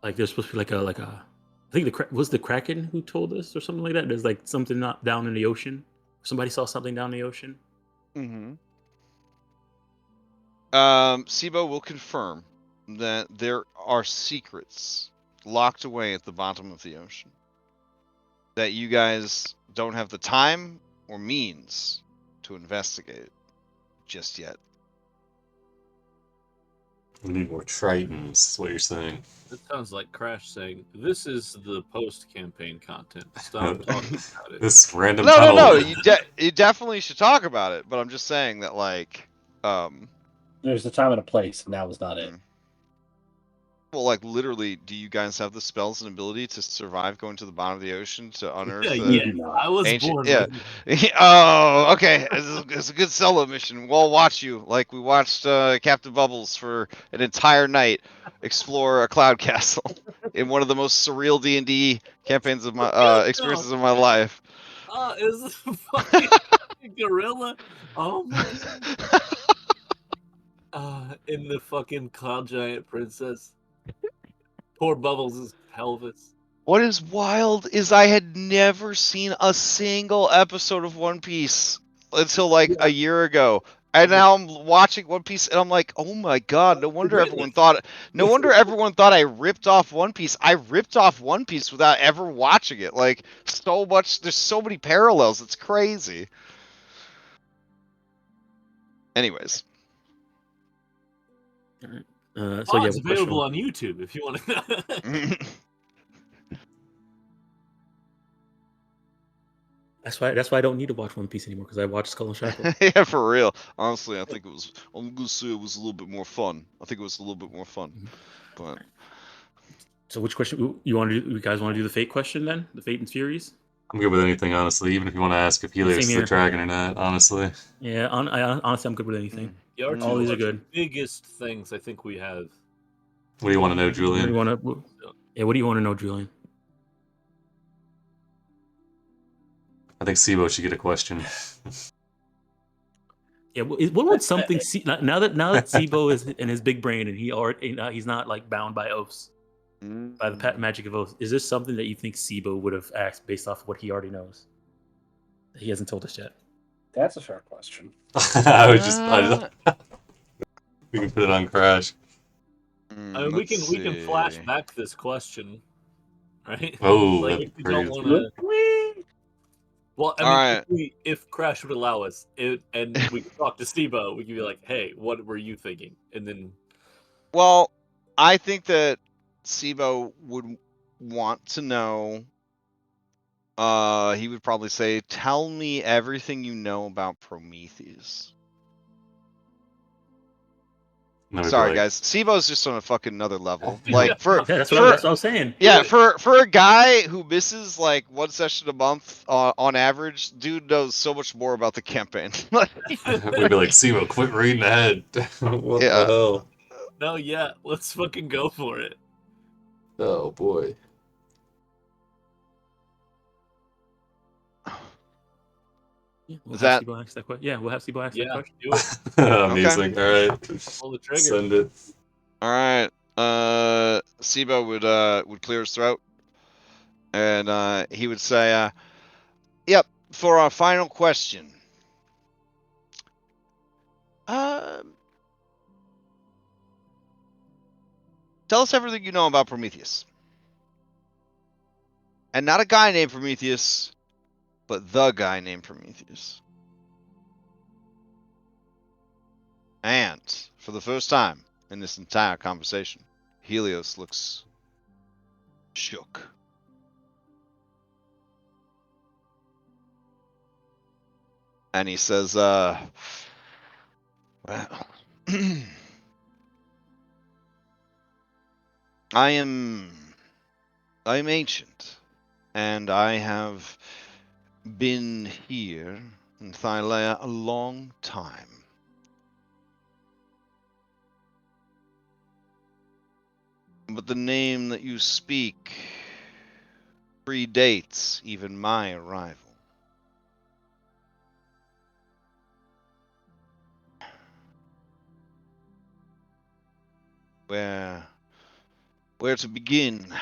Like there's supposed to be like a I think was the Kraken who told us or something like that. There's like something not down in the ocean. Somebody saw something down in the ocean. Mm-hmm. Sibo will confirm that there are secrets locked away at the bottom of the ocean that you guys don't have the time or means to investigate just yet. We need more Tritons, is what you're saying. It sounds like Crash saying, "This is the post-campaign content. Stop talking about it." This random No, tunnel. no, you definitely should talk about it. But I'm just saying that, like, There's a time and a place, and now is not it. well, like, literally, do you guys have the spells and ability to survive going to the bottom of the ocean to unearth the Yeah, I was ancient? born. Yeah. With it. Oh, okay. It's a good solo mission. We'll watch you, like we watched Captain Bubbles for an entire night explore a cloud castle in one of the most surreal D&D campaigns of my experiences of my life. Is this a fucking gorilla? Oh my god. In the fucking cloud giant princess. Poor Bubbles' pelvis. What is wild is I had never seen a single episode of One Piece until like a year ago. And now I'm watching One Piece and I'm like, oh my god, no wonder everyone thought I ripped off One Piece. I ripped off One Piece without ever watching it. Like, so much, there's so many parallels, it's crazy. Anyways. So yeah, it's available on YouTube if you want to. That's why I don't need to watch One Piece anymore, because I watch Skull and Shackles. Yeah, for real. Honestly, I think I'm gonna say it was a little bit more fun. I think it was a little bit more fun. But so which question you want to do? You guys want to do the fate question then? The fate and Furies? I'm good with anything, honestly. Even if you want to ask if Helios is the dragon or not, honestly. Yeah, honestly, I'm good with anything. All these are good. Biggest things I think we have. What do you want to know, Julian? What do you want to know, Julian? I think Sibo should get a question. Yeah, what would something now that Sibo is in his big brain and he's not like bound by oaths, by the magic of oaths? Is there something that you think Sibo would have asked based off of what he already knows that he hasn't told us yet? That's a fair question. We can put it on Crash. We can flash back this question, right? Oh, like if you don't want to. Well, I mean, if Crash would allow us, and we could talk to Sibo, we could be like, "Hey, what were you thinking?" And then, well, I think that Sibo want to know, he would probably say, tell me everything you know about Prometheus. And then we'd be Sorry, like, guys. SIBO's just on a fucking another level. Yeah. Like, Yeah, that's what I was saying. yeah, for a guy who misses like one session a month on average, dude knows so much more about the campaign. we'd be like, Sibo, quit reading ahead. What Yeah. the hell? No, yeah, let's fucking go for it. Oh boy. Yeah, we'll Is have that- Sibo ask that question. Yeah, we'll have Sibo ask that Yeah, question. do it. Amazing. All right. Pull the trigger. Send it. All right. SIBO would clear his throat, and he would say, "Yep, for our final question. Tell us everything you know about Prometheus, and not a guy named Prometheus, but the guy named Prometheus." And for the first time in this entire conversation, Helios looks shook. And he says, well, I am ancient, and I have been here in Thylea a long time. But the name that you speak predates even my arrival. Where to begin?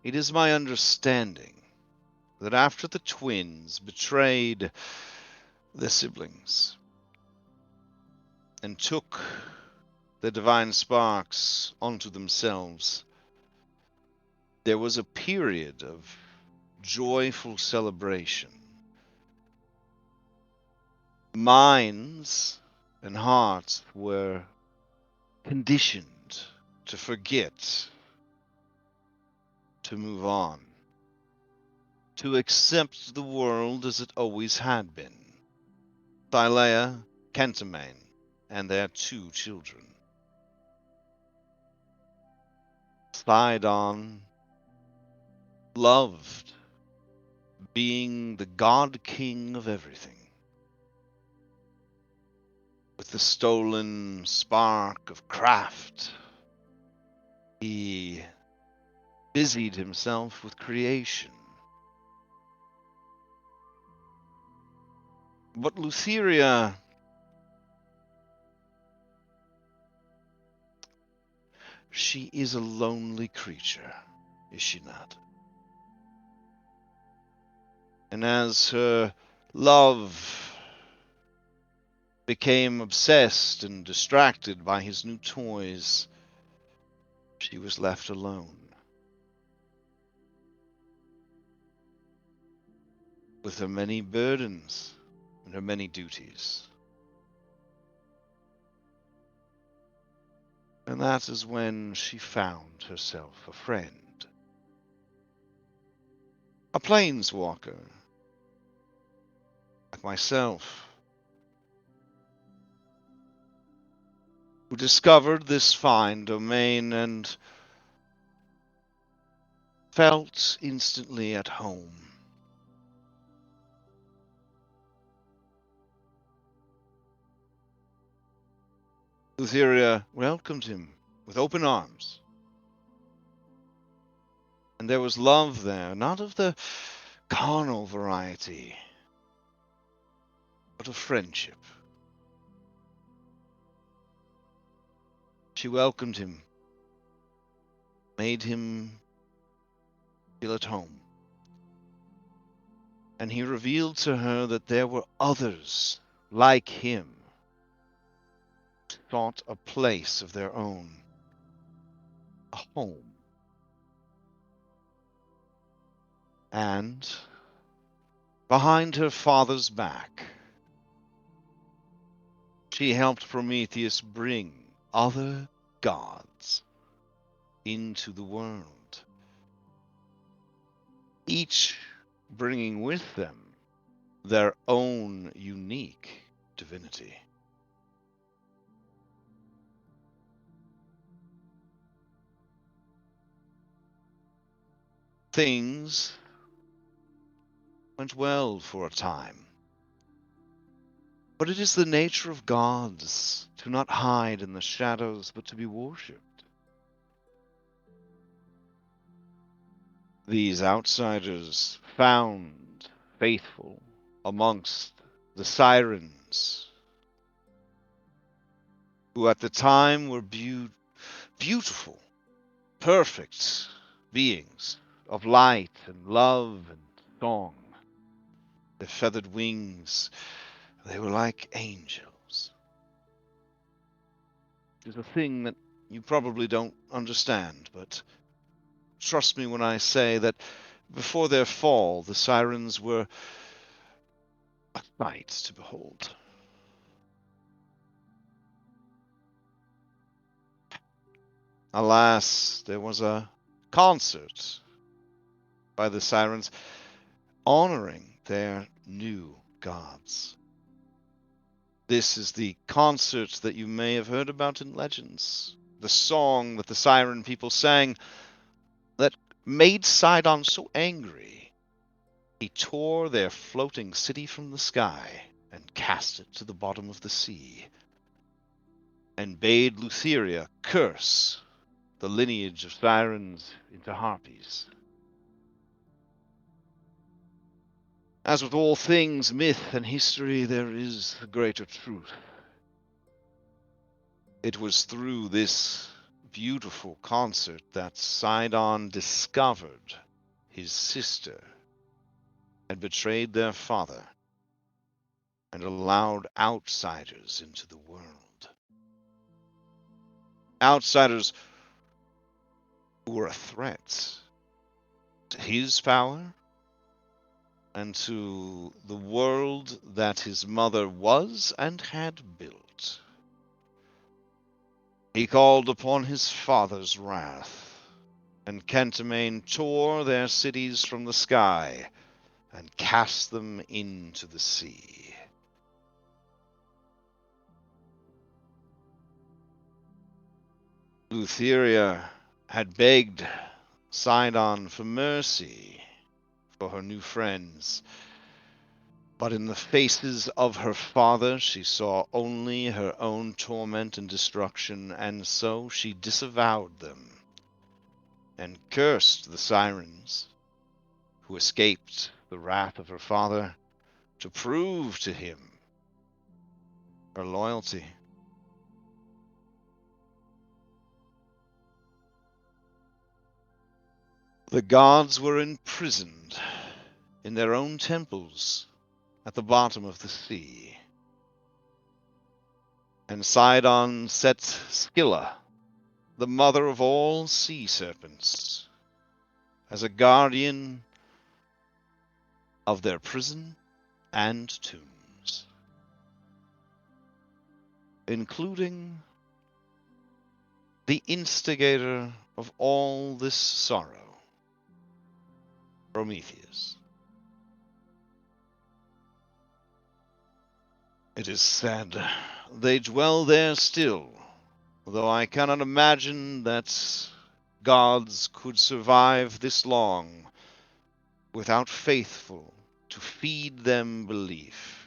It is my understanding that after the twins betrayed their siblings and took the divine sparks onto themselves, there was a period of joyful celebration. Minds and hearts were conditioned to forget, to move on, to accept the world as it always had been. Thylea, Kentamane, and their 2 children. Sydon loved being the god king of everything. With the stolen spark of craft, he busied himself with creation. But Lutheria, she is a lonely creature, is she not? And as her love became obsessed and distracted by his new toys, she was left alone. With her many burdens and her many duties. And that is when she found herself a friend. A planeswalker, like myself, who discovered this fine domain and felt instantly at home. Lutheria welcomed him with open arms. And there was love there, not of the carnal variety, but of friendship. She welcomed him, made him feel at home. And he revealed to her that there were others like him, who sought a place of their own, a home. And behind her father's back, she helped Prometheus bring other gods into the world, each bringing with them their own unique divinity. Things went well for a time, but it is the nature of gods to not hide in the shadows, but to be worshipped. These outsiders found faithful amongst the sirens, who at the time were beautiful, perfect beings of light and love and song. Their feathered wings, they were like angels. It's a thing that you probably don't understand, but trust me when I say that before their fall, the sirens were a sight to behold. Alas, there was a concert by the sirens honoring their new gods. This is the concert that you may have heard about in legends. The song that the siren people sang that made Sydon so angry, he tore their floating city from the sky and cast it to the bottom of the sea, and bade Lutheria curse the lineage of sirens into harpies. As with all things myth and history, there is a greater truth. It was through this beautiful concert that Sydon discovered his sister had betrayed their father and allowed outsiders into the world. Outsiders who were a threat to his power and to the world that his mother was and had built. He called upon his father's wrath, and Kentamane tore their cities from the sky and cast them into the sea. Lutheria had begged Sydon for mercy for her new friends, but in the faces of her father she saw only her own torment and destruction, and so she disavowed them and cursed the sirens who escaped the wrath of her father to prove to him her loyalty. The gods were imprisoned in their own temples at the bottom of the sea, and Sydon set Scylla, the mother of all sea serpents, as a guardian of their prison and tombs, including the instigator of all this sorrow, Prometheus. It is said they dwell there still, though I cannot imagine that gods could survive this long without faithful to feed them belief.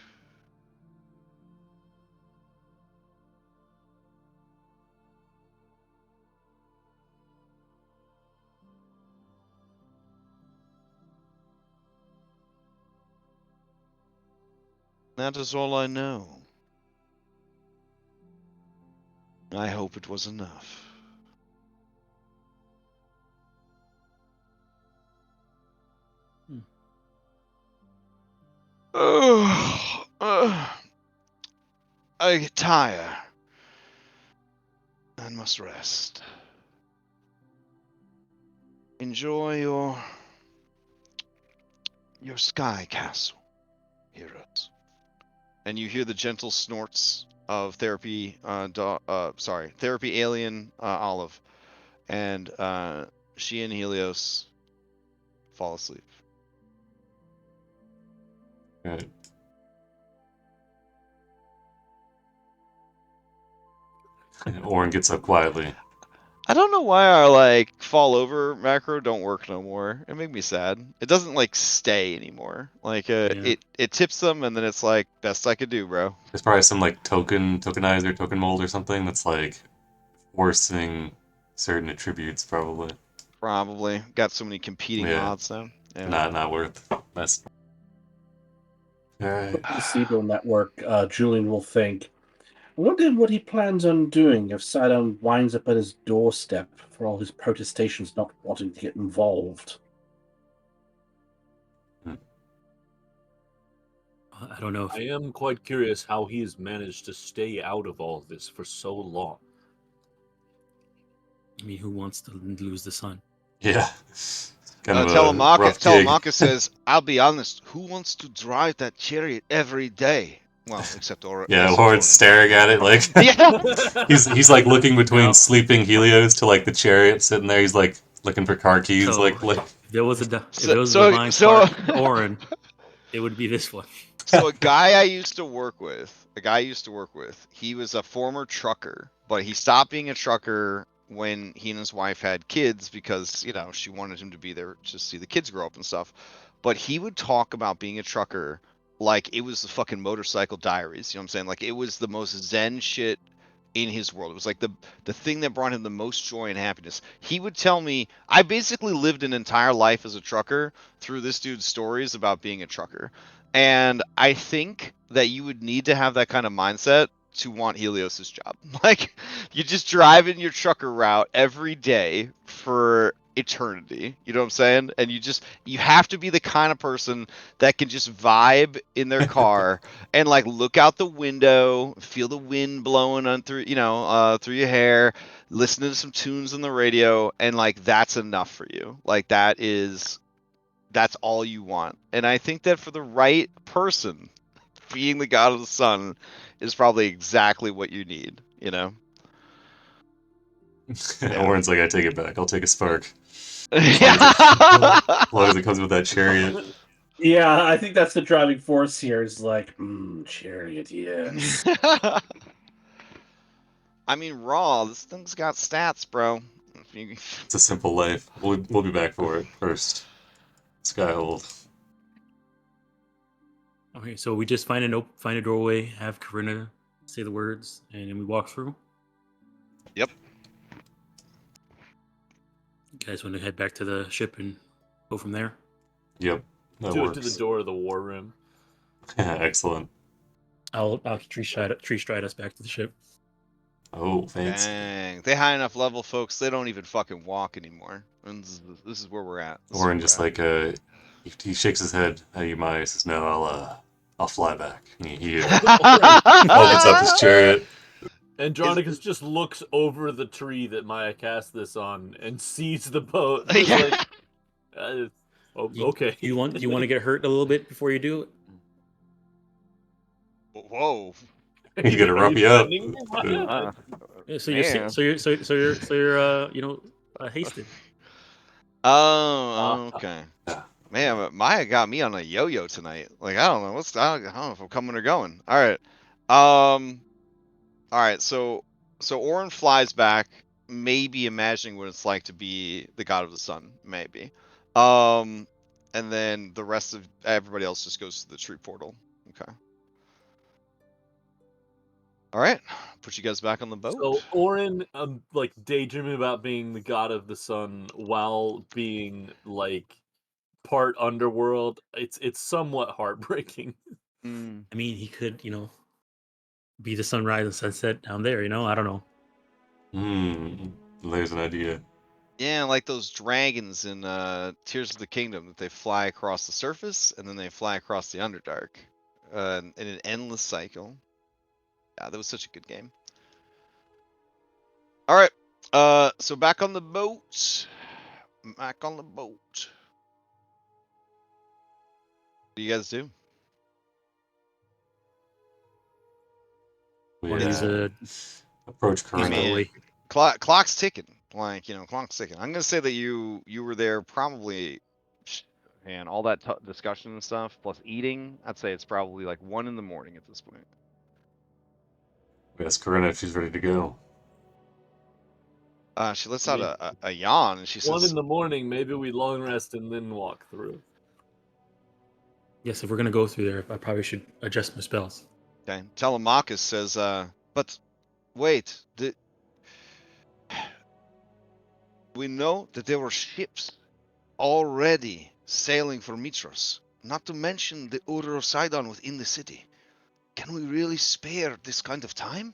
That is all I know. I hope it was enough. I tire and must rest. Enjoy your sky castle, heroes. And you hear the gentle snorts therapy. Therapy alien Olive, and she and Helios fall asleep. Right. Orin gets up quietly. I don't know why our like fall over macro don't work no more. It made me sad. It doesn't like stay anymore. Like it tips them and then it's like best I could do, bro. There's probably some like tokenizer, token mold or something that's like forcing certain attributes, probably. Probably got so many competing Yeah. mods now. Yeah. Not worth messing. All right. The Sydon network, Julian will think, I wonder what he plans on doing if Sydon winds up at his doorstep for all his protestations not wanting to get involved. I don't know. I am quite curious how he has managed to stay out of all this for so long. I mean, who wants to lose the sun? Yeah. Kind of a rough gig. Telemachus says, "I'll be honest. Who wants to drive that chariot every day? Well, except Orin. Yeah, Orin's staring at it like Yeah. he's like looking between No. sleeping Helios to like the chariot sitting there. He's like looking for car keys. So, Like if there was a So- divine so- spark, Orin, it would be this one. So a guy I used to work with, he was a former trucker, but he stopped being a trucker when he and his wife had kids because, you know, she wanted him to be there to see the kids grow up and stuff. But he would talk about being a trucker like it was the fucking Motorcycle Diaries. You know what I'm saying? Like it was the most zen shit in his world. It was like the thing that brought him the most joy and happiness. He would tell me, I basically lived an entire life as a trucker through this dude's stories about being a trucker. And I think that you would need to have that kind of mindset to want Helios's job. Like you just drive in your trucker route every day for eternity. You know what I'm saying? And you have to be the kind of person that can just vibe in their car and like look out the window, feel the wind blowing on through, through your hair, listen to some tunes on the radio, and like that's enough for you. Like that's all you want. And I think that for the right person, being the god of the sun is probably exactly what you need, you know? Yeah. Orin's like, I take it back. I'll take a spark. Yeah. As long as it comes with that chariot. Yeah, I think that's the driving force here. Is like, chariot, yes. I mean, raw. This thing's got stats, bro. It's a simple life. We'll be back for it first. Skyhold. Okay, so we just find a doorway, have Corinna say the words, and then we walk through. Yep. You guys want to head back to the ship and go from there? Yep. That Do works. it to the door of the war room. Excellent. I'll tree stride us back to the ship. Oh, fancy. Dang. They high enough level, folks, they don't even fucking walk anymore. And this is where we're at. Orin just like he shakes his head at you, Maya. Says, "No, I'll fly back." He opens up his chariot. Andronicus just looks over the tree that Maya cast this on and sees the boat. Yeah. Like, okay. You want to get hurt a little bit before you do it? Whoa. He's gonna rough you up. Yeah, so Man. you're hasted. Oh, okay. Man, but Maya got me on a yo-yo tonight. Like I don't know I don't know if I'm coming or going. All right. All right. So Orin flies back, maybe imagining what it's like to be the god of the sun, maybe. And then the rest of everybody else just goes to the tree portal. Okay. All right. Put you guys back on the boat. So Orin, like daydreaming about being the god of the sun while being like part underworld. It's somewhat heartbreaking. I mean, he could, be the sunrise and sunset down there. I don't know. There's an idea. Yeah, like those dragons in Tears of the Kingdom that they fly across the surface and then they fly across the Underdark in an endless cycle. Yeah, that was such a good game. All right, so back on the boat. Back on the boat. What do you guys do? We Want to use a approach I Corinna. mean, clock's ticking. Like, clock's ticking. I'm gonna say that you were there probably, and all that discussion and stuff plus eating. I'd say it's probably like 1 in the morning at this point. Yes, Corinna, she's ready to go. She lets out a yawn and she 1 says, in the morning, maybe we long rest and then walk through. Yes, if we're gonna go through there, I probably should adjust my spells. okay. Telemachus says, but wait, we know that there were ships already sailing for Mytros, not to mention the Order of Sydon within the city. Can we really spare this kind of time?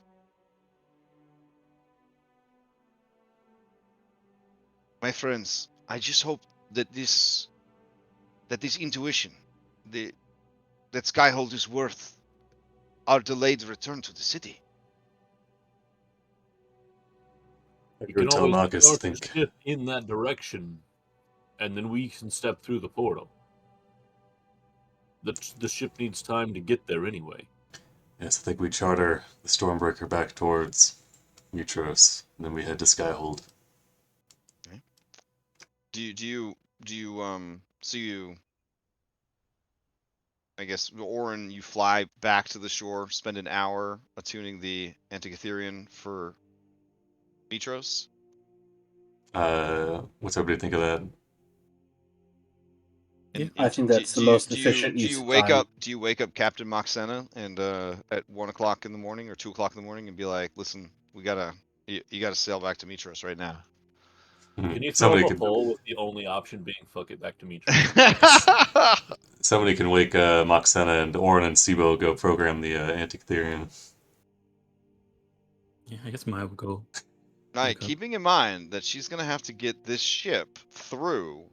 My friends, I just hope that this intuition, that Skyhold is worth our delayed return to the city. I You agree can with always Telemachus. start Think the ship in that direction, and then we can step through the portal. The ship needs time to get there anyway. yes, I think we charter the Stormbreaker back towards Mytros, and then we head to Skyhold. Okay. So you, I guess, Orin, you fly back to the shore, spend an hour attuning the Antikytherian for Mytros. What's everybody think of that? And, I think that's the most efficient use of time. Do you wake up Captain Moxena and at 1 o'clock in the morning or 2 o'clock in the morning and be like, listen, you gotta sail back to Mytros right now. Can you throw Somebody him a could poll with the only option being fuck it back to me? somebody can wake Moxena, and Orin and Sibo go program the Antikytherian. Yeah, I guess Maya will go. Right, keeping in mind that she's gonna have to get this ship through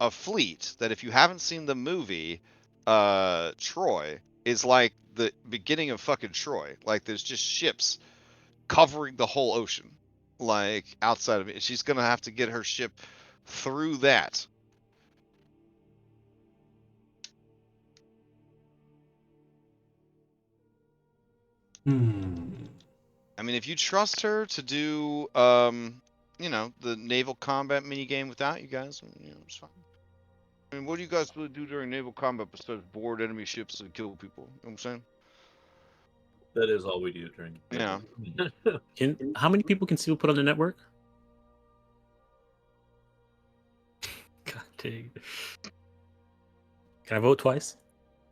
a fleet that, if you haven't seen the movie, Troy, is like the beginning of fucking Troy. Like, there's just ships covering the whole ocean, like outside of it. She's gonna have to get her ship through that. I mean, if you trust her to do, the naval combat minigame without you guys, it's fine. I mean, what do you guys really do during naval combat besides board enemy ships and kill people? You know what I'm saying? That is all we do during. Yeah. How many people can Sibo put on the network? God dang. Can I vote twice?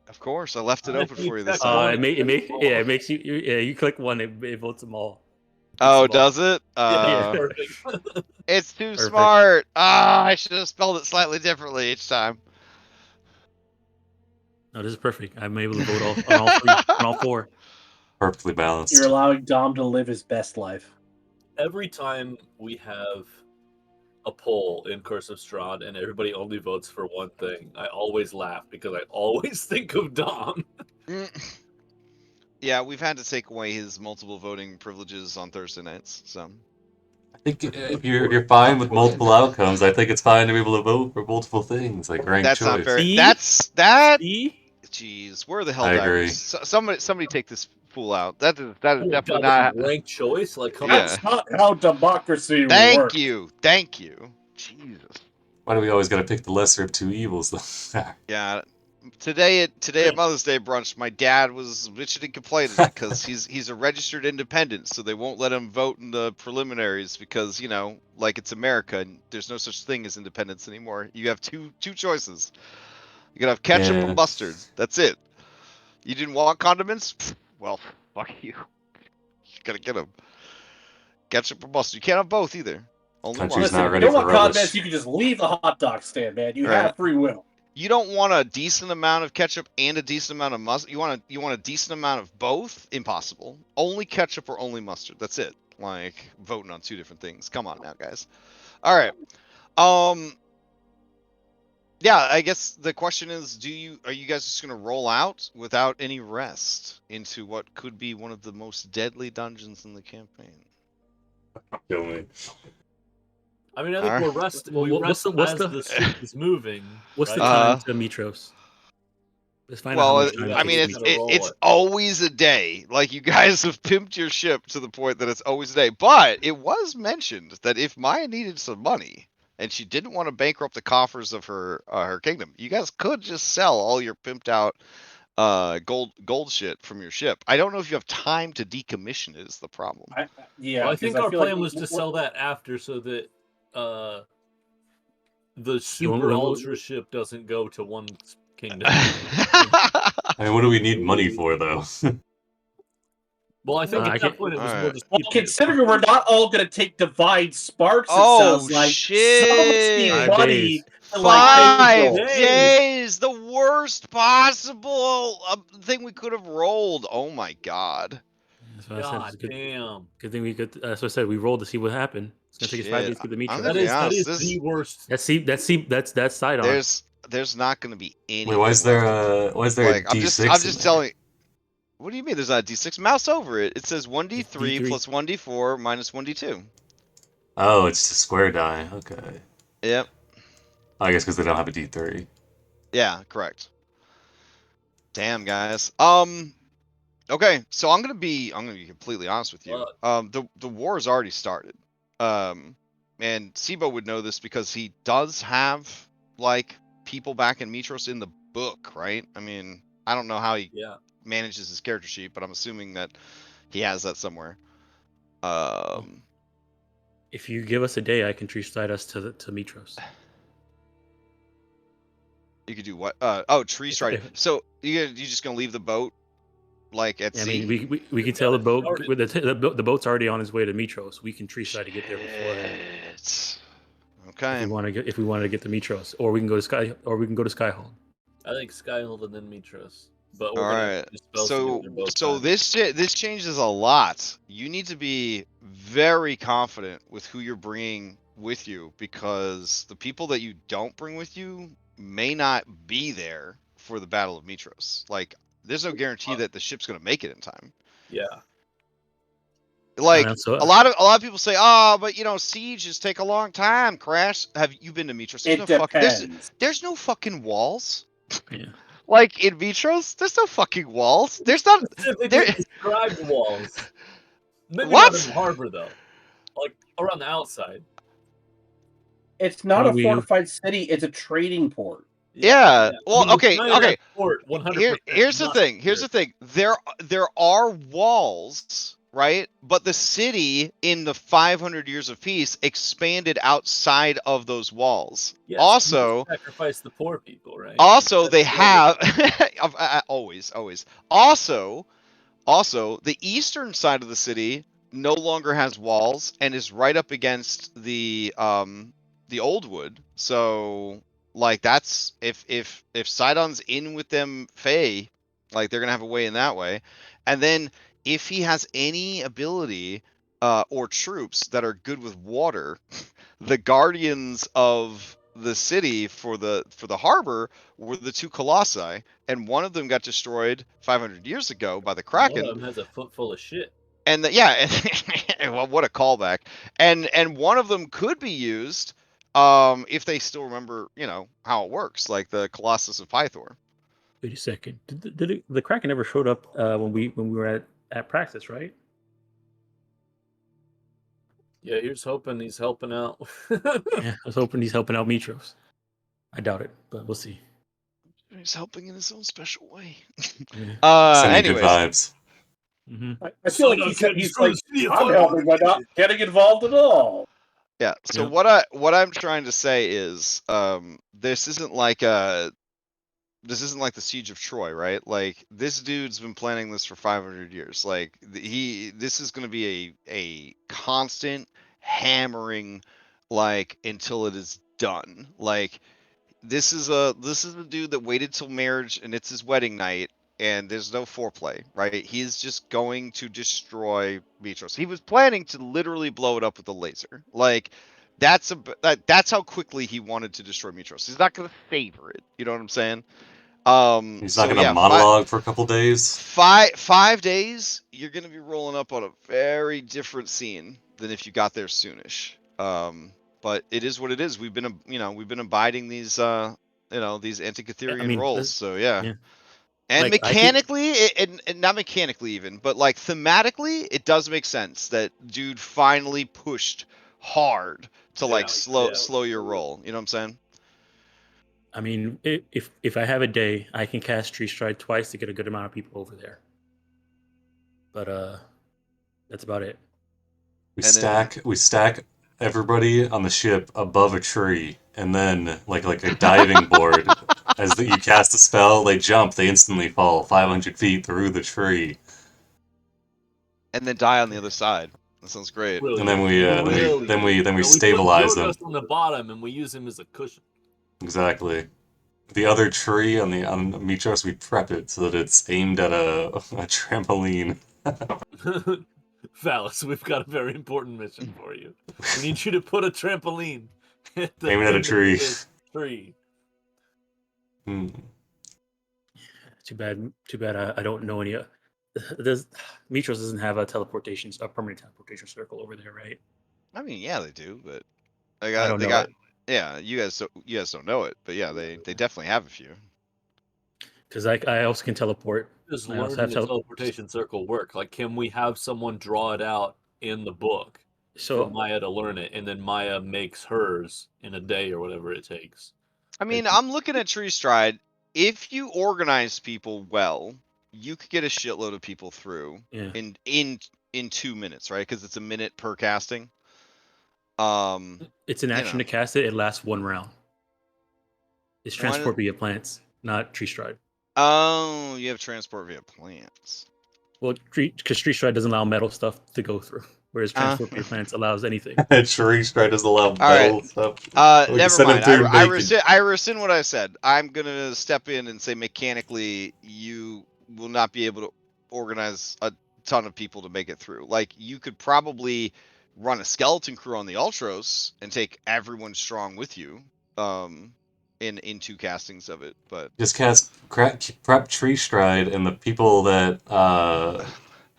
Of course, I left it open for you this time. It makes you. Yeah, you click one, it votes them all. Oh, does it? Yeah, perfect. It's too smart. I should have spelled it slightly differently each time. No, this is perfect. I'm able to vote on all three, on all four. Perfectly balanced. You're allowing Dom to live his best life. Every time we have a poll in Curse of Strahd and everybody only votes for one thing, I always laugh because I always think of Dom. Yeah, we've had to take away his multiple voting privileges on Thursday nights, so. I think if you're fine with multiple outcomes, I think it's fine to be able to vote for multiple things, like ranked That's choice. not fair. See? That. See? Jeez, where are the hell I divers? agree. Somebody take this fool out. That is definitely God, not. ranked choice. Like, come Yeah. on. That's not how democracy Thank works. you. Jesus. Why do we always got to pick the lesser of two evils, though? Yeah. Today at Mother's Day brunch, my dad was bitching and complaining because he's a registered independent, so they won't let him vote in the preliminaries because, like, it's America and there's no such thing as independence anymore. You have two choices. You gotta have ketchup or Yeah. mustard. That's it. You didn't want condiments? Well, fuck you. You gotta get them. Ketchup or mustard. You can't have both either. Only one. Country's Listen, not if you ready don't for want condiments, relish. you can just leave the hot dog stand, man. You Right. have free will. You don't want a decent amount of ketchup and a decent amount of mustard. You want a decent amount of both? Impossible. Only ketchup or only mustard. That's it. Like, voting on two different things. Come on now, guys. All right. Yeah, I guess the question is, are you guys just gonna roll out without any rest into what could be one of the most deadly dungeons in the campaign? Kill me. I mean, I think we're resting. Well, We what's rest the- what's as the- the ship is moving. What's the right? time to Mytros? Let's find out how Well, much time it I takes mean, to it's- meet. roll it's it. always a day. Like you guys have pimped your ship to the point that it's always a day. But it was mentioned that if Maya needed some money and she didn't want to bankrupt the coffers of her kingdom, you guys could just sell all your pimped out gold shit from your ship. I don't know if you have time to decommission it. Is the problem? Yeah, Well, I 'cause think our feel plan like was to sell that after, so that the Yeah, super ultra ship doesn't go to one kingdom. I mean, what do we need money for, though? Well, I think I at can't- that point it was All more right. just Well, keeping it considering we're not all going to take divine sparks, it Oh sounds like shit! some of us need 5 money days. to like pay 5 bills. days, the worst possible thing we could have rolled. Oh my god! That's what I said. God It's a good, damn. good thing we could. That's what I said. We rolled to see what happened. It's gonna take us 5 Shit, days to get the meat I'm truck. gonna be That honest. is This the worst. That's Sydon. there's not gonna be anything. Wait, why is there left a like I'm D6 in just there? telling. What do you mean? There's not a D6 mouse over it. It says 1d3 D3. plus 1d4 minus 1d2. Oh, it's a square die. Okay. Yep. I guess because they don't have a D3. Yeah. Correct. Damn, guys. Okay, so I'm gonna be completely honest with you. The war has already started. And Sibo would know this because he does have like people back in Mytros in the book, right? I mean, I don't know how he Yeah. manages his character sheet, but I'm assuming that he has that somewhere. If you give us a day, I can tree slide us to Mytros. You could do what? Oh, tree strike. if- So you just gonna leave the boat like at I sea? mean, we can tell the boat. The boat's already on its way to Mytros. We can tree slide to get there beforehand. Shit. If Okay. we want to get to Mytros, or we can go to Skyhold. I think Skyhold and then Mytros. But we're All gonna right. dispel So together both so times. this changes a lot. You need to be very confident with who you're bringing with you because the people that you don't bring with you may not be there for the Battle of Mytros. Like, there's no guarantee that the ship's gonna make it in time. Yeah. Like So a lot of people say, oh, but you know, sieges take a long time. Crash, have you been to Mytros? It depends. There's no fucking walls. yeah. Like in Mytros, there's no fucking walls. There's not Specifically there. described walls. Maybe not in What? the harbor though. Like around the outside. It's not I a mean, fortified city; it's a trading port. Yeah. Well, I mean, okay, China okay. Port, 100% Here's the not thing. Here's there. the thing. There are walls, right? But the city in the 500 years of peace expanded outside of those walls. Yes, Also, sacrifice the poor people, right? also they That's the other- have always. Also, the eastern side of the city no longer has walls and is right up against the old wood. So like that's if Sidon's in with them Fae, like they're gonna have a way in that way. And then if he has any ability or troops that are good with water, the guardians of the city for the harbor were the two colossi, and one of them got destroyed 500 years ago by the One of Kraken. them has a foot full of shit. And well, what a callback. And one of them could be used if they still remember, you know, how it works, like the Colossus of Pythor. Wait a second. The Kraken never showed up when we were at practice, right? Yeah, here's hoping he's helping out. Yeah, I was hoping he's helping out Mytros. I doubt it, but we'll see. He's helping in his own special way. Yeah. Sending good Anyways, vibes. Mm-hmm. I feel like he's like, I'm helping by not getting involved at all. yeah. So Yeah. what I'm trying to say is, this isn't like the siege of Troy, right? Like this dude's been planning this for 500 years. Like this is going to be a constant hammering, like until it is done. Like this is a dude that waited till marriage and it's his wedding night and there's no foreplay, right? He's just going to destroy Mytros. He was planning to literally blow it up with a laser. Like that's how quickly he wanted to destroy Mytros. He's not going to savor it. You know what I'm saying? He's not So gonna yeah, monologue for a couple days. 5 days, you're gonna be rolling up on a very different scene than if you got there soonish. But it is what it is. We've been abiding these these Antikytherian roles. So yeah. And Like, mechanically, and not mechanically even, but like thematically, it does make sense that dude finally pushed hard to like slow your roll. You know what I'm saying? I mean, if I have a day, I can cast Tree Stride twice to get a good amount of people over there. But that's about it. We And then- stack everybody on the ship above a tree, and then like a diving board. As you cast a spell, they jump, they instantly fall 500 feet through the tree. And then die on the other side. That sounds great. And then we And stabilize we them. put Yodos on the bottom, and we use him as a cushion. Exactly. The other tree on Mytros, we prep it so that it's aimed at a trampoline. Phallus, we've got a very important mission for you. We need you to put a trampoline at the Aim it at a end of tree. this tree. Hmm. Too bad. I don't know any. Mytros doesn't have a permanent teleportation circle over there, right? I mean, yeah, they do, but I don't know it. Yeah, you guys don't know it, but yeah, they definitely have a few. Because I also can teleport. Does I also learning have the teleportation circle work? Like, can we have someone draw it out in the book for So Maya to learn it, and then Maya makes hers in a day or whatever it takes? I mean, I'm looking at Tree Stride. If you organize people well, you could get a shitload of people through yeah, in 2 minutes, right? Because it's a minute per casting. it's an action know. to cast it. It lasts 1 round. It's Why transport via plants, not Tree Stride. Oh, you have transport via plants. Well, because Tree Stride doesn't allow metal stuff to go through, whereas transport via plants allows anything. Tree Stride doesn't allow All right. metal stuff. We can Never send him mind. through I rescind what I said. I'm gonna step in and say mechanically, you will not be able to organize a ton of people to make it through. Like you could probably run a skeleton crew on the Ultros and take everyone strong with you. In 2 castings of it, but Just cast prep Tree Stride, and the people that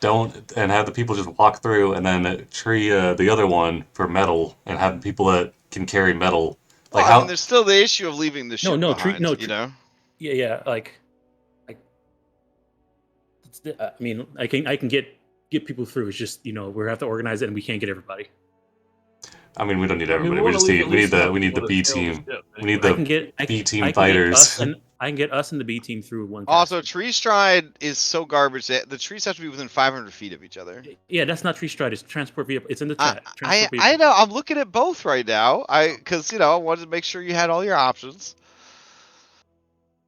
don't, and have the people just walk through, and then tree the other one for metal, and have the people that can carry metal. Like I mean, there's still the issue of leaving the ship behind. You know. Yeah. Like I mean, I can get people through. It's just we have to organize it, and we can't get everybody. I mean, we don't need I mean, everybody. we We just wanna need leave we need the B team. We need the B team fighters. I can get us and the B team through one. Also, Tree Stride is so garbage that the trees have to be within 500 feet of each other. Yeah, that's not Tree Stride. It's transport via. It's in the chat. I know. I'm looking at both right now. Because I wanted to make sure you had all your options.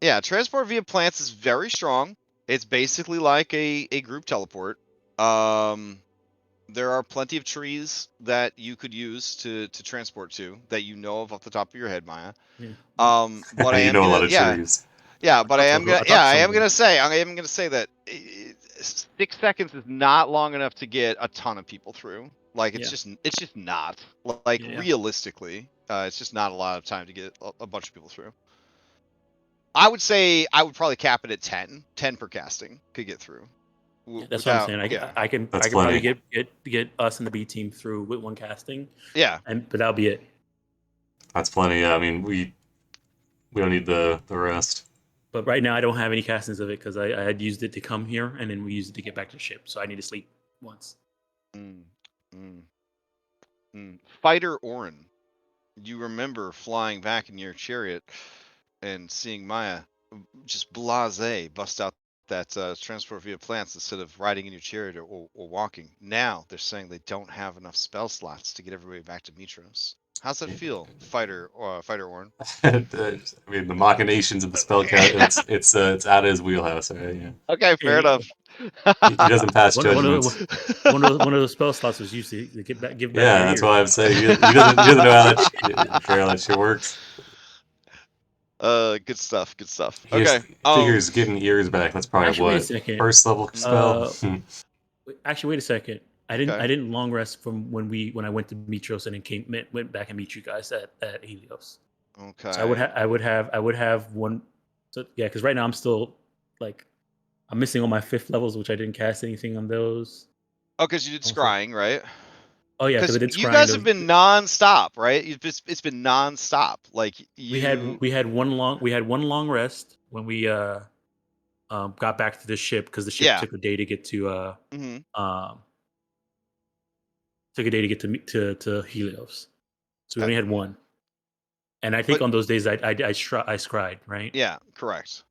Yeah, transport via plants is very strong. It's basically like a group teleport. There are plenty of trees that you could use to transport to that you know of off the top of your head, Maya. Yeah. But I am a lot of trees. Yeah, but I am gonna say that 6 seconds is not long enough to get a ton of people through. Like it's just not. Like realistically, it's just not a lot of time to get a bunch of people through. I would say I would probably cap it at 10 per casting could get through. That's what I'm saying. I can probably get us and the B team through with 1 casting. Yeah. But that'll be it. That's plenty. Yeah, I mean, we don't need the rest. But right now I don't have any castings of it because I had used it to come here and then we used it to get back to the ship. So I need to sleep once. Fighter Orin, you remember flying back in your chariot and seeing Maya just blasé bust out that transport via plants instead of riding in your chariot or walking. Now they're saying they don't have enough spell slots to get everybody back to Mytros. How's that feel, Fighter Orin? I mean, the machinations of the spell cast, it's out of his wheelhouse, right? Yeah. Okay, fair enough. He doesn't pass judgments. One of those spell slots was used to give back. Yeah, that's why I'm saying he doesn't know how that shit works. Good stuff. He figures getting ears back. That's probably first level spell. Actually, wait a second. I didn't long rest from when I went to Mytros and then went back and meet you guys at Helios. Okay. So I would have one. So yeah, because right now I'm still I'm missing all my 5th levels, which I didn't cast anything on those. Oh, because you did scrying, right? Oh yeah, because I did scrying. You guys have been nonstop, right? It's been nonstop. Like we had one long rest when we got back to the ship because the ship took a day to get to to Helios. So we only had one. And I think on those days I scryed, right? Yeah, correct.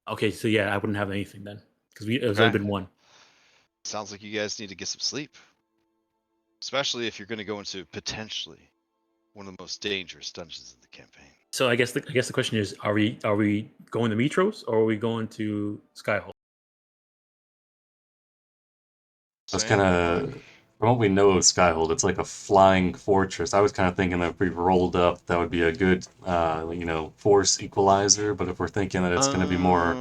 Okay, so yeah, I wouldn't have anything then because it's only been one. Sounds like you guys need to get some sleep, especially if you're going to go into potentially one of the most dangerous dungeons in the campaign. So I guess the question is: Are we going to Mytros or are we going to Skyhold? That's kind of, from what we know of Skyhold, it's like a flying fortress. I was kind of thinking that if we rolled up, that would be a good, force equalizer. But if we're thinking that it's going to be more,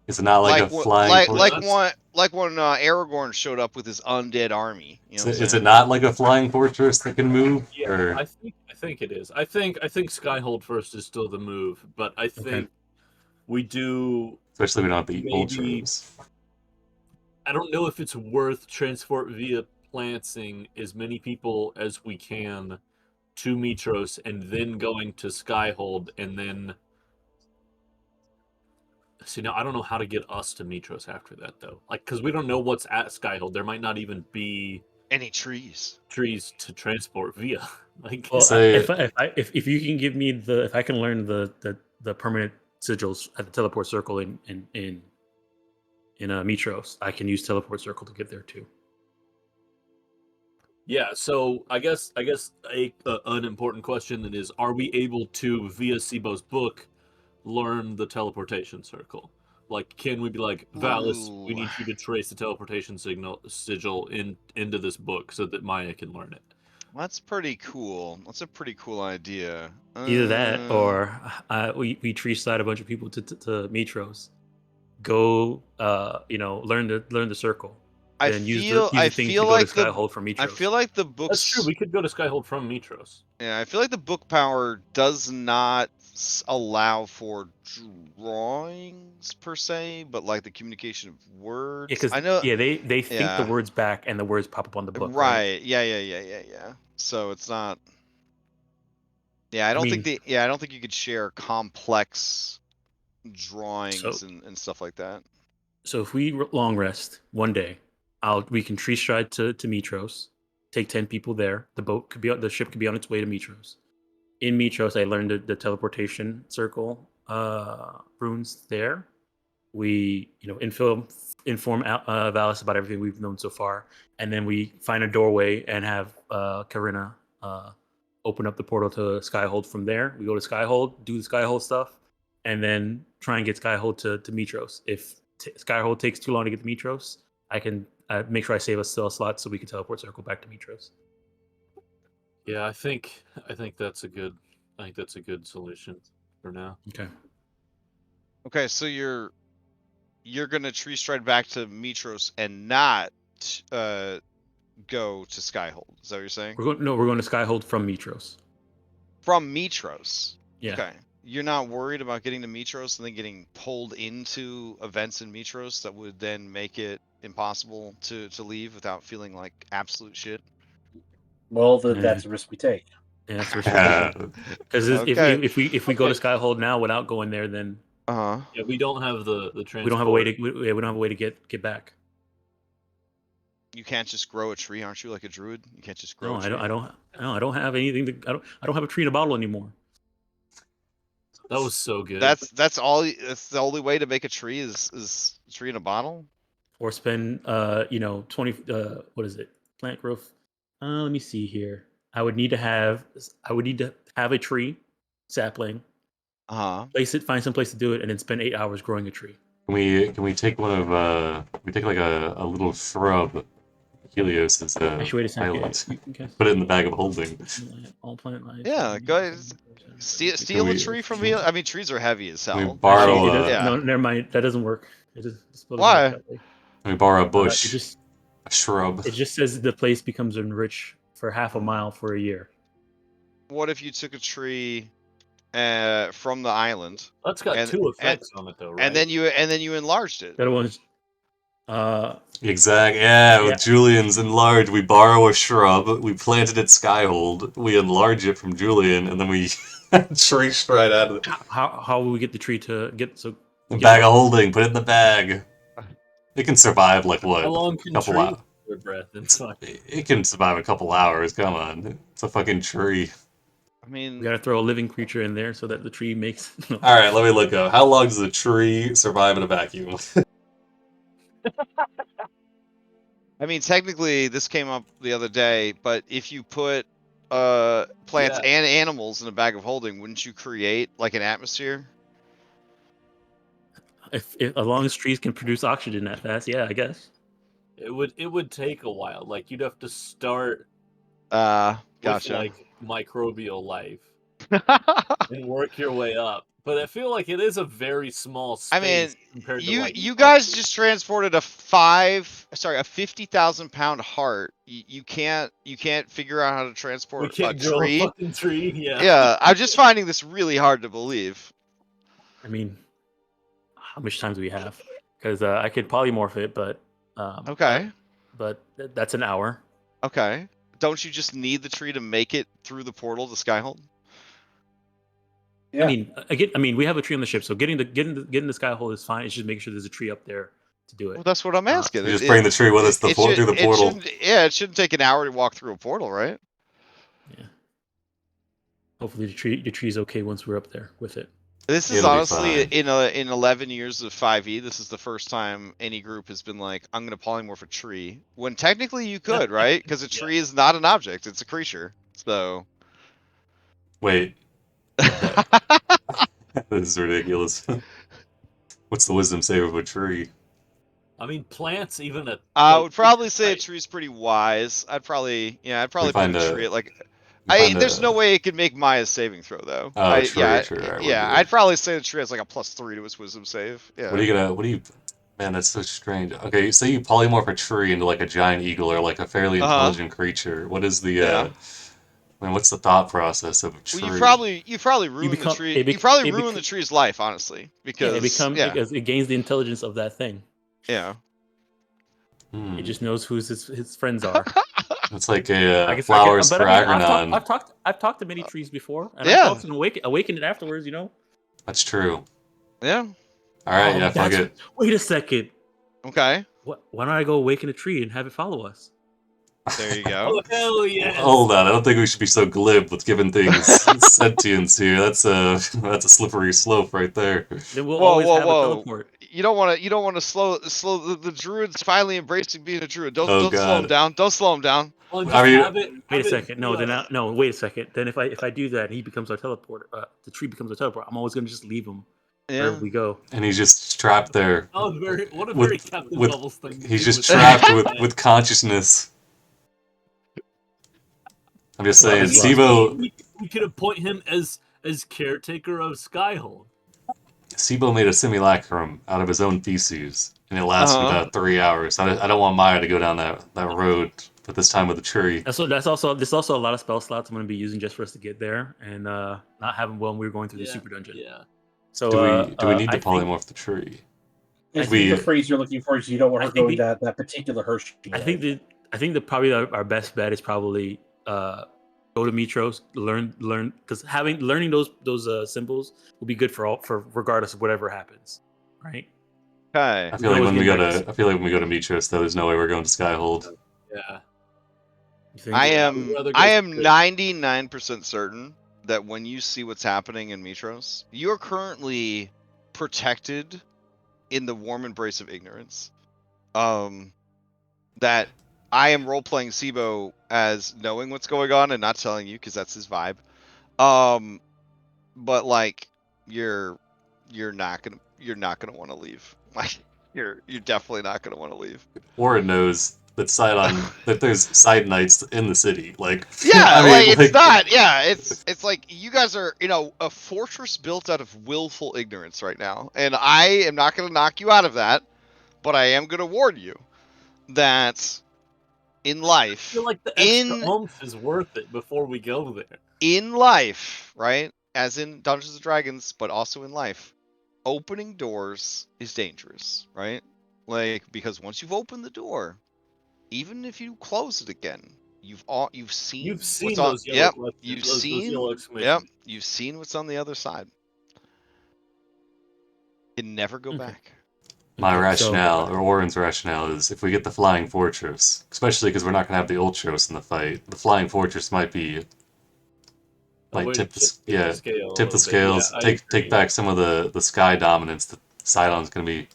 is it not like a flying fortress? Like when Aragorn showed up with his undead army. You know is it not like a flying fortress that can move? Yeah, or? I think it is. I think Skyhold first is still the move, but I think we do. Especially we don't have the ultras. I don't know if it's worth transport via planting as many people as we can to Mytros and then going to Skyhold and then. See, now I don't know how to get us to Mytros after that though. Like, because we don't know what's at Skyhold. There might not even be any trees to transport via. Like, well, if you can give me if I can learn the permanent sigils at the teleport circle in Mytros, I can use teleport circle to get there too. Yeah, so I guess an important question then is: are we able to via Sibo's book learn the teleportation circle? Like, can we be like, Valis, we need you to trace the teleportation sigil into this book so that Maya can learn it? That's pretty cool. That's a pretty cool idea. Either that, or we tree slide a bunch of people to Mytros, go, learn the circle. I feel like Skyhold from Mytros. I feel like the books. That's true. We could go to Skyhold from Mytros. Yeah, I feel like the book power does not allow for drawings per se, but like the communication of words. Yeah, I know. Yeah, they think the words back, and the words pop up on the book. Right. Yeah. So it's not. Yeah, I don't think you could share complex drawings and stuff like that. So if we long rest one day, we can tree stride to Mytros, take 10 people there. The ship could be on its way to Mytros. In Mytros, I learned the teleportation circle runes there. We inform Valis about everything we've known so far, and then we find a doorway and have Karina open up the portal to Skyhold from there. We go to Skyhold, do the Skyhold stuff, and then try and get Skyhold to Mytros. If Skyhold takes too long to get to Mytros, I can make sure I save us still a slot so we can teleport circle back to Mytros. Yeah, I think that's a good solution for now. Okay, so you're gonna tree stride back to Mytros and not go to Skyhold. Is that what you're saying? We're going to Skyhold from Mytros. From Mytros. Yeah. Okay. You're not worried about getting to Mytros and then getting pulled into events in Mytros that would then make it impossible to leave without feeling like absolute shit? Well, that's a risk we take. Yeah, that's a risk we take. Because if we go to Skyhold now without going there, then yeah, we don't have the transport. We don't have a way to get back. You can't just grow a tree, aren't you? Like a druid, you can't just grow. No, I don't have anything. I don't have a tree in a bottle anymore. That was so good. That's all. That's the only way to make a tree is a tree in a bottle. Or spend 20 what is it? Plant growth. Let me see here. I would need to have a tree sapling. Place it, find some place to do it, and then spend 8 hours growing a tree. Can we take one of we take like a little shrub, Helios as a highlight. Put it in the bag of holding. All plant life. Yeah, guys, steal a tree from Helios. I mean, trees are heavy as hell. We borrow. No, never mind. That doesn't work. Why? We borrow a bush. A shrub. It just says the place becomes enriched for half a mile for a year. What if you took a tree from the island? That's got two effects on it, though, right? And then you enlarged it. That one's. Exactly. Yeah, with Julian's enlarged, we borrow a shrub, we plant it at Skyhold, we enlarge it from Julian, and then we tree stride out of it. How will we get the tree to get so? The bag of holding. Put it in the bag. It can survive like How what? long A can couple trees hours. hold their breath inside? It can survive a couple hours. Come on. It's a fucking tree. I We mean, gotta throw a living creature in there so that the tree makes. All right, let me look up. How long does a tree survive in a vacuum? technically, this came up the other day, but if you put plants Yeah. and animals in a bag of holding, wouldn't you create like an atmosphere? if as long as trees can produce oxygen that fast, yeah, I guess. It would take a while. Like you'd have to start with Gotcha. like microbial life and work your way up. But I feel like it is a very small I mean, space compared to you like you guys others. just transported a 50,000 pound heart. You can't figure out how to We transport a can't grow a tree. fucking tree. Yeah. Yeah, I'm just finding this really hard to believe. I mean, how much time do we have? Because I could polymorph it, but Okay. that's an hour. Okay. Don't you just need the tree to make it through the portal to Skyhold? Yeah. I mean, we have a tree on the ship, so getting the Skyhold is fine. It's just making sure there's a tree up there to do Well, it. that's what I'm asking. You just bring the tree with us through the portal. It shouldn't take an hour to walk through a portal, right? Yeah. Hopefully the tree's okay once we're up there with it. This is It'll be honestly fine. in 11 years of 5e, this is the first time any group has been like, I'm going to polymorph a tree. When technically you could, right? Because a tree is not an object; it's a creature. So. Wait, this is ridiculous. What's the wisdom save of a tree? I mean, plants even a. I like, would probably say a right. tree's pretty wise. I'd probably We put find a a. tree at like. We find There's no a. way it could make Maya's saving throw though. Oh, true. I would do I'd it. probably say the tree has like a +3 to its wisdom save. What are Yeah. you gonna? What do you? Man, that's so strange. Okay, say you polymorph a tree into like a giant eagle or like a fairly Uh huh. intelligent creature. What is the? Yeah. I mean, what's the thought process of a Well, tree? you probably You ruin the become tree. it, You bec- probably it ruin the bec- tree's life, honestly, yeah, because yeah, it gains the intelligence of that thing. yeah. It Hmm. just knows who his friends are. It's like a I can, flowers but for I mean, Agranon. I've talked to many trees before, and I can Yeah. also awaken it afterwards. You know. That's true. Yeah. All right, yeah, fuck it. Wait a second. Okay. Why don't I go awaken a tree and have it follow us? There you Oh go. hell yes! Hold on, I don't think we should be so glib with giving things sentience here. That's a slippery slope right there. Then we'll Whoa, always whoa, have a whoa! teleport. You don't want to slow the druid's finally embracing being a druid. Oh Don't slow him god. down. Don't slow him down. Well, just I mean, have it. Wait a have it second. be No. Wait a second. Then if I do that, and he becomes our teleporter. The tree becomes our teleporter. I'm always gonna just leave him wherever Yeah. we go. and he's just trapped there. Oh, what a with- very Captain with- Bubbles thing. to He's do just with trapped that. with consciousness. I'm just Well, saying, he's Sibo We could appoint him as caretaker of Skyhold. made a simulacrum out of his own feces, and it lasted Uh-huh. about 3 hours. I don't want Maya to go down that road, but this time with a tree. There's also a lot of spell slots I'm gonna be using just for us to get there, and not having when we were going through the super dungeon. Yeah. So Do we need to I think- polymorph the tree? I I think We- the phrase you're looking for is you don't want I to think go in that particular Hershey. I think that probably our best bet is probably go to Mytros, learn because learning those symbols will be good for regardless of whatever happens, right? Okay. I feel like always when we get go nice. to Mytros, though, there's no way we're going to Skyhold. Yeah. You think? I Yeah, we'd rather go am straight. 99% certain that when you see what's happening in Mytros, you are currently protected in the warm embrace of ignorance. That I am role playing Sibo as knowing what's going on and not telling you because that's his vibe. But like you're not gonna want to leave. Like you're definitely not gonna want to leave. Warren knows that that there's side knights in the city. Like, Yeah, I mean, like it's not. Yeah, it's like you guys are a fortress built out of willful ignorance right now, and I am not gonna knock you out of that, but I am gonna warn you that in I life, feel like the extra oomph is worth it before we go there. in life, right? As in Dungeons and Dragons, but also in life, opening doors is dangerous, right? Like because once you've opened the door, even if you close it again, you've seen what's on. those yellow Yep, questions, you've those seen. yellow Yep, exclamations. you've seen what's on the other side. Can never go Okay. back. My Okay, rationale, or Oren's rationale, is if we get the Flying Fortress, especially because we're not going to have the Ultros in the fight, the Flying Fortress might A way to tip tip the, the scale a tip the little bit. Yeah, scales, I take agree. back some of the sky dominance that Sydon's going to be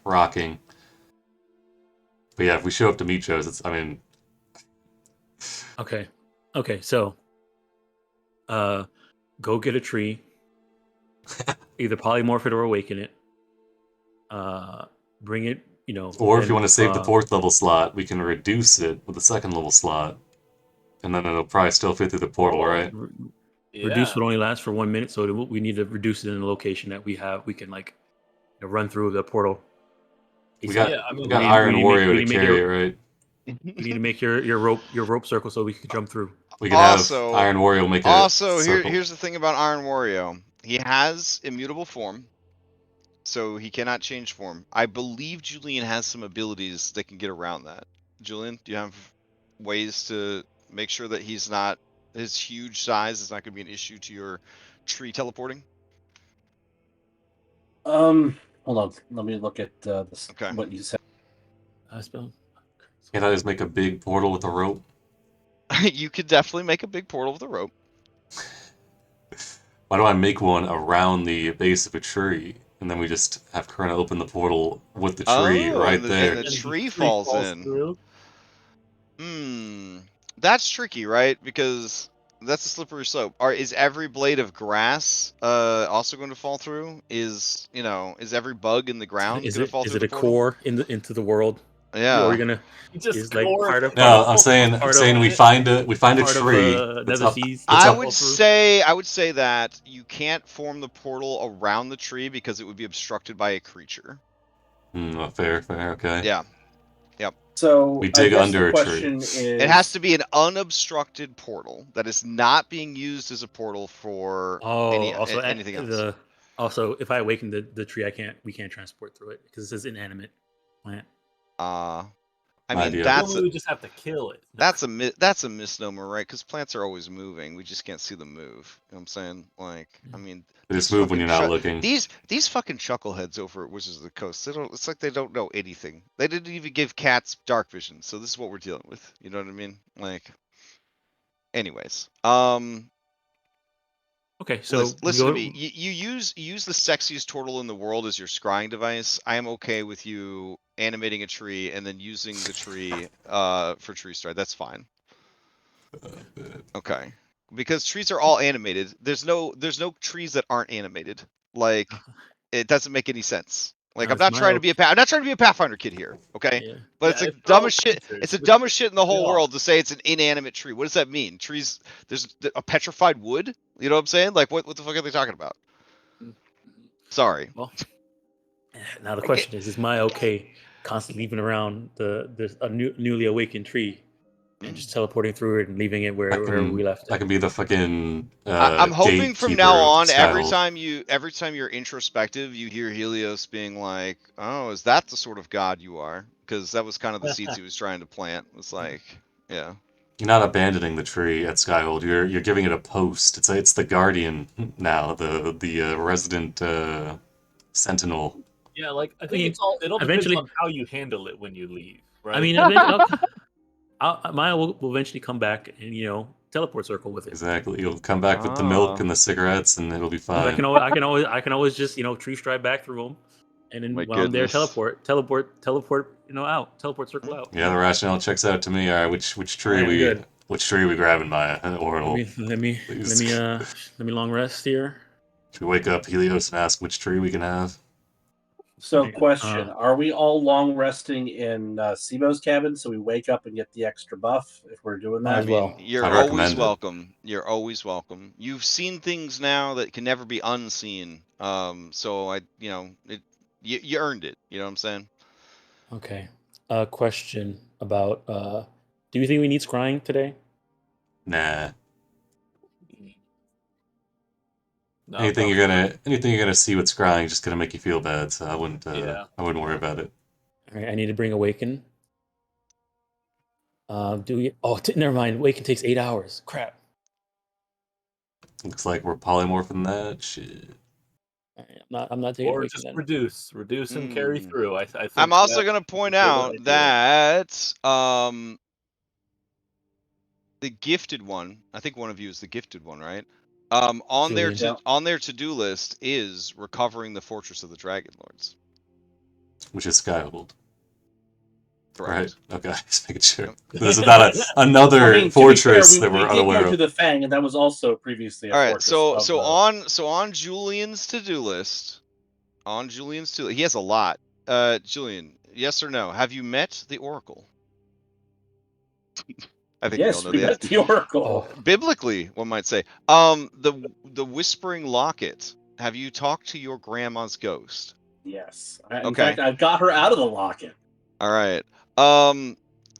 rocking. But yeah, if we show up to Mytros, it's, I mean, Okay, so go get a tree, either polymorph it or awaken it. Bring it, or if you then want to save the 4th level slot, we can reduce it with the 2nd level slot, and then it'll probably still fit through the portal, right? Reduce Yeah. would only last for 1 minute, so we need to reduce it in a location that we can like run through the portal. We got, Yeah, I mean, we got like, Iron we need Wario to to make carry it, right? we need to make your rope circle so we can jump through. We can have Also, Iron Wario make a circle. here's the thing about Iron Wario. He has immutable form, so he cannot change form. I believe Julian has some abilities that can get around that. Julian, do you have ways to make sure that his huge size is not going to be an issue to your tree teleporting? Hold on. Let me look at this, Okay. what you said. Spell. Can't I just make a big portal with a rope? You could definitely make a big portal with a rope. Why don't I make one around the base of a tree, and then we just have Karina open the portal with the tree Oh, right and there? the tree falls in. through. That's tricky, right? Because that's a slippery slope. Is every blade of grass also going to fall through? Is every bug in the ground Is going to it fall is through it the a portal? core into the world? Or Yeah. you're gonna Just is like core part the of No, I'm portal. saying we find a part of tree that's Nether up Seas that's I that up. fall would through? say that you can't form the portal around the tree because it would be obstructed by a creature. Fair, okay. Yeah. Yep. So We I dig guess the under a tree. question It has is, to be an unobstructed portal that is not being used as a portal for Oh, anything else. also if I awaken the tree, we can't transport through it because it says inanimate plant. I mean Idea. Normally, we just have to kill it. that's a misnomer, right? Because plants are always moving. We just can't see them move. You know what I'm saying? Like, I mean, They just move when you're not looking. these fucking chuckleheads over at Wizards of the Coast. It's like they don't know anything. They didn't even give cats dark vision. So this is what we're dealing with. You know what I mean? Like, anyways, Okay, so listen to me. You use the sexiest turtle in the world as your scrying device. I am okay with you animating a tree and then using the tree for tree stride. That's fine. Okay. Because trees are all animated. There's no trees that aren't animated. Like, it doesn't make any sense. Like, I'm it's not my trying to be I'm not trying to be a Pathfinder kid here, okay? yeah. But Yeah, it's the if they're all dumbest shit. creatures, It's the which dumbest shit in the they whole are. world to say it's an inanimate tree. What does that mean? Trees, there's a petrified wood? You know what I'm saying? Like, what the fuck are they talking about? Sorry. Well, now the I get, question is my okay constantly leaving around a newly awakened tree and just teleporting through it and leaving it wherever we left I it? can be the fucking I'm hoping from now gatekeeper of on, Skyhold. every time you're introspective, you hear Helios being like, "Oh, is that the sort of god you are?" Because that was kind of the seeds he was trying to plant. It's like, yeah. You're not abandoning the tree at Skyhold. You're giving it a post. It's the guardian now, the resident sentinel. Yeah, like I I think mean, it all depends eventually. on how you handle it when you leave, right? I mean, eventually, Maya will eventually come back and teleport circle with it. Exactly. You'll come back with the milk Ah, and the cigarettes, and it'll be 'Cause fine. I can always just tree stride back through them, and then my while I'm there, goodness. teleport circle out. Yeah, the rationale checks out to me. All right, All right, I'm good. which tree we grabbing, Maya? Or please. Let me long rest here. Should we wake up Helios and ask which tree we can have? so Right, question, are we all long resting in Sibo's cabin so we wake up and get the extra buff if we're doing Might I that? as mean, well. you're I always recommend it. welcome. You're always welcome. You've seen things now that can never be unseen. So you earned it. You know what I'm saying? Okay. Question about do you think we need scrying today? Nah. No, probably not. Anything you're gonna see with scrying is just gonna make you feel bad. So Yeah. I wouldn't worry about it. All right, I need to bring Awaken. Do we? Oh, never mind. Awaken takes 8 hours. Crap. Looks like we're polymorphing that shit. I'm not taking Or away just from them. reduce and carry through. I think I'm also that's going to point a good out idea. that the gifted one, I think one of you is the gifted one, right? On their Julian. on their to-do list is recovering the Fortress of the Dragonlords. Which is Skyhold. Correct. Right. Okay. Just making sure. Yep. This is not another I mean, fortress to be fair, that we're we did unaware go to of. the Fang, and that was also previously a All right. fortress. On Julian's to-do list, he has a lot. Julian, yes or no? Have you met the Oracle? I think we all yes, know we the met the Oracle. Oh, biblically, one might say. The Whispering Locket. Have you talked to your grandma's ghost? Yes. In Okay. fact, I've got her out of the locket. All right.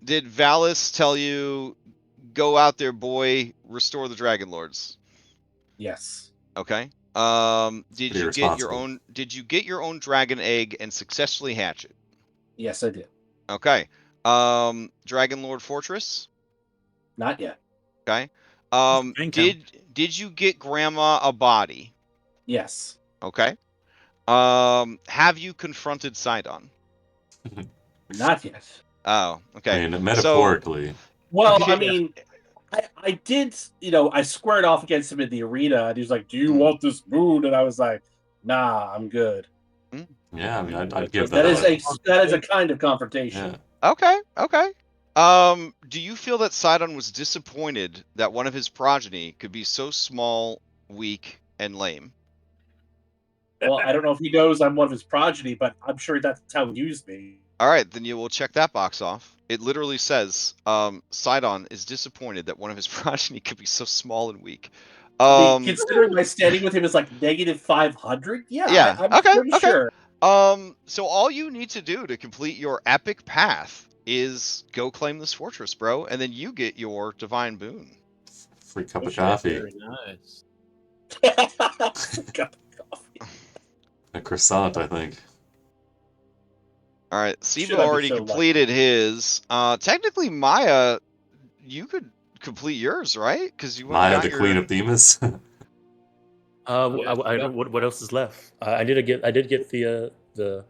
Did Valis tell you, go out there, boy, restore the Dragonlords? Yes. Okay. Did Pretty you get your responsible. own? Did you get your own dragon egg and successfully hatch it? Yes, I did. Okay. Dragonlord Fortress. Not yet. Okay. Fang Town. Did you get Grandma a body? Yes. Okay. Have you confronted Sydon? Not yet. Oh, okay. I mean, So, metaphorically. Well, I yeah. mean, I did, I squared off against him in the arena, and he was like, "Do you Mm. want this moon?" And I was like, "Nah, I'm good." Yeah, I mean, I'd That's give That that is up. that is a kind of confrontation. Yeah. Okay. Okay. Do you feel that Sidon was disappointed that one of his progeny could be so small, weak, and lame? Well, I don't know if he knows I'm one of his progeny, but I'm sure that's how he used me. All right, then you will check that box off. It literally says, Sidon is disappointed that one of his progeny could be so small and weak. I mean, considering my standing with him is like -500, Yeah. I'm Okay. pretty Okay. sure. So all you need to do to complete your epic path is go claim this fortress, bro, and then you get your divine boon. Free cup Oh, of shit. coffee. Very nice. Cup of coffee. A croissant, I think. All right, Siva Should I be already so completed his. Technically, Maya, you could complete yours, right? Because you went and Maya, got the your. queen of Themis. I don't. What else is left? I did get the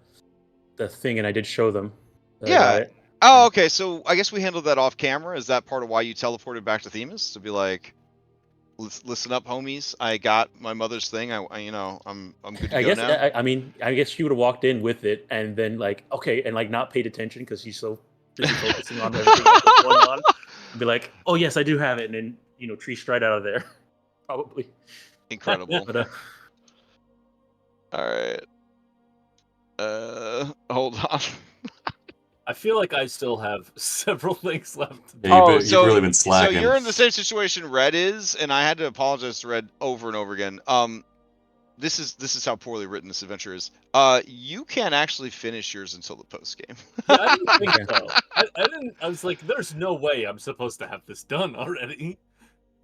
thing, and I did show them that I got Yeah. it. Oh, okay. So I guess we handled that off camera. Is that part of why you teleported back to Themis to be like, listen up, homies. I got my mother's thing. I'm good to I go guess now. I mean I guess she would have walked in with it and then like okay and like not paid attention because she's so busy focusing on everything else that's going on. Be like, oh yes, I do have it, and then tree straight out of there, probably. Incredible. But All right. Hold on. I feel like I still have several things left to do. Yeah, you've really been So slacking. you're in the same situation Red is, and I had to apologize to Red over and over again. This is how poorly written this adventure is. You can't actually finish yours until the post game. Yeah, I didn't think so. I didn't. I was like, "There's no way I'm supposed to have this done already."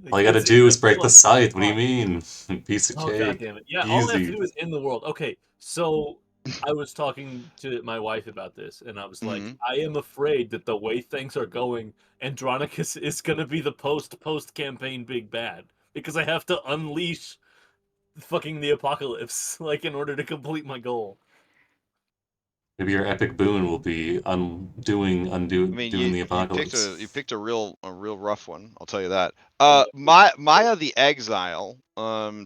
Like, All you gotta it's- do I is feel break the like- scythe. What do you mean? Piece of Oh cake. god damn it! Yeah, all I have to Easy. do is in the world. Okay, so I was talking to my wife about this, and I was like, Mhm. I am afraid that the way things are going, Andronicus is gonna be the post campaign big bad because I have to unleash fucking the apocalypse like in order to complete my goal. Maybe your epic boon will be doing I mean, the you apocalypse. picked a real rough one. I'll tell you that. Yeah. Maya the Exile.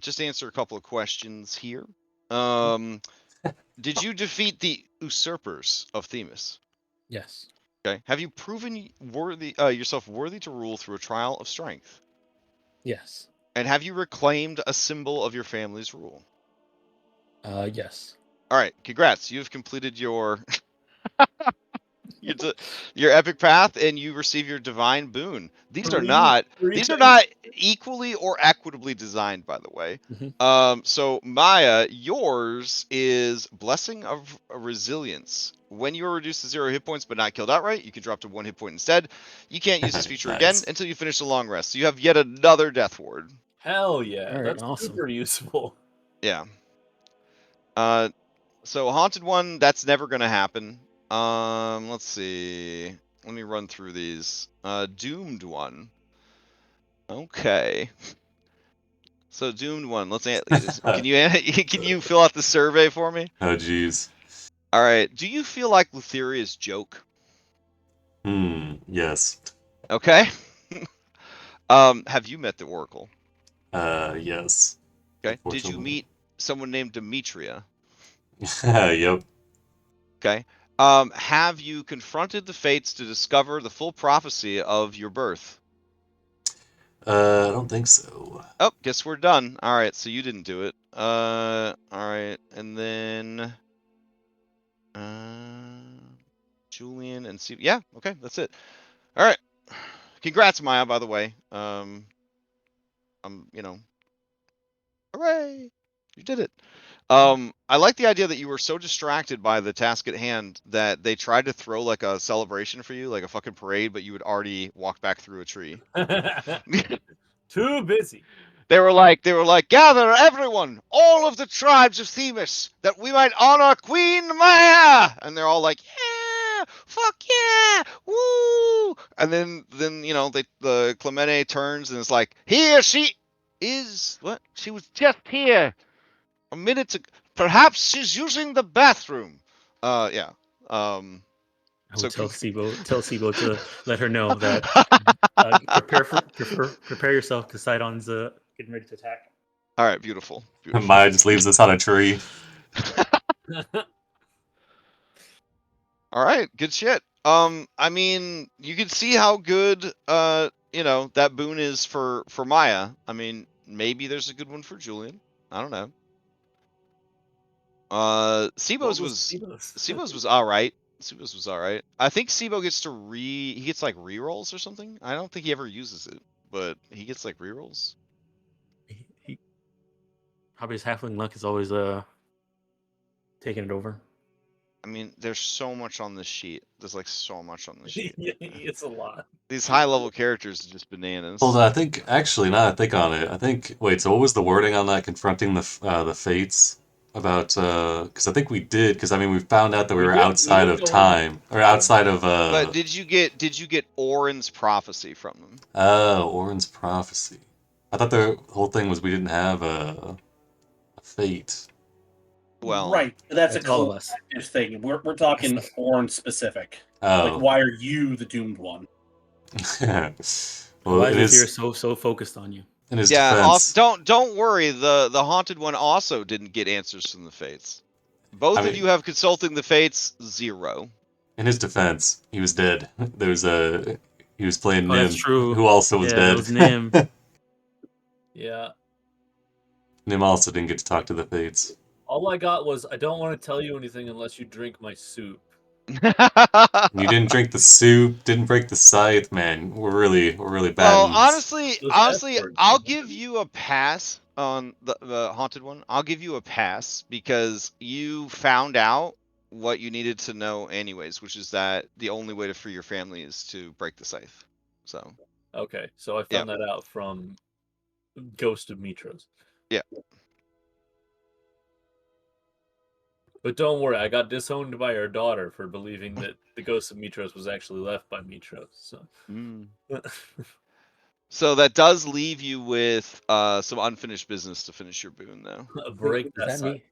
Just to answer a couple of questions here. Did you defeat the usurpers of Themis? yes, Okay. Have you proven yourself worthy to rule through a trial of strength? yes, And have you reclaimed a symbol of your family's rule? yes. All right. Congrats. You have completed your your epic path, and you receive your divine boon. These are not equally or equitably designed, by the way. So Maya, yours is Blessing of Resilience. When you are reduced to 0 hit points but not killed outright, you can drop to 1 hit point instead. You can't use this feature Nice. again until you finish the long rest. So you have yet another death ward. Hell yeah, All right, that's awesome. super useful. Yeah. So Haunted One, that's never gonna happen. Let's see. Let me run through these. Doomed One. Okay. So doomed one. Can you fill out the survey for me? Oh, jeez. All right. Do you feel like Lutheria's joke? Yes. Okay. Have you met the Oracle? Yes. Okay. Did you Unfortunately. meet someone named Demetria? Yep. Okay. Have you confronted the fates to discover the full prophecy of your birth? I don't think so. Oh, guess we're done. All right, so you didn't do it. All right, and then Julian and Steve. Yeah, okay, that's it. All right. Congrats, Maya, by the way. Hooray! You did it. I like the idea that you were so distracted by the task at hand that they tried to throw like a celebration for you, like a fucking parade, but you had already walked back through a tree. Too busy. They were like, gather everyone, all of the tribes of Themis, that we might honor Queen Maya. And they're all like, yeah, fuck yeah, woo. And then the Clemente turns and is like, here she is. What? She was just here a minute ago. Perhaps she's using the bathroom. Yeah. I So would tell Sibo to let her know that prepare yourself because Sidon's getting ready to attack. All right, beautiful. Maya just leaves us on a tree. All right, good shit. I mean, you can see how good that boon is for Maya. I mean, maybe there's a good one for Julian. I don't know. Sibo's was all right. Sibo's was all right. I think Sibo gets like rerolls or something. I don't think he ever uses it, but he gets like rerolls. He probably his halfling luck is always taking it over. I mean, there's so much on this sheet. There's like so much on this sheet. It's a lot. These high level characters are just bananas. Hold on, I think actually now that I think on it, wait. So what was the wording on that? Confronting the fates about because I think we did because I mean we found out that we were outside of time or outside of But did you get Orin's prophecy from them? Orin's prophecy. I thought the whole thing was we didn't have a fate. Well, right. That's a all of us. collective thing. We're talking Orin specific. Oh. Like, why are you the doomed one? Well, why is here so focused on you? In his defense, don't worry. The haunted one also didn't get answers from the fates. Both of you have consulting the fates 0. In his defense, he was dead. There was he was playing Nim, that's true. who also was dead. It was Nim. Yeah. Nim also didn't get to talk to the fates. All I got was I don't want to tell you anything unless you drink my soup. You didn't drink the soup, didn't break the scythe, man. We're really bad. Well, honestly, I'll give you a pass on the haunted one. I'll give you a pass because you found out what you needed to know anyways, which is that the only way to free your family is to break the scythe. So. Okay, so I found that out from Ghost of Mytros. Yeah. But don't worry, I got disowned by her daughter for believing that the Ghost of Mytros was actually left by Mytros. So. So that does leave you with some unfinished business to finish your boon, though. Break Does that mean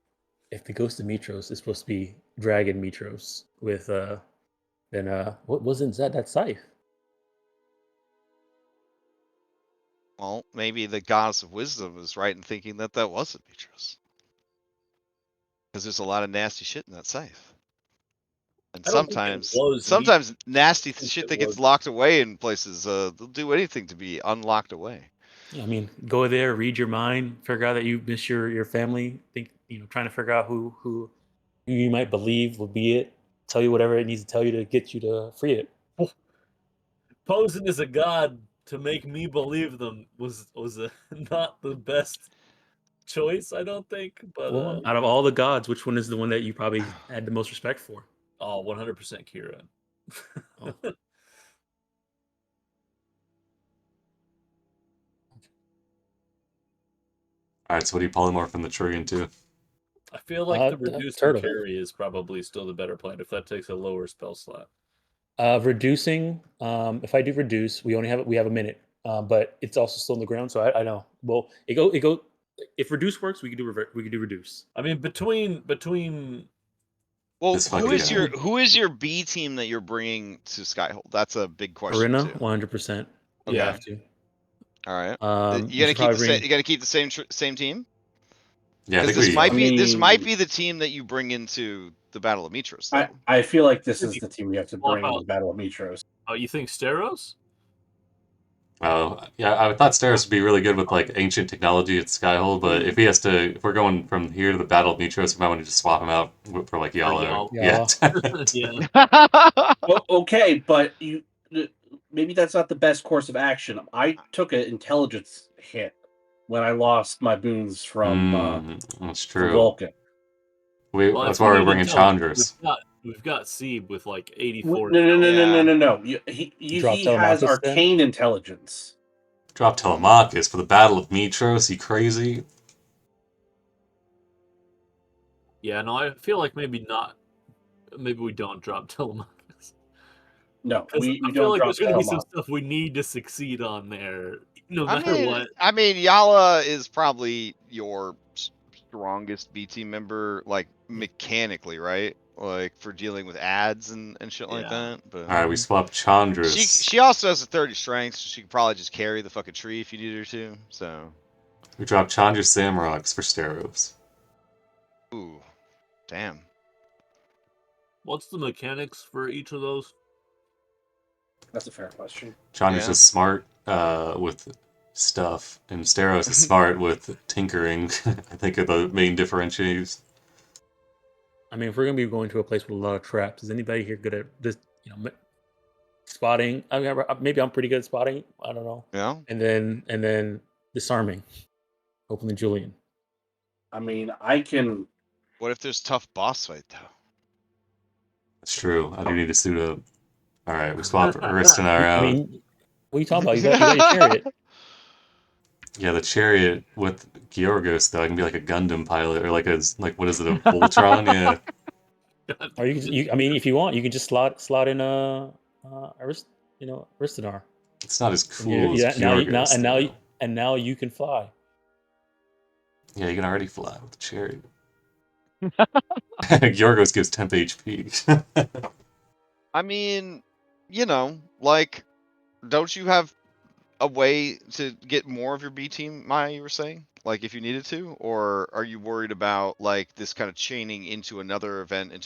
if the Ghost of Mytros is supposed to be Dragon Mytros with then what wasn't that scythe? Well, maybe the goddess of wisdom is right in thinking that wasn't Mytros. Because there's a lot of nasty shit in that scythe. And sometimes nasty shit that gets locked away in places, they'll do anything to be unlocked away. Yeah, I mean, go there, read your mind, figure out that you miss your family, trying to figure out who you might believe will be it, tell you whatever it needs to tell you to get you to free it. Posing as a god to make me believe them was not the best choice, I don't think. But well, out of all the gods, which one is the one that you probably had the most respect for? Oh, 100% Kira. All right, so what do you polymorph in the tree into? I feel like the reduce and carry is probably still the better plan if that takes a lower spell slot. Reducing, if I do reduce, we have a minute, but it's also still on the ground, so I know. Well, it if reduce works, we could do we could do reduce. I mean, between Well, This fucking guy. who is your B team that you're bringing to Skyhold? That's a big question Arena, too. 100%. We Yeah. have to. All right. You should probably bring. You gonna keep the same team? Yeah, I think This we. might be this might be the team that you bring into the Battle of Mytros. Though. I feel like this is the team we have to Swap bring in out. the Battle of Mytros. Oh, you think Steros? Oh, yeah, I thought Steros would be really good with like ancient technology at Skyhold, but if we're going from here to the Battle of Mytros, we might want to just swap him out for like Yala. Yeah. Yeah. Okay, but maybe that's not the best course of action. I took an intelligence hit when I lost my boons from That's from true. Vulcan. That's why we're bringing Chandras. We've got Seeb with like 84. No. He Drop has Telemachus arcane intelligence. Drop Telemachus for the Battle of Mytros. You crazy? Yeah, no, I feel like maybe not. Maybe we don't drop Telemachus. No, we I don't feel like drop there's going to be some Telemachus. stuff we need to succeed on there, no matter what. I mean, Yala is probably your strongest B team member, like mechanically, right? Like for dealing with ads and shit like that. But All right, we swapped Chandras. she also has a 30 strength, so she could probably just carry the fucking tree if you need her to. So We dropped Chandra Samrocks for Steros. ooh, damn. What's the mechanics for each of those? That's a fair question. Chandra's is smart with stuff, and Steros is smart with tinkering. I think are the main differentiators. I mean, if we're gonna be going to a place with a lot of traps, is anybody here good at this? Spotting. I mean, maybe I'm pretty good at spotting. I don't know. Yeah. And then disarming. Hopefully, Julian. I mean, I can. What if there's tough boss fight though? That's true. I do need to suit up. All right, we swapped Aristonar out. I mean, what are you talking about? You got your chariot. Yeah, the chariot with Georgos though, I can be like a Gundam pilot or like what is it, a Voltron? Yeah. Or I mean, if you want, you can just slot in Aristonar. It's not as cool as Georgos. Now you can fly. Yeah, you can already fly with the chariot. Georgos gives temp HP. I mean, like, don't you have a way to get more of your B team, Maya, you were saying? Like, if you needed to? Or are you worried about, like, this kind of chaining into another event, and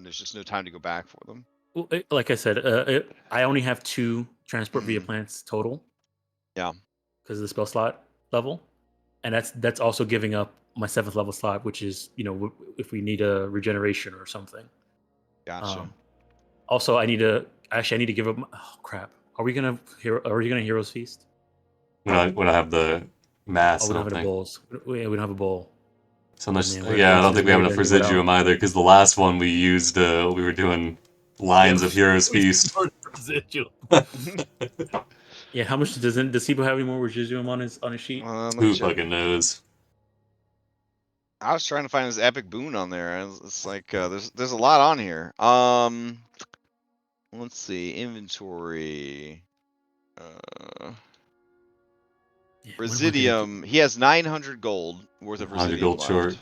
there's just no time to go back for them? Well, like I said, I only have 2 transport via plants total. Yeah. Because of the spell slot level. And that's also giving up my 7th level slot, which is, if we need a regeneration or something. Gotcha. Also, I need to give up. Oh crap! Are we gonna Heroes Feast? We don't have the mass. We don't have the bowls. We don't have a bowl. So unless, I don't think we have enough residuum either. Because the last one we used, we were doing lines of Heroes Feast. Residuum. Yeah, how much does Sibo have any more residuum on his sheet? Who fucking knows? I was trying to find his epic boon on there. It's like there's a lot on here. Let's see, inventory. Residium. He has 900 gold worth of residium 100 gold left. short.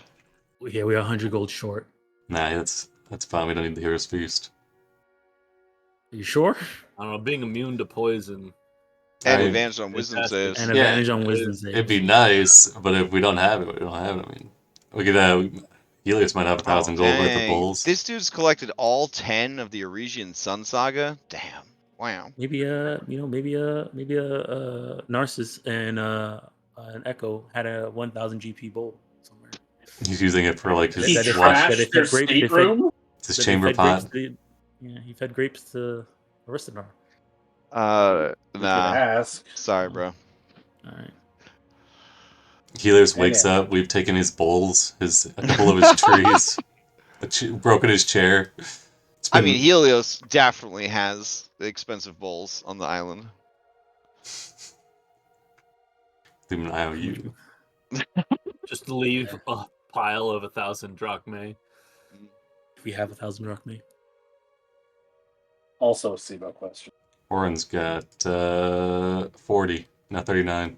Yeah, we are 100 gold short. Nah, that's fine. We don't need the Heroes Feast. Are you sure? I don't know. Being immune to poison. And advantage on wisdom saves. And advantage on wisdom saves. It'd be nice, but if we don't have it, we don't have it. I mean, we could. Helios might have 1,000 gold worth of bowls. This dude's collected all 10 of the Oresian Sun Saga. Damn. Wow. Maybe Narcissus and an Echo had a 1,000 GP bowl somewhere. He's using it for like his He trashed their stateroom. His chamber pot. He fed grapes to Aristonar. Nah. Sorry, bro. All right. Helios wakes up. We've taken his bowls, a couple of his trees, broken his chair. I mean, Helios definitely has the expensive bowls on the island. Leave an IOU. Just leave a pile of 1,000 drachmae. If we have 1,000 drachmae. Also a Sibo question. Oren's got 40, not 39.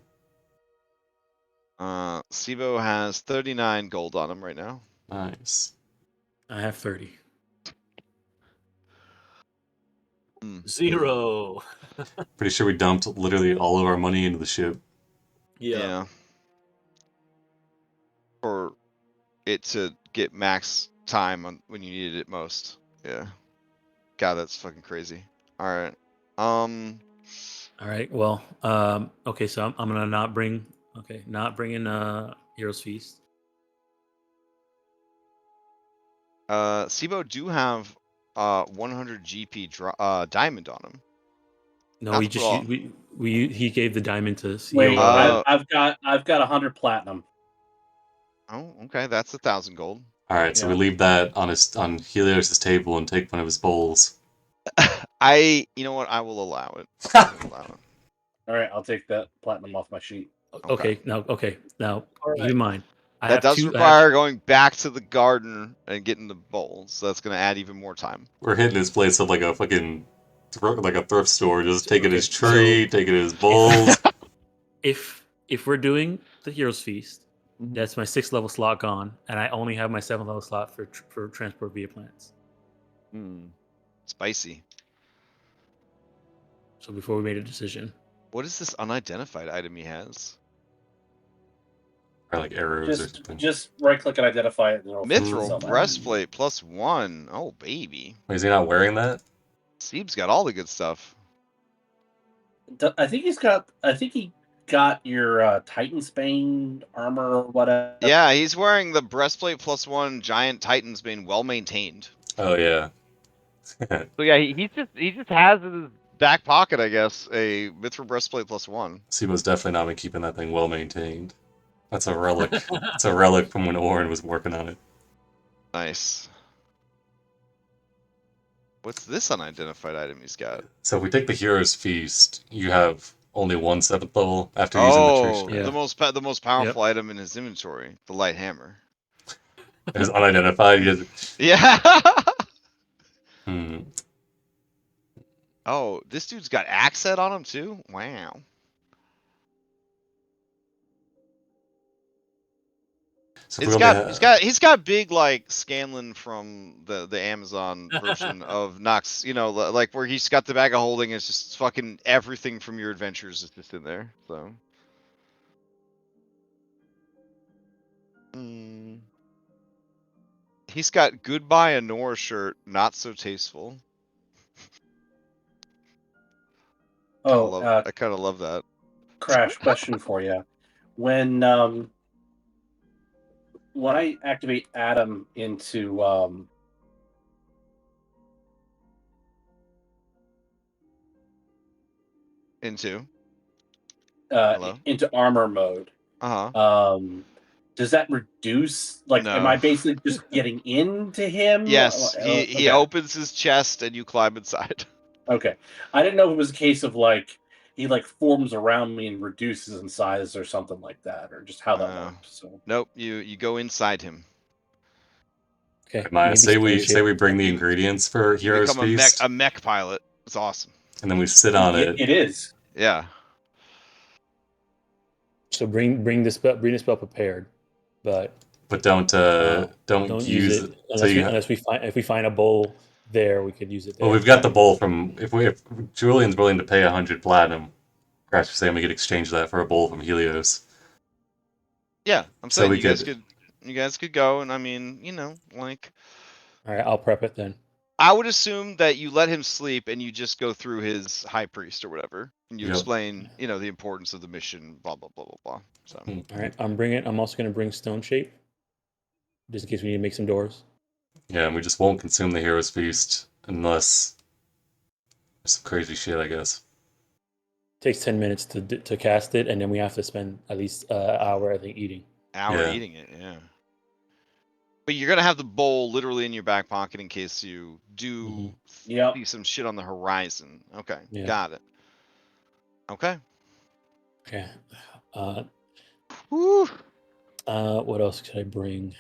Sibo has 39 gold on him right now. Nice. I have 30. 0. Pretty sure we dumped literally all of our money into the ship. Yeah. For it to get max time on when you needed it most. Yeah. God, that's fucking crazy. All right. All right. Well, okay. So I'm gonna not bring. Okay, not bringing Heroes Feast. Sibo do have 100 GP diamond on him. No, Not we to put just all- he gave the diamond to Wait, Heroes. I've got 100 platinum. Oh, okay, that's 1,000 gold. All right, so we Yeah. leave that on Helios' table and take one of his bowls. You know what? I will allow it. I will allow it. All right, I'll take that platinum off my sheet. Okay. Now, All keep right. in mind, I That have does two. require going back to the garden and getting the bowls. So that's going to add even more time. We're hitting his place up like a fucking like a thrift store, just taking Okay, his tree, taking his bowls. If we're doing the Heroes Feast, Mhm. that's my 6th level slot gone, and I only have my 7th level slot for transport via plants. Spicy. So before we made a decision, What is this unidentified item he has? Or like arrows or something. Just right click and identify it. And it'll Mithril sell that. breastplate +1. Oh, baby. Wait, is he not wearing that? Sieb's got all the good stuff. I think he got your Titan's Bane armor or whatever. Yeah, he's wearing the breastplate +1 giant Titan's Bane, well maintained. Oh yeah. So yeah, he just has in his back pocket, I guess, a Mithril breastplate +1. Sibo's definitely not been keeping that thing well maintained. That's a relic. It's a relic from when Oren was working on it. Nice. What's this unidentified item he's got? So if we take the Hero's Feast, you have only one 7th level after using the Oh, tree. Yeah. the most powerful item in his inventory, the light hammer. It is unidentified. He doesn't- Yeah. Hmm. Oh, this dude's got accent on him too. Wow. So if we only have... He's got big like Scanlan from the Amazon version of Nox, like where he's got the bag of holding. It's just fucking everything from your adventures is just in there. So. He's got Goodbye Honor shirt, not so tasteful. I kind of love that. Crash, question for you. When I activate Adam into Into armor mode, does that reduce? Like, am No. I basically just getting into him? Yes, he Okay. opens his chest and you climb inside. Okay, I didn't know if it was a case of like he like forms around me and reduces in size or something like that, or just how that worked. So nope, you go inside him. okay. Maya, say we bring the You- ingredients for You Hero's become Feast, a mech pilot. It's awesome. and then we sit on it. it is. Yeah. So bring the spell prepared, but don't use it unless we find a bowl there, we could use it there. Well, we've got the bowl from if Julian's willing to pay 100 platinum, Crash was saying we could exchange that for a bowl from Helios. Yeah, I'm So saying we you guys could go, and I mean, like. All right, I'll prep it then. I would assume that you let him sleep and you just go through his high priest or whatever, and you explain, the importance of the mission, blah blah blah blah blah. So. All right, I'm also going to bring Stone Shape, just in case we need to make some doors. Yeah, and we just won't consume the Hero's Feast unless there's some crazy shit, I guess. Takes 10 minutes to cast it, and then we have to spend at least an hour, I think, eating. Eating it, yeah. But you're gonna have the bowl literally in your back pocket in case you do see some shit on the horizon. Okay, got it. Okay. Okay. Whew. What else could I bring?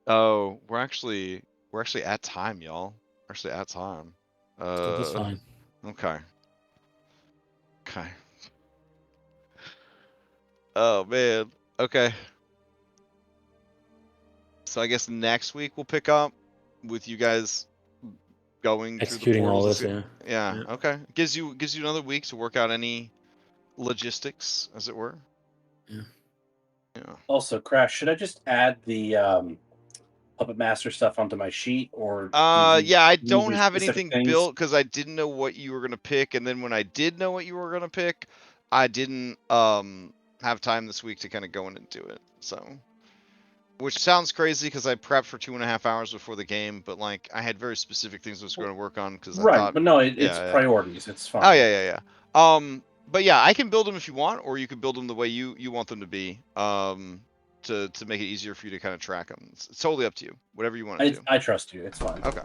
Oh, we're actually at time, y'all. We're actually at time. That's fine. Okay. Okay. Oh man. Okay. So I guess next week we'll pick up with you guys going through the Executing all portals. this, yeah. Yeah. Yeah. Okay. Gives you another week to work out any logistics, as it were. Yeah. Yeah. Also, Crash, should I just add the Puppet Master stuff onto my sheet, or do you Yeah, I need don't any have specific anything things? built because I didn't know what you were gonna pick, and then when I did know what you were gonna pick, I didn't have time this week to kind of go in and do it. So, which sounds crazy because I prepped for 2.5 hours before the game, but like I had very specific things I was going to work on because I Right, thought, but no, it's yeah, yeah. priorities. It's fine. Oh yeah. But yeah, I can build them if you want, or you can build them the way you want them to be. To make it easier for you to kind of track them. It's totally up to you. Whatever you want to do. I trust you. It's fine. Okay.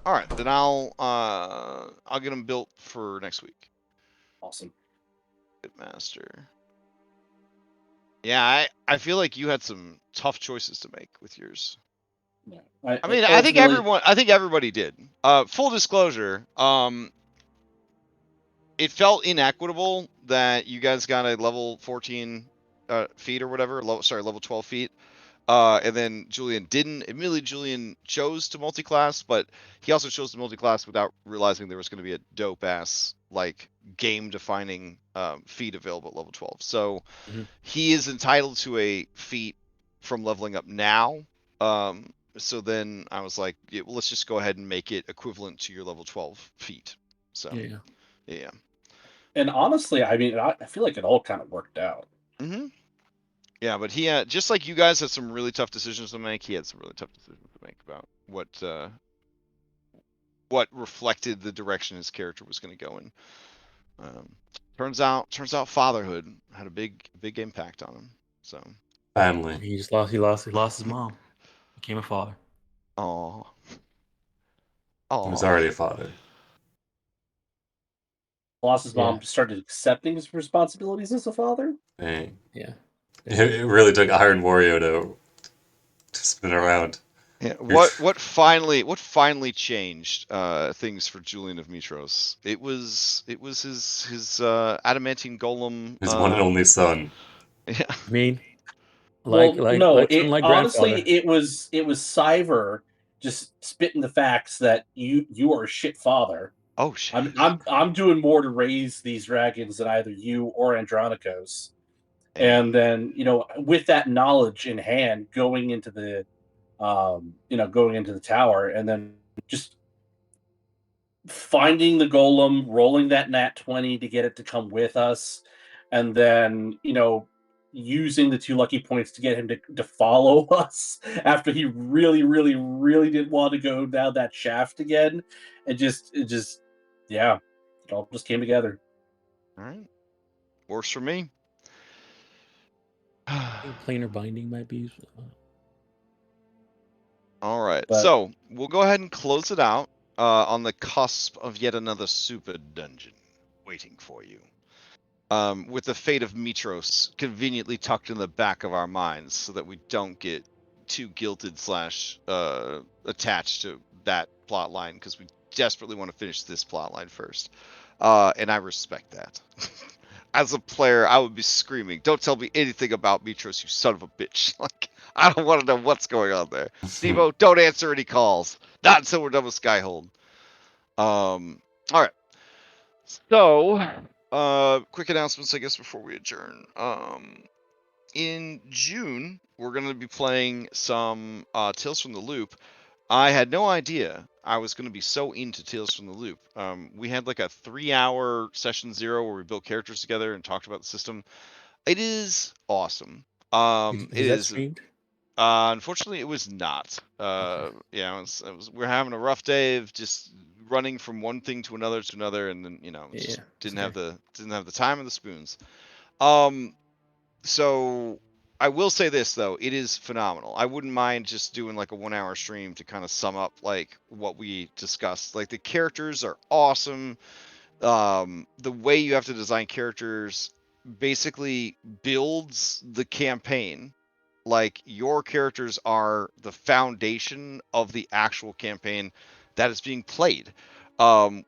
All right, then I'll get them built for next week. Awesome. Master. Yeah, I feel like you had some tough choices to make with yours. Yeah. I mean, I think everybody did. Full disclosure, it felt inequitable that you guys got a level 14 feet or whatever, level 12 feet. And then Julian didn't. Admittedly, Julian chose to multi-class, but he also chose to multi-class without realizing there was going to be a dope-ass, like, game-defining feat available at level 12. So he is entitled to a feat from leveling up now. So then I was like, yeah, well, let's just go ahead and make it equivalent to your level 12 feat. So, yeah. And honestly, I mean, I feel like it all kind of worked out. Mm-hmm. Yeah, but he had, just like you guys had some really tough decisions to make, he had some really tough decisions to make about what reflected the direction his character was going to go in. Turns out fatherhood had a big impact on him. So Family. He lost his mom. Became a father. oh, He was already a father. Lost his mom, started accepting his responsibilities as a father. Dang. Yeah. It really took Iron Wario to spin around. yeah. What finally changed things for Julian of Mytros? It was his adamantine golem. His one and only son. Yeah. I mean, Well, no, son, it like honestly grandfather. it was Cyver just spitting the facts that you are a shit father. Oh shit. I'm doing more to raise these dragons than either you or Andronikos. And then, with that knowledge in hand, going into the tower, and then just finding the golem, rolling that nat 20 to get it to come with us, and then, using the 2 lucky points to get him to follow us after he really, really, really didn't want to go down that shaft again. Yeah, it all just came together. All right. Works for me. I think planar binding might be useful. All right, But so we'll go ahead and close it out on the cusp of yet another super dungeon waiting for you. With the fate of Mytros conveniently tucked in the back of our minds so that we don't get too guilted / attached to that plot line because we desperately want to finish this plot line first. And I respect that. As a player, I would be screaming, "Don't tell me anything about Mytros, you son of a bitch!" Like, I don't want to know what's going on there. Stevo, don't answer any calls. Not until we're done with Skyhold. All right. So, quick announcements, I guess, before we adjourn. In June, we're going to be playing some Tales from the Loop. I had no idea I was going to be so into Tales from the Loop. We had like a 3-hour session 0 where we built characters together and talked about the system. It is awesome. Was It that is. streamed? Unfortunately, it was not. Okay. Yeah, we're having a rough day of just running from one thing to another, and then just Yeah. didn't have the time or the spoons. So I will say this though, it is phenomenal. I wouldn't mind just doing like a 1-hour stream to kind of sum up like what we discussed. Like the characters are awesome. The way you have to design characters basically builds the campaign. Like your characters are the foundation of the actual campaign that is being played,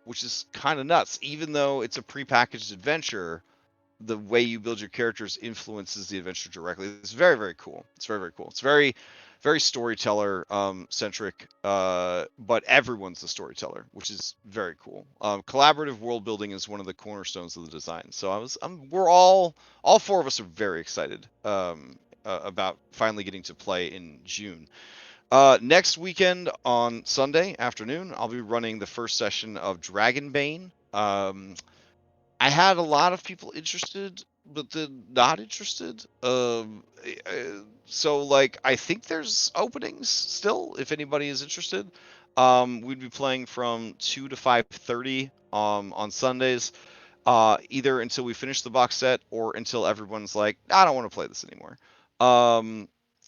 which is kind of nuts. Even though it's a prepackaged adventure, the way you build your characters influences the adventure directly. It's very, very cool. It's very, very cool. It's very, very storyteller centric, but everyone's a storyteller, which is very cool. Collaborative world building is one of the cornerstones of the design. So we're all four of us are very excited about finally getting to play in June. Next weekend on Sunday afternoon, I'll be running the first session of Dragonbane. I had a lot of people interested, but then not interested. So like I think there's openings still if anybody is interested. We'd be playing from 2 to 5:30 on Sundays, either until we finish the box set or until everyone's like, I don't want to play this anymore.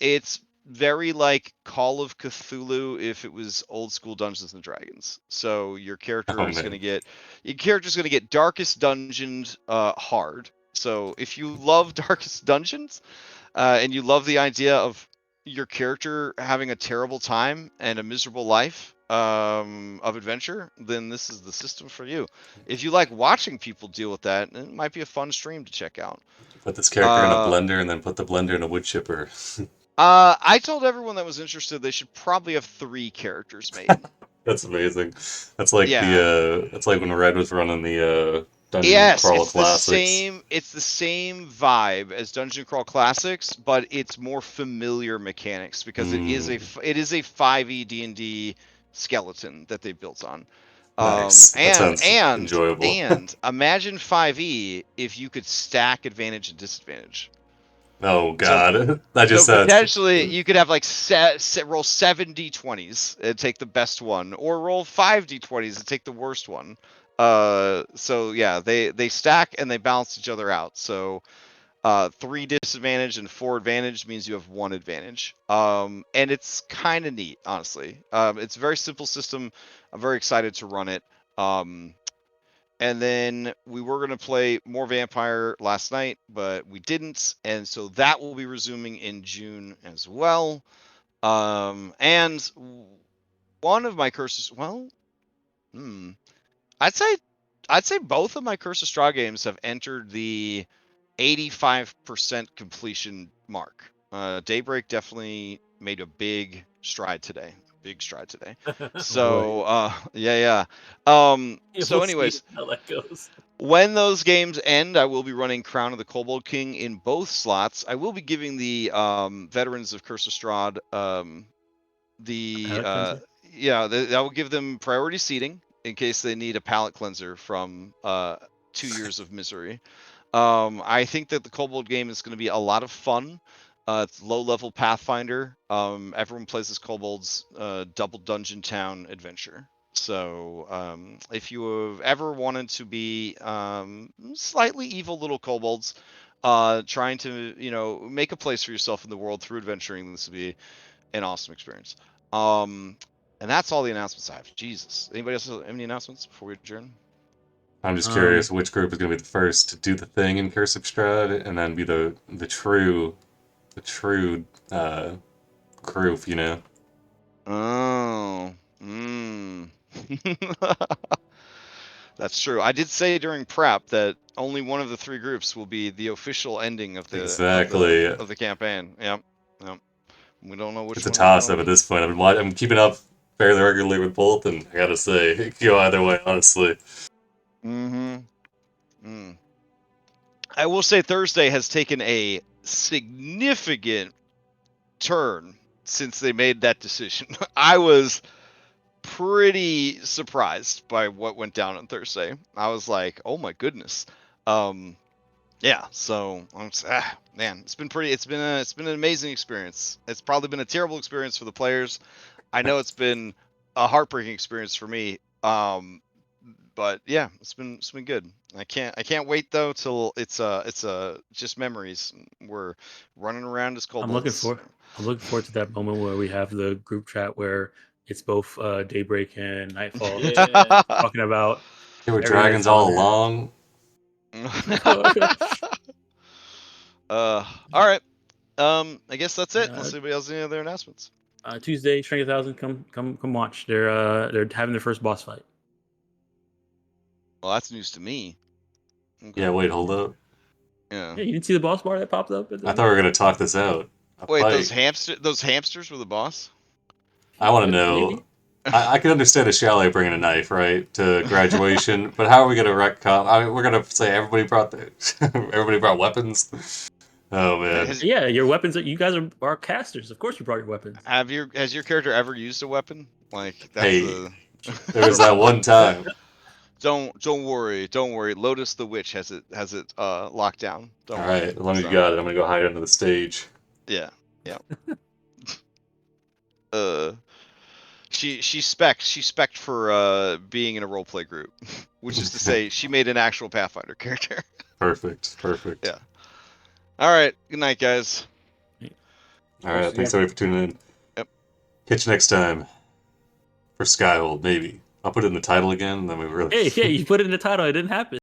It's very like Call of Cthulhu if it was old school Dungeons and Dragons. So your character Oh is man. going to get Darkest Dungeons hard. So if you love Darkest Dungeons and you love the idea of your character having a terrible time and a miserable life of adventure, then this is the system for you. If you like watching people deal with that, it might be a fun stream to check out. Put this character in a blender and then put the blender in a wood chipper. I told everyone that was interested they should probably have 3 characters made. That's amazing. That's like Yeah. that's like when Red was running the Dungeon Yes, Crawl Classics. it's the same vibe as Dungeon Crawl Classics, but it's more familiar mechanics because it is Mm, a 5e D&D skeleton that they built on. nice. That sounds enjoyable. And imagine 5e if you could stack advantage and disadvantage. Oh So god, that so just sounds. potentially you could have like roll 7 d20s and take the best one, or roll 5 d20s and take the worst one. So yeah, they stack and they balance each other out. So 3 disadvantage and 4 advantage means you have 1 advantage. And it's kind of neat, honestly. It's a very simple system. I'm very excited to run it. And then we were going to play more Vampire last night, but we didn't. And so that will be resuming in June as well. And one of my curses, well, I'd say both of my Curse of Straw games have entered the 85% completion mark. Daybreak definitely made a big stride today. So, yeah. So We'll see anyways, how that goes. when those games end, I will be running Crown of the Kobold King in both slots. I will be giving the veterans of Curse of Strahd the Palate cleanser? I will give them priority seating in case they need a palate cleanser from 2 years of misery. I think that the Kobold game is going to be a lot of fun. It's low-level Pathfinder. Everyone plays as kobolds, double dungeon town adventure. So if you have ever wanted to be slightly evil little kobolds, trying to make a place for yourself in the world through adventuring, this would be an awesome experience. And that's all the announcements I have. Jesus. Anybody else have any announcements before we adjourn? I'm just curious which group is going to be the first to do the thing in Curse of Strahd and then be the true group, you know? Oh. That's true. I did say during prep that only one of the 3 groups will be the official ending of Exactly. the campaign. Yep. We don't know which It's a one it's toss gonna up at be. this point. I'm keeping up fairly regularly with both, and I gotta say, it could go either way, honestly. I will say Thursday has taken a significant turn since they made that decision. I was pretty surprised by what went down on Thursday. I was like, "Oh my goodness." Yeah, so man, it's been an amazing experience. It's probably been a terrible experience for the players. I know it's been a heartbreaking experience for me. But yeah, it's been good. I can't wait though till it's just memories. We're running around as I'm looking kobolds. for I'm looking forward to that moment where we have the group chat where it's both Daybreak and Nightfall Yeah. talking about They were everything dragons that's all gone ahead. along. All right. I guess that's it. uh, Unless anybody else has any other announcements. Tuesday, Strength 1000, come watch. They're having their first boss fight. Well, that's news to me. Yeah, Okay. wait, hold up. Yeah. Yeah, you didn't see the boss bar that popped up? I thought we were gonna talk this out. A Wait, fight. those hamsters were the boss? I want to Maybe. know. I can understand a chalet bringing a knife, right, to graduation, but how are we gonna retcon? I mean, we're gonna say everybody brought everybody brought weapons. Oh man, Yeah, your weapons. You guys are casters. Of course, you brought your weapons. Has your character ever used a weapon? Like that's hey, the. there was that one time. Don't worry. Lotus the witch has it locked down. Don't All worry. right, as long as you So, got it, I'm gonna go hide under the stage. yeah. Uh, she spec'd for being in a roleplay group, which is to say she made an actual Pathfinder character. Perfect. Yeah. All right. Good night, guys. All right, thanks everybody for tuning in. Yep. Catch you next time for Skyhold, maybe. I'll put it in the title again, and then we really. Hey, you put it in the title. It didn't happen.